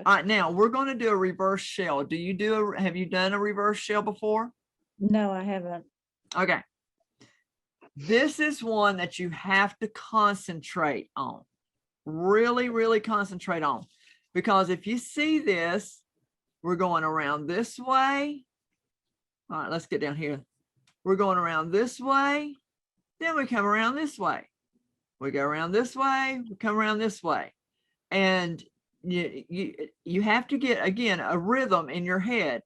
All right, now we're going to do a reverse shell. Have you done a reverse shell before? No, I haven't. Okay. This is one that you have to concentrate on. Really, really concentrate on. Because if you see this, we're going around this way. All right, let's get down here. We're going around this way. Then we come around this way. We go around this way. We come around this way. And you have to get, again, a rhythm in your head.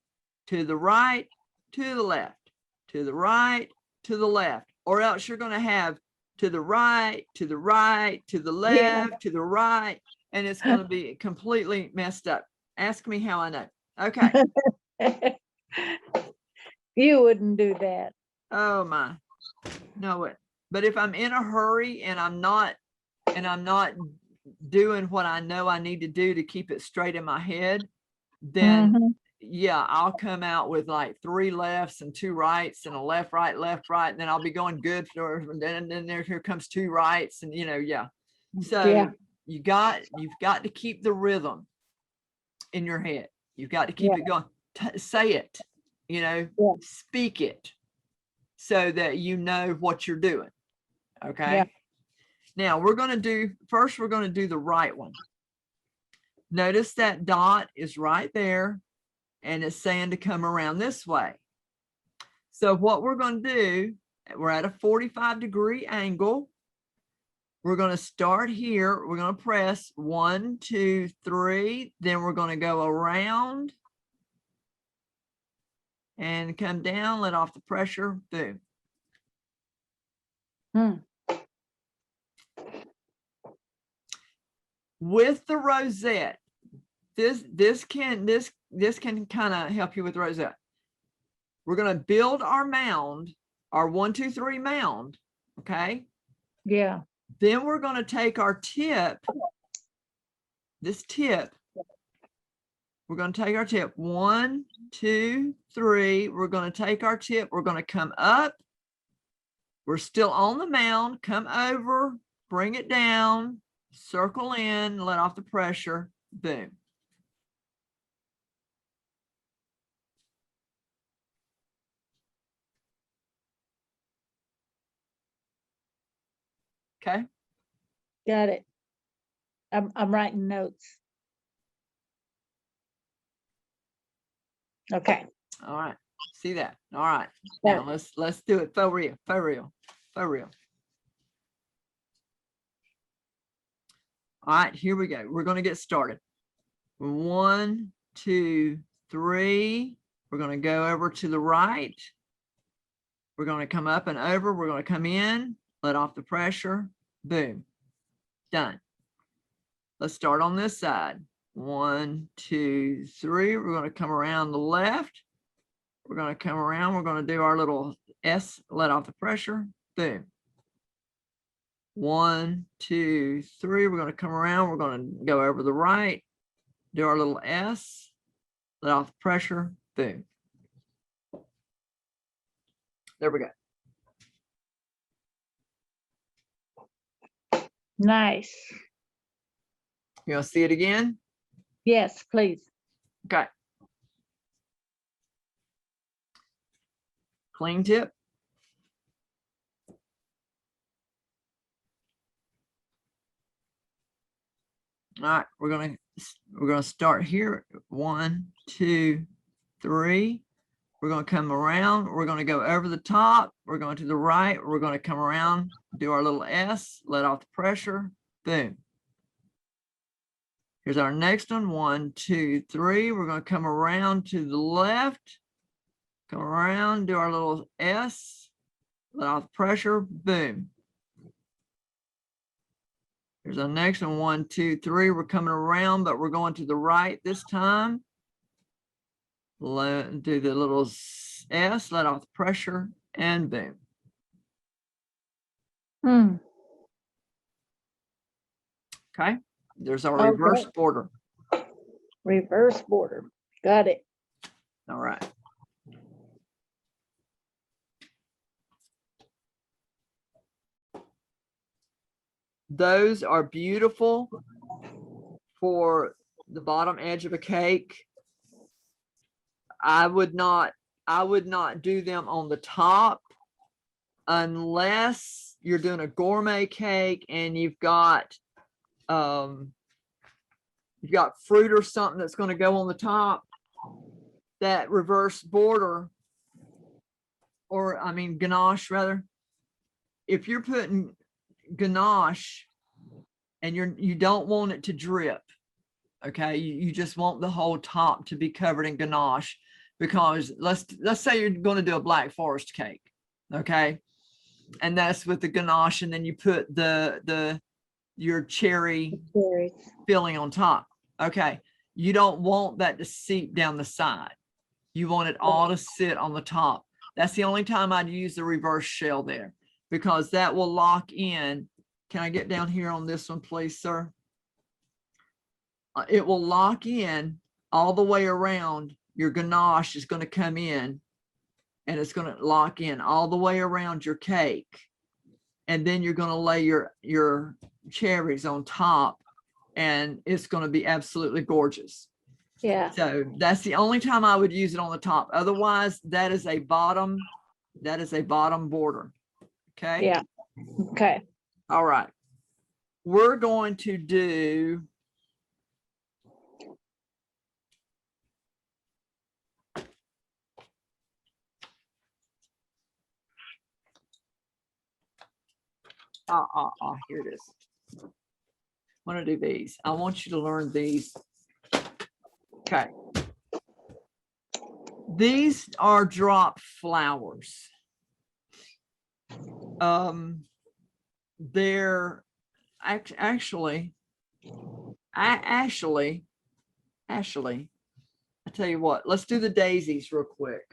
To the right, to the left, to the right, to the left. Or else you're going to have to the right, to the right, to the left, to the right. And it's going to be completely messed up. Ask me how I know. Okay. You wouldn't do that. Oh my. No, it. But if I'm in a hurry and I'm not doing what I know I need to do to keep it straight in my head, then Mhm. yeah, I'll come out with like 3 lefts and 2 rights and a left, right, and then I'll be going good for, and then here comes 2 rights, and you know, yeah. So Yeah. you've got to keep the rhythm in your head. You've got to keep Yeah. it going. Say it, you know, Yeah. speak it so that you know what you're doing. Okay. Yeah. Now we're going to do the right one. Notice that dot is right there and it's saying to come around this way. So what we're going to do, we're at a 45-degree angle. We're going to start here. We're going to press 1, 2, 3. Then we're going to go around and come down, let off the pressure, boom. Hmm. With the rosette, this can kind of help you with rosette. We're going to build our mound, our 1, 2, 3 mound. Okay. Yeah. Then we're going to take our tip, this tip. We're going to take our tip 1, 2, 3. We're going to take our tip. We're going to come up. We're still on the mound. Come over, bring it down, circle in, let off the pressure. Boom. Okay. Got it. I'm writing notes. Okay. All right. See that? All right. Now let's do it for real. All right, here we go. We're going to get started. 1, 2, 3. We're going to go over to the right. We're going to come up and over. We're going to come in, let off the pressure. Boom. Done. Let's start on this side. 1, 2, 3. We're going to come around the left. We're going to come around. We're going to do our little S, let off the pressure. Boom. 1, 2, 3. We're going to come around. We're going to go over the right, do our little S, let off the pressure. Boom. There we go. Nice. You want to see it again? Yes, please. Okay. Clean tip. All right, we're gonna start here. 1, 2, 3. We're gonna come around. We're gonna go over the top. We're going to the right. We're gonna come around, do our little S, let off the pressure. Boom. Here's our next one. 1, 2, 3. We're gonna come around to the left. Come around, do our little S, let off pressure, boom. There's our next one, 1, 2, 3. We're coming around, but we're going to the right this time. Do the little S, let off the pressure, and boom. Hmm. Okay, there's our Okay. reverse border. Reverse border. Got it. All right. Those are beautiful for the bottom edge of a cake. I would not do them on the top unless you're doing a gourmet cake and you've got fruit or something that's going to go on the top. That reverse border, or I mean ganache rather. If you're putting ganache and you don't want it to drip, okay, you just want the whole top to be covered in ganache, because let's say you're going to do a Black Forest cake, okay, and that's with the ganache, and then you put your cherry Berries. filling on top. Okay, you don't want that to seep down the side. You want it all to sit on the top. That's the only time I'd use the reverse shell there, because that will lock in. Can I get down here on this one, please, sir? It will lock in all the way around. Your ganache is going to come in, and it's going to lock in all the way around your cake. And then you're going to lay your cherries on top, and it's going to be absolutely gorgeous. Yeah. So that's the only time I would use it on the top. Otherwise, that is a bottom border. Okay. Yeah. Okay. All right. We're going to do here it is. I want to do these. I want you to learn these. Okay. These are drop flowers. They're actually, I tell you what, let's do the daisies real quick.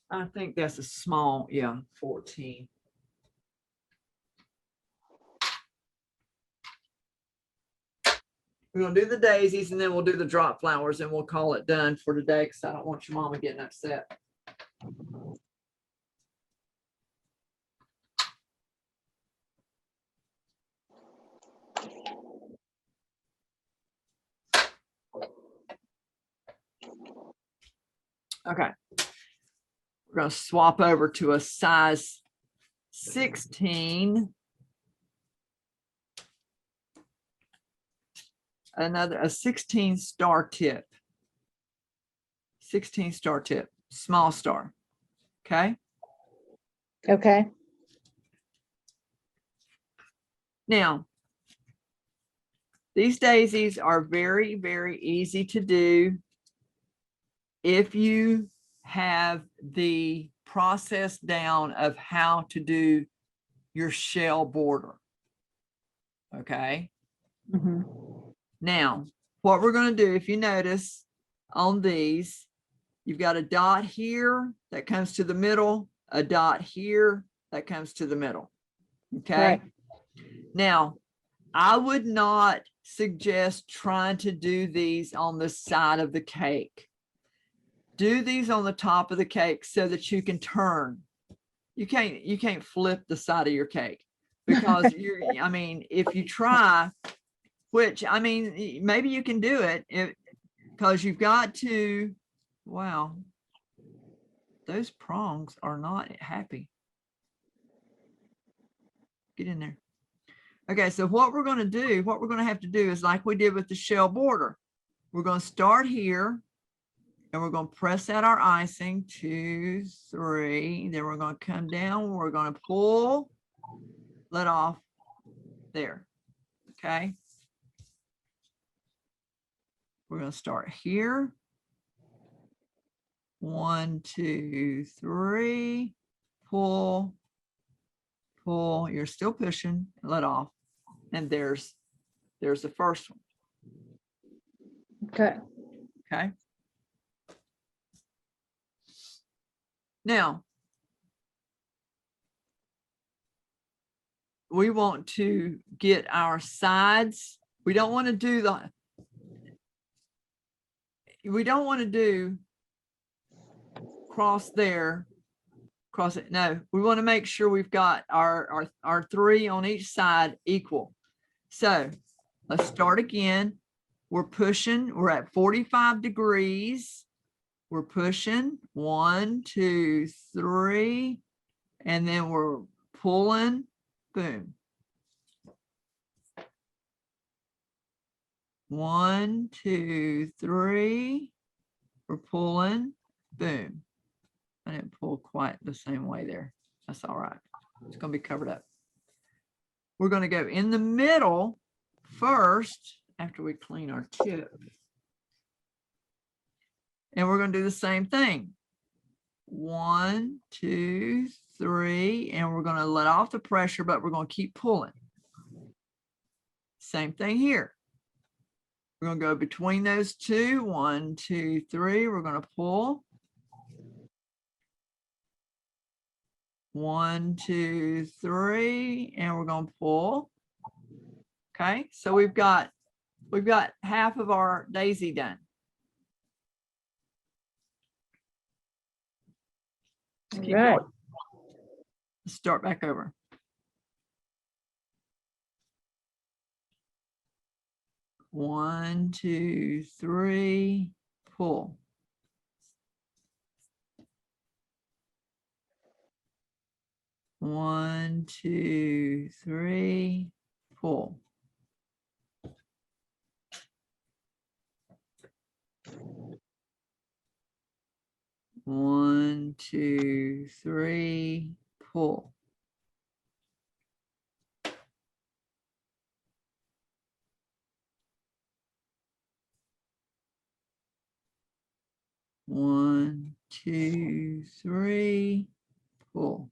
I think that's a small, yeah, 14. We're gonna do the daisies, and then we'll do the drop flowers, and we'll call it done for today, because I don't want your mama getting upset. Okay. We're gonna swap over to a size 16. A 16 star tip. 16 star tip, small star. Okay. Okay. Now, these daisies are very, very easy to do if you have the process down of how to do your shell border. Okay. Mhm. Now, what we're going to do, if you notice on these, you've got a dot here that comes to the middle, a dot here that comes to the middle. Okay. Right. Now, I would not suggest trying to do these on the side of the cake. Do these on the top of the cake so that you can turn. You can't flip the side of your cake, because I mean, if you try, which I mean, maybe you can do it, because you've got to, wow, those prongs are not happy. Get in there. Okay, so what we're going to have to do is like we did with the shell border. We're going to start here, and we're going to press out our icing, 2, 3. Then we're going to come down. We're going to pull, let off there. Okay. We're going to start here. 1, 2, 3, pull, pull, you're still pushing, let off. And there's the first one, Okay. okay? Now, we want to get our sides. We don't want to do cross there, cross it. No, we want to make sure we've got our 3 on each side equal. So let's start again. We're pushing, we're at 45 degrees. We're pushing 1, 2, 3, and then we're pulling, boom. 1, 2, 3, we're pulling, boom. I didn't pull quite the same way there. That's all right. It's going to be covered up. We're going to go in the middle first after we clean our tip. And we're going to do the same thing. 1, 2, 3, and we're going to let off the pressure, but we're going to keep pulling. Same thing here. We're going to go between those two. 1, 2, 3. We're going to pull. 1, 2, 3, and we're going to pull. Okay, so we've got half of our daisy done. Let's keep Right. going. Let's start back over. One, 2, 3, pull. One, 2, 3, pull. One, 2, 3, pull. One, 2, 3, pull.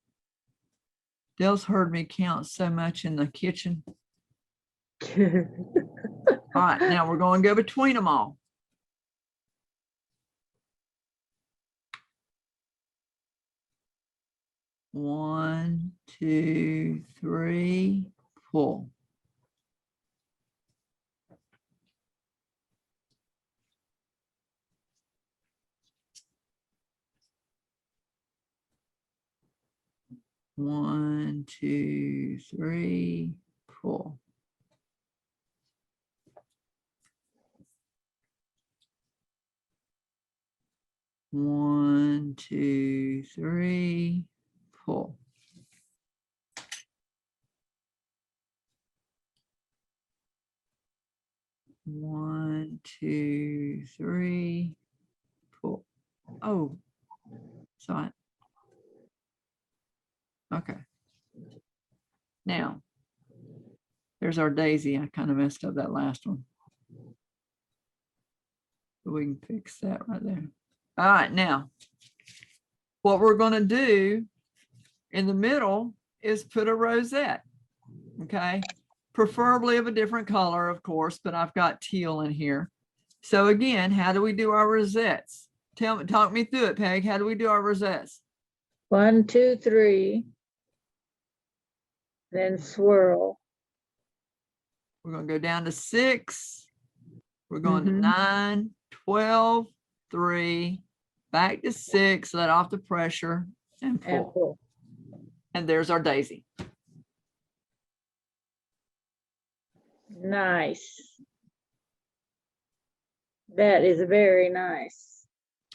Dale's heard me count so much in the kitchen. All right, now we're going to go between them all. One, 2, 3, pull. One, 2, 3, pull. One, 2, 3, pull. One, 2, 3, pull. Oh, sorry. Okay. Now, there's our daisy. I kind of messed up that last one. But we can fix that right there. All right, now, what we're going to do in the middle is put a rosette, okay? Preferably of a different color, of course, but I've got teal in here. So again, how do we do our rosettes? Talk me through it, Peg. How do we do our rosettes? 1, 2, 3. Then swirl. We're going to go down to 6. We're going to Mhm. 9, 12, 3, back to 6, let off the pressure and And pull. pull. And there's our daisy. Nice. That is very nice.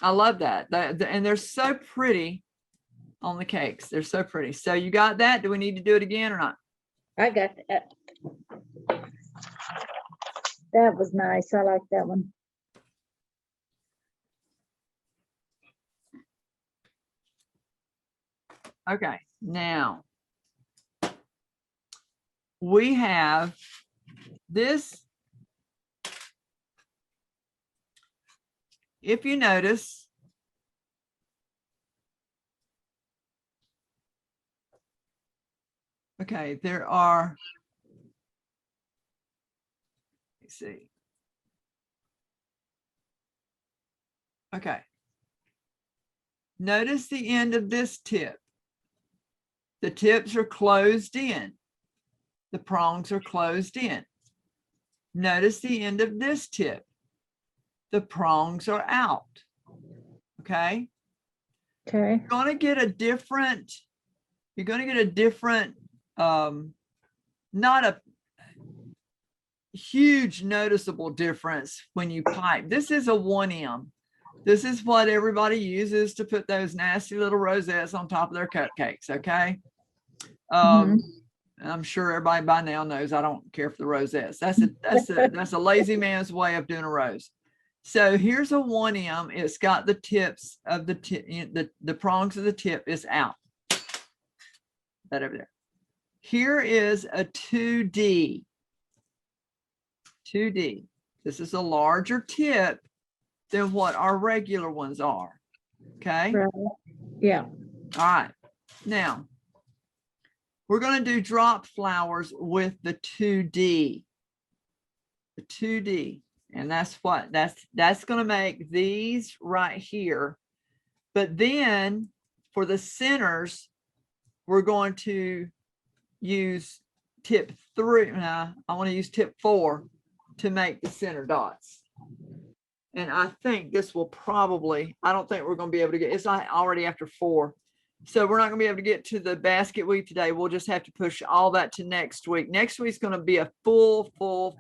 I love that. And they're so pretty on the cakes. They're so pretty. So you got that? Do we need to do it again or not? I got that. That was nice. I like that one. Okay, now we have this. If you notice, Okay, there are. Let's see. Okay. Notice the end of this tip. The tips are closed in. The prongs are closed in. Notice the end of this tip. The prongs are out. Okay. Okay. You're going to get a different, not a huge noticeable difference when you pipe. This is a 1M. This is what everybody uses to put those nasty little rosettes on top of their cupcakes. Okay. I'm sure everybody by now knows I don't care for the rosettes. That's a lazy man's way of doing a rose. So here's a 1M. It's got the tips of the tip, the prongs of the tip is out. That over there. Here is a 2D. 2D. This is a larger tip than what our regular ones are. Okay. Right. Yeah. All right. Now we're going to do drop flowers with the 2D. The 2D. And that's going to make these right here. But then for the centers, we're going to use tip 3. I want to use tip 4 to make the center dots. And I think this will probably, I don't think we're going to be able to get, it's not already after 4. So we're not going to be able to get to the basket weave today. We'll just have to push all that to next week. Next week's going to be a full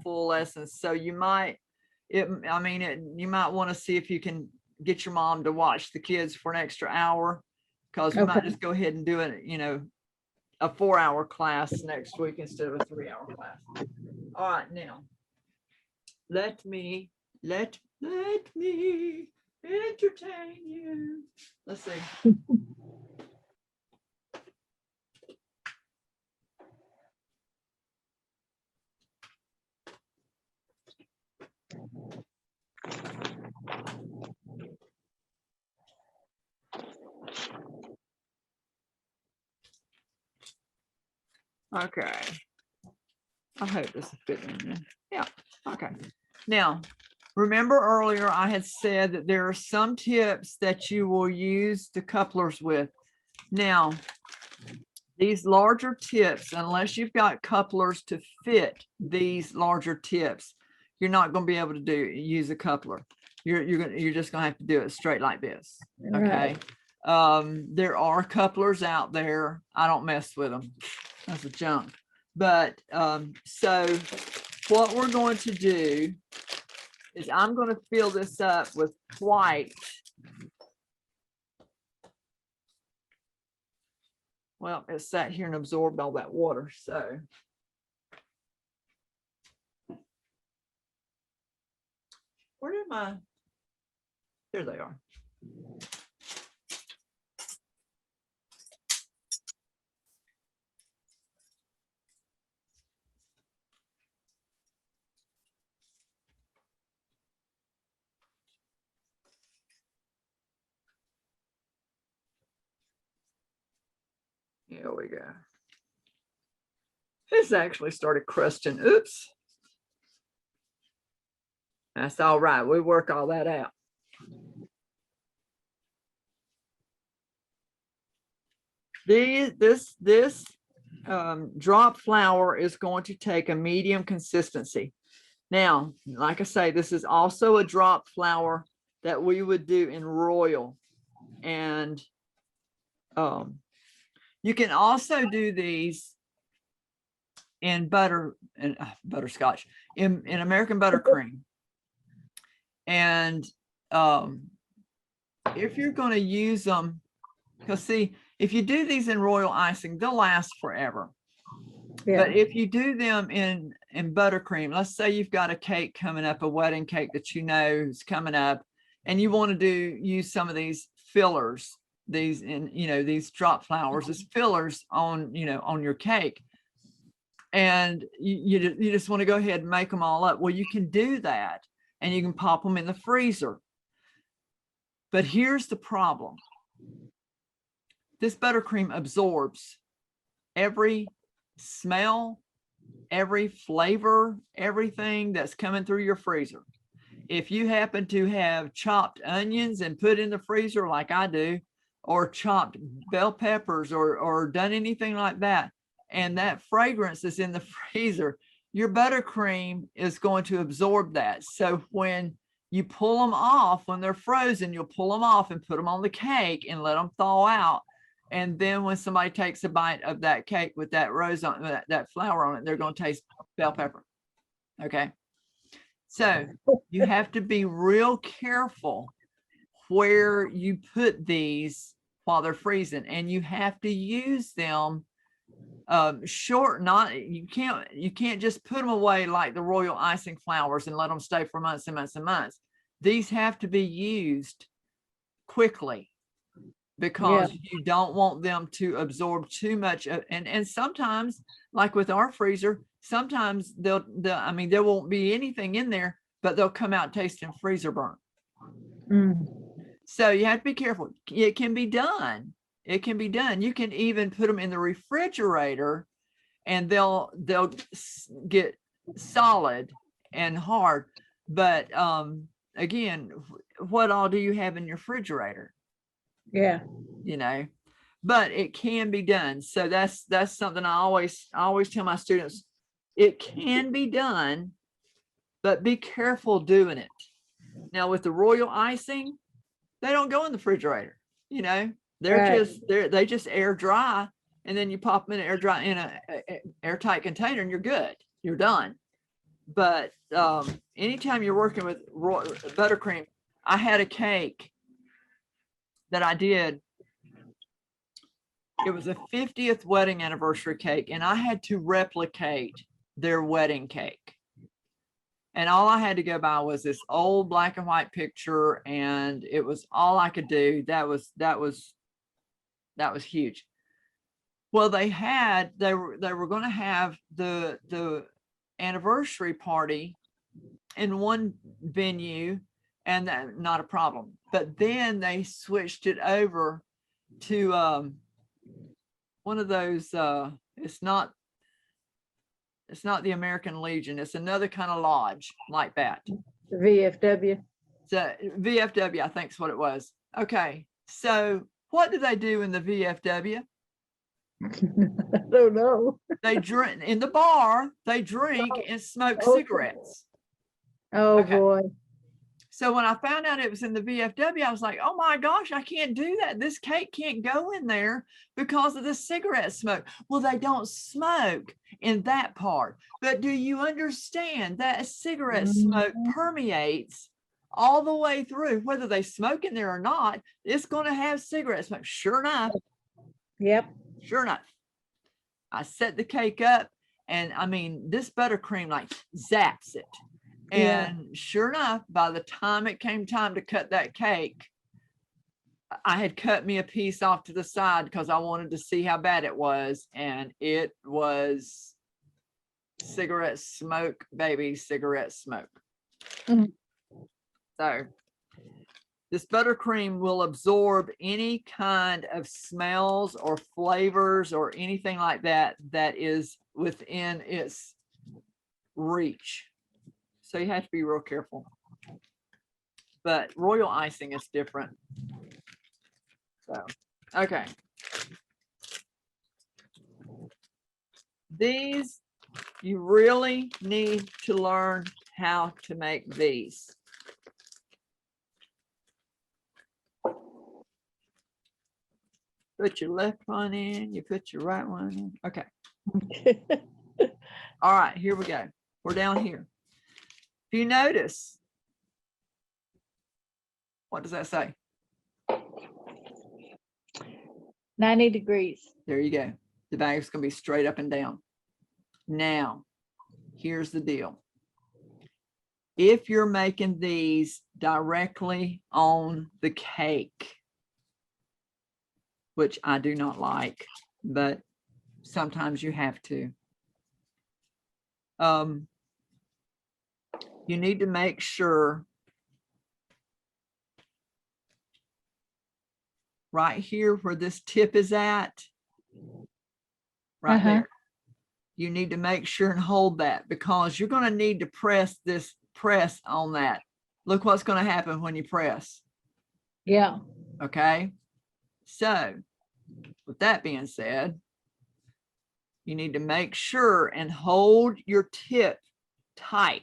lesson. So you might, you might want to see if you can get your mom to watch the kids for an extra hour, because we might just go ahead and do it, a 4-hour class next week instead of a 3-hour class. All right, now let me entertain you. Let's see. Okay. I hope this will fit in there. Yeah. Okay. Now, remember earlier I had said that there are some tips that you will use the couplers with. Now, these larger tips, unless you've got couplers to fit these larger tips, you're not going to be able to use a coupler. You're just going to have to do it straight like this. Okay. Right. There are couplers out there. I don't mess with them. That's a junk. But so what we're going to do is I'm going to fill this up with white. Well, it sat here and absorbed all that water. So where did my, there they are. Here we go. It's actually started crusting. Oops. That's all right. We work all that out. This drop flower is going to take a medium consistency. Now, like I say, this is also a drop flower that we would do in royal. And you can also do these in butterscotch, in American buttercream. And if you're going to use them, because see, if you do these in royal icing, they'll last forever. Yeah. But if you do them in buttercream, let's say you've got a cake coming up, a wedding cake that you know is coming up, and you want to use some of these fillers, these drop flowers as fillers on your cake, and you just want to go ahead and make them all up. Well, you can do that, and you can pop them in the freezer. But here's the problem. This buttercream absorbs every smell every flavor, everything that's coming through your freezer. If you happen to have chopped onions and put in the freezer like I do, or chopped bell peppers or done anything like that, and that fragrance is in the freezer, your buttercream is going to absorb that. So when you pull them off, when they're frozen, you'll pull them off and put them on the cake and let them thaw out. And then when somebody takes a bite of that cake with that rose on that flour on it, they're going to taste bell pepper. Okay. So you have to be real careful where you put these while they're freezing, and you have to use them short. Not you can't just put them away like the royal icing flowers and let them stay for months and months and months. These have to be used quickly, because you don't want them to absorb too much. And sometimes, like with our freezer, sometimes they'll I mean, there won't be anything in there, but they'll come out tasting freezer burnt. Mm. So you have to be careful. It can be done. It can be done. You can even put them in the refrigerator and they'll get solid and hard. But again, what all do you have in your refrigerator? Yeah. You know, but it can be done. So that's something I always tell my students. It can be done, but be careful doing it. Now with the royal icing, they don't go in the refrigerator. You know, Right. they just air dry, and then you pop them in an airtight container and you're good. You're done. But anytime you're working with buttercream, I had a cake that I did. It was a 50th wedding anniversary cake, and I had to replicate their wedding cake. And all I had to go by was this old black and white picture, and it was all I could do. That was huge. Well, they were going to have the anniversary party in one venue, and that not a problem. But then they switched it over to one of those. It's not the American Legion. It's another kind of lodge like that. The VFW. So VFW, I think is what it was. Okay. So what do they do in the VFW? I don't know. They drink in the bar, they drink and smoke Okay. cigarettes. Oh, Okay. boy. So when I found out it was in the VFW, I was like, oh my gosh, I can't do that. This cake can't go in there because of the cigarette smoke. Well, they don't smoke in that part. But do you understand that cigarette smoke permeates all the way through? Whether they smoke in there or not, it's going to have cigarette smoke. Sure enough. Yep. Sure enough. I set the cake up, and I mean, this buttercream like zaps it. And sure enough, by the time it came time to cut that cake, I had cut me a piece off to the side because I wanted to see how bad it was. And it was cigarette smoke, baby, cigarette smoke. Mhm. So this buttercream will absorb any kind of smells or flavors or anything like that that is within its reach. So you have to be real careful. But royal icing is different. So, okay. These, you really need to learn how to make these. Put your left one in, you put your right one in. Okay. All right, here we go. We're down here. If you notice, what does that say? 90 degrees. There you go. The bag's going to be straight up and down. Now, here's the deal. If you're making these directly on the cake, which I do not like, but sometimes you have to. You need to make sure right here where this tip is at, right there. you need to make sure and hold that because you're going to need to press on that. Look what's going to happen when you press. Yeah. Okay. So with that being said, you need to make sure and hold your tip tight.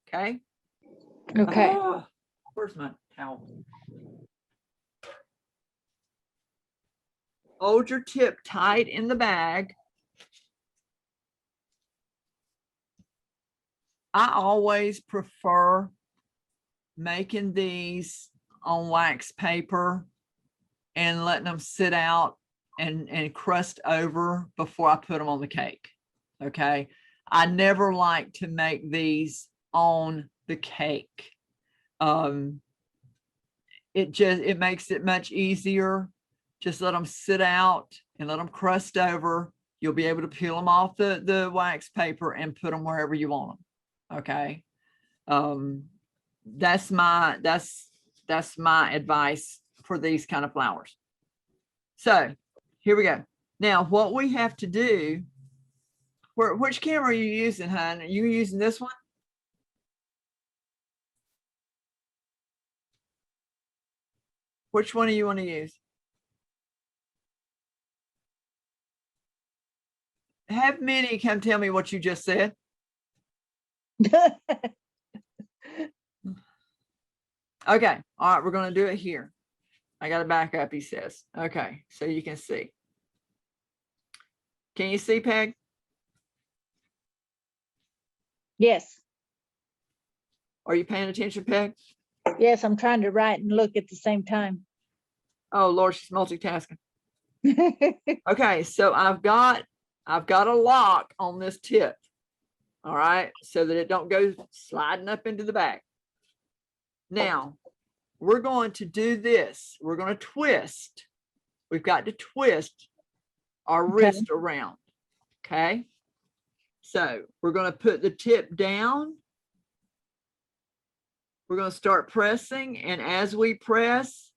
Okay. Okay. Ah, where's my towel? Hold your tip tight in the bag. I always prefer making these on wax paper and letting them sit out and crust over before I put them on the cake. Okay. I never like to make these on the cake. It makes it much easier. Just let them sit out and let them crust over. You'll be able to peel them off the wax paper and put them wherever you want them. Okay. That's my advice for these kind of flowers. So here we go. Now what we have to do, which camera are you using, hon? Are you using this one? Which one do you want to use? Have Minnie come tell me what you just said. Okay. All right. We're going to do it here. I got to back up, he says. Okay. So you can see. Can you see, Peg? Yes. Are you paying attention, Peg? Yes, I'm trying to write and look at the same time. Oh, Lord, she's multitasking. Okay. So I've got a lock on this tip. All right. So that it don't go sliding up into the back. Now we're going to do this. We're going to twist. We've got to twist our Okay. wrist around. Okay. So we're going to put the tip down. We're going to start pressing. And as we press,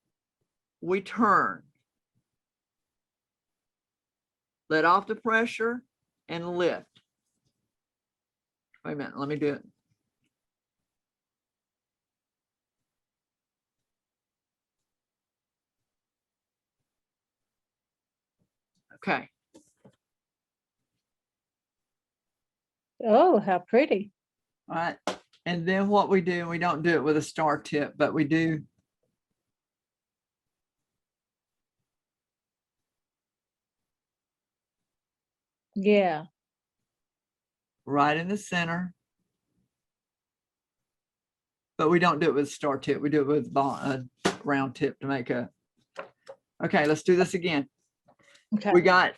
we turn. Let off the pressure and lift. Wait a minute. Let me do it. Okay. Oh, how pretty. All right. And then what we do, we don't do it with a star tip, but we do. Yeah. Right in the center. But we don't do it with a star tip. We do it with a round tip to make a. Okay, let's do this again. Okay. We got,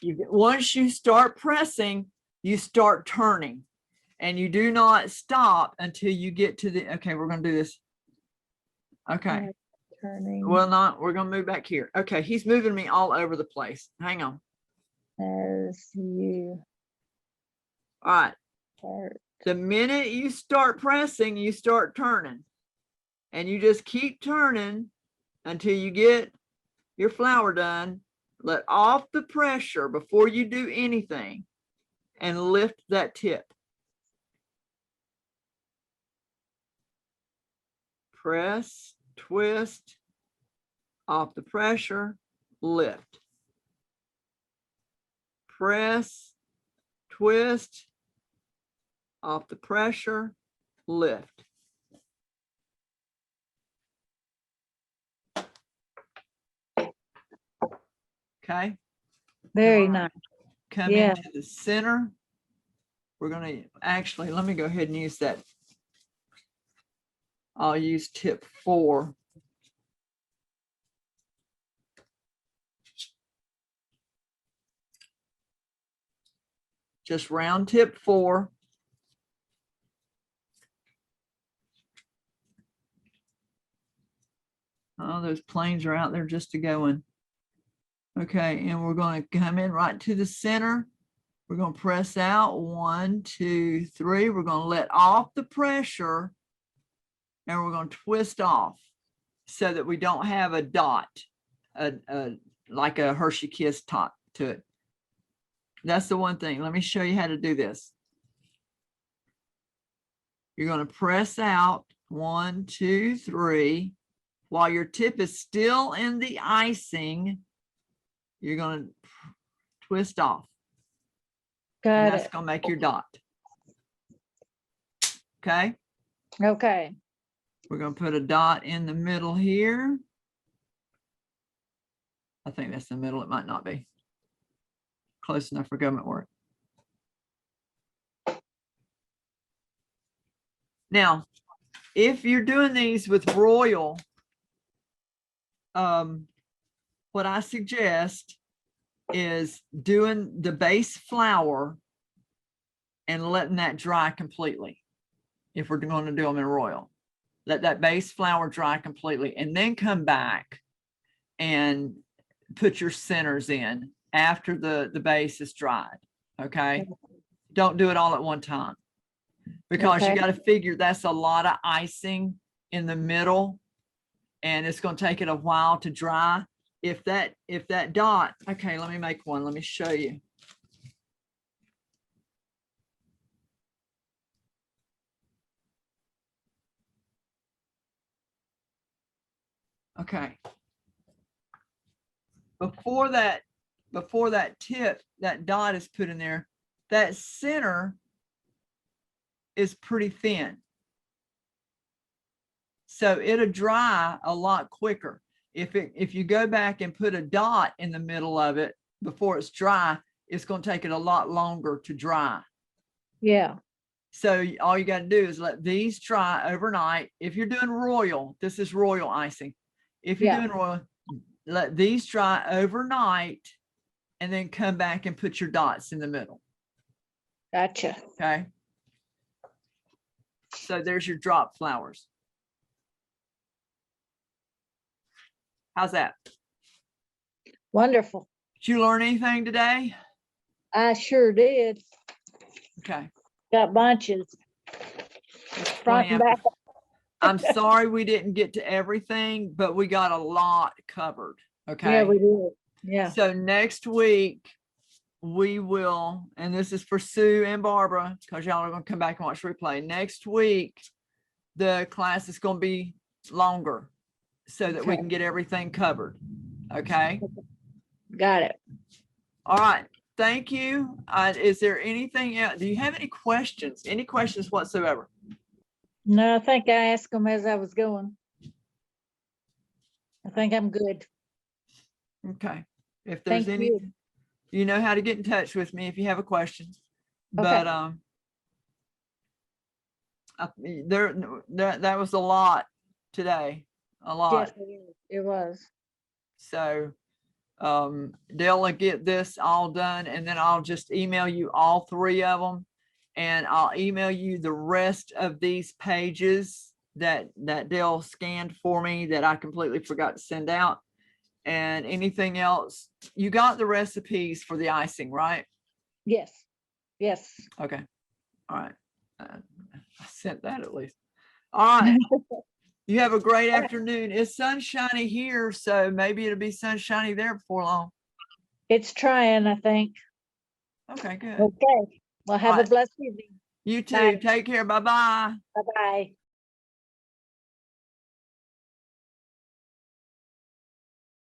once you start pressing, you start turning. And you do not stop until you get to the, okay, we're going to do this. Okay. Turning Well, we're going to move back here. Okay, he's moving me all over the place. Hang on. as you All right. start. The minute you start pressing, you start turning. And you just keep turning until you get your flower done. Let off the pressure before you do anything and lift that tip. Press, twist, off the pressure, lift. Press, twist, off the pressure, lift. Okay. Very All right. nice. Come Yeah. into the center. We're going to actually, let me go ahead and use that. I'll use tip 4. Just round tip 4. Oh, those planes are out there just to going. Okay, and we're going to come in right to the center. We're going to press out 1, 2, 3. We're going to let off the pressure and we're going to twist off so that we don't have a dot, like a Hershey Kiss top to it. That's the one thing. Let me show you how to do this. You're going to press out 1, 2, 3. While your tip is still in the icing, you're going to twist off. And Got that's it. going to make your dot. Okay. Okay. We're going to put a dot in the middle here. I think that's the middle. It might not be. Close enough for government work. Now, if you're doing these with Royal, what I suggest is doing the base flour and letting that dry completely. If we're going to do them in Royal, let that base flour dry completely and then come back and put your centers in after the base is dried. Okay. Don't do it all at one time because you Okay. got to figure that's a lot of icing in the middle and it's going to take it a while to dry. If that dot, okay, let me make one. Let me show you. Okay. Before that tip, that dot is put in there, that center is pretty thin. So it'll dry a lot quicker. If you go back and put a dot in the middle of it before it's dry, it's going to take it a lot longer to dry. Yeah. So all you got to do is let these dry overnight. If you're doing Royal, this is Royal icing. If you're Yeah. doing Royal, let these dry overnight and then come back and put your dots in the middle. Gotcha. Okay. So there's your drop flowers. How's that? Wonderful. Did you learn anything today? I sure did. Okay. Got bunches. Front and back. I'm sorry we didn't get to everything, but we got a lot covered. Okay. Yeah, we did. Yeah. So next week we will, and this is for Sue and Barbara, because y'all are going to come back and watch replay. Next week, the class is going to be longer so that we Okay. can get everything covered. Okay. Got it. All right. Thank you. Is there anything else? Do you have any questions? Any questions whatsoever? No, I think I asked them as I was going. I think I'm good. Okay. If there's Thank any, you. you know how to get in touch with me if you have a question. Okay. But that was a lot today, a lot. Yes, it was. So Dale will get this all done and then I'll just email you all 3 of them and I'll email you the rest of these pages that Dale scanned for me that I completely forgot to send out. And anything else, you got the recipes for the icing, right? Yes. Yes. Okay. All right. I sent that at least. All right. You have a great afternoon. It's sunshiny here, so maybe it'll be sunshiny there before long. It's trying, I think. Okay, good. Okay. Well, have a Alright. blessed evening. You too. Bye. Take care. Bye-bye. Bye-bye.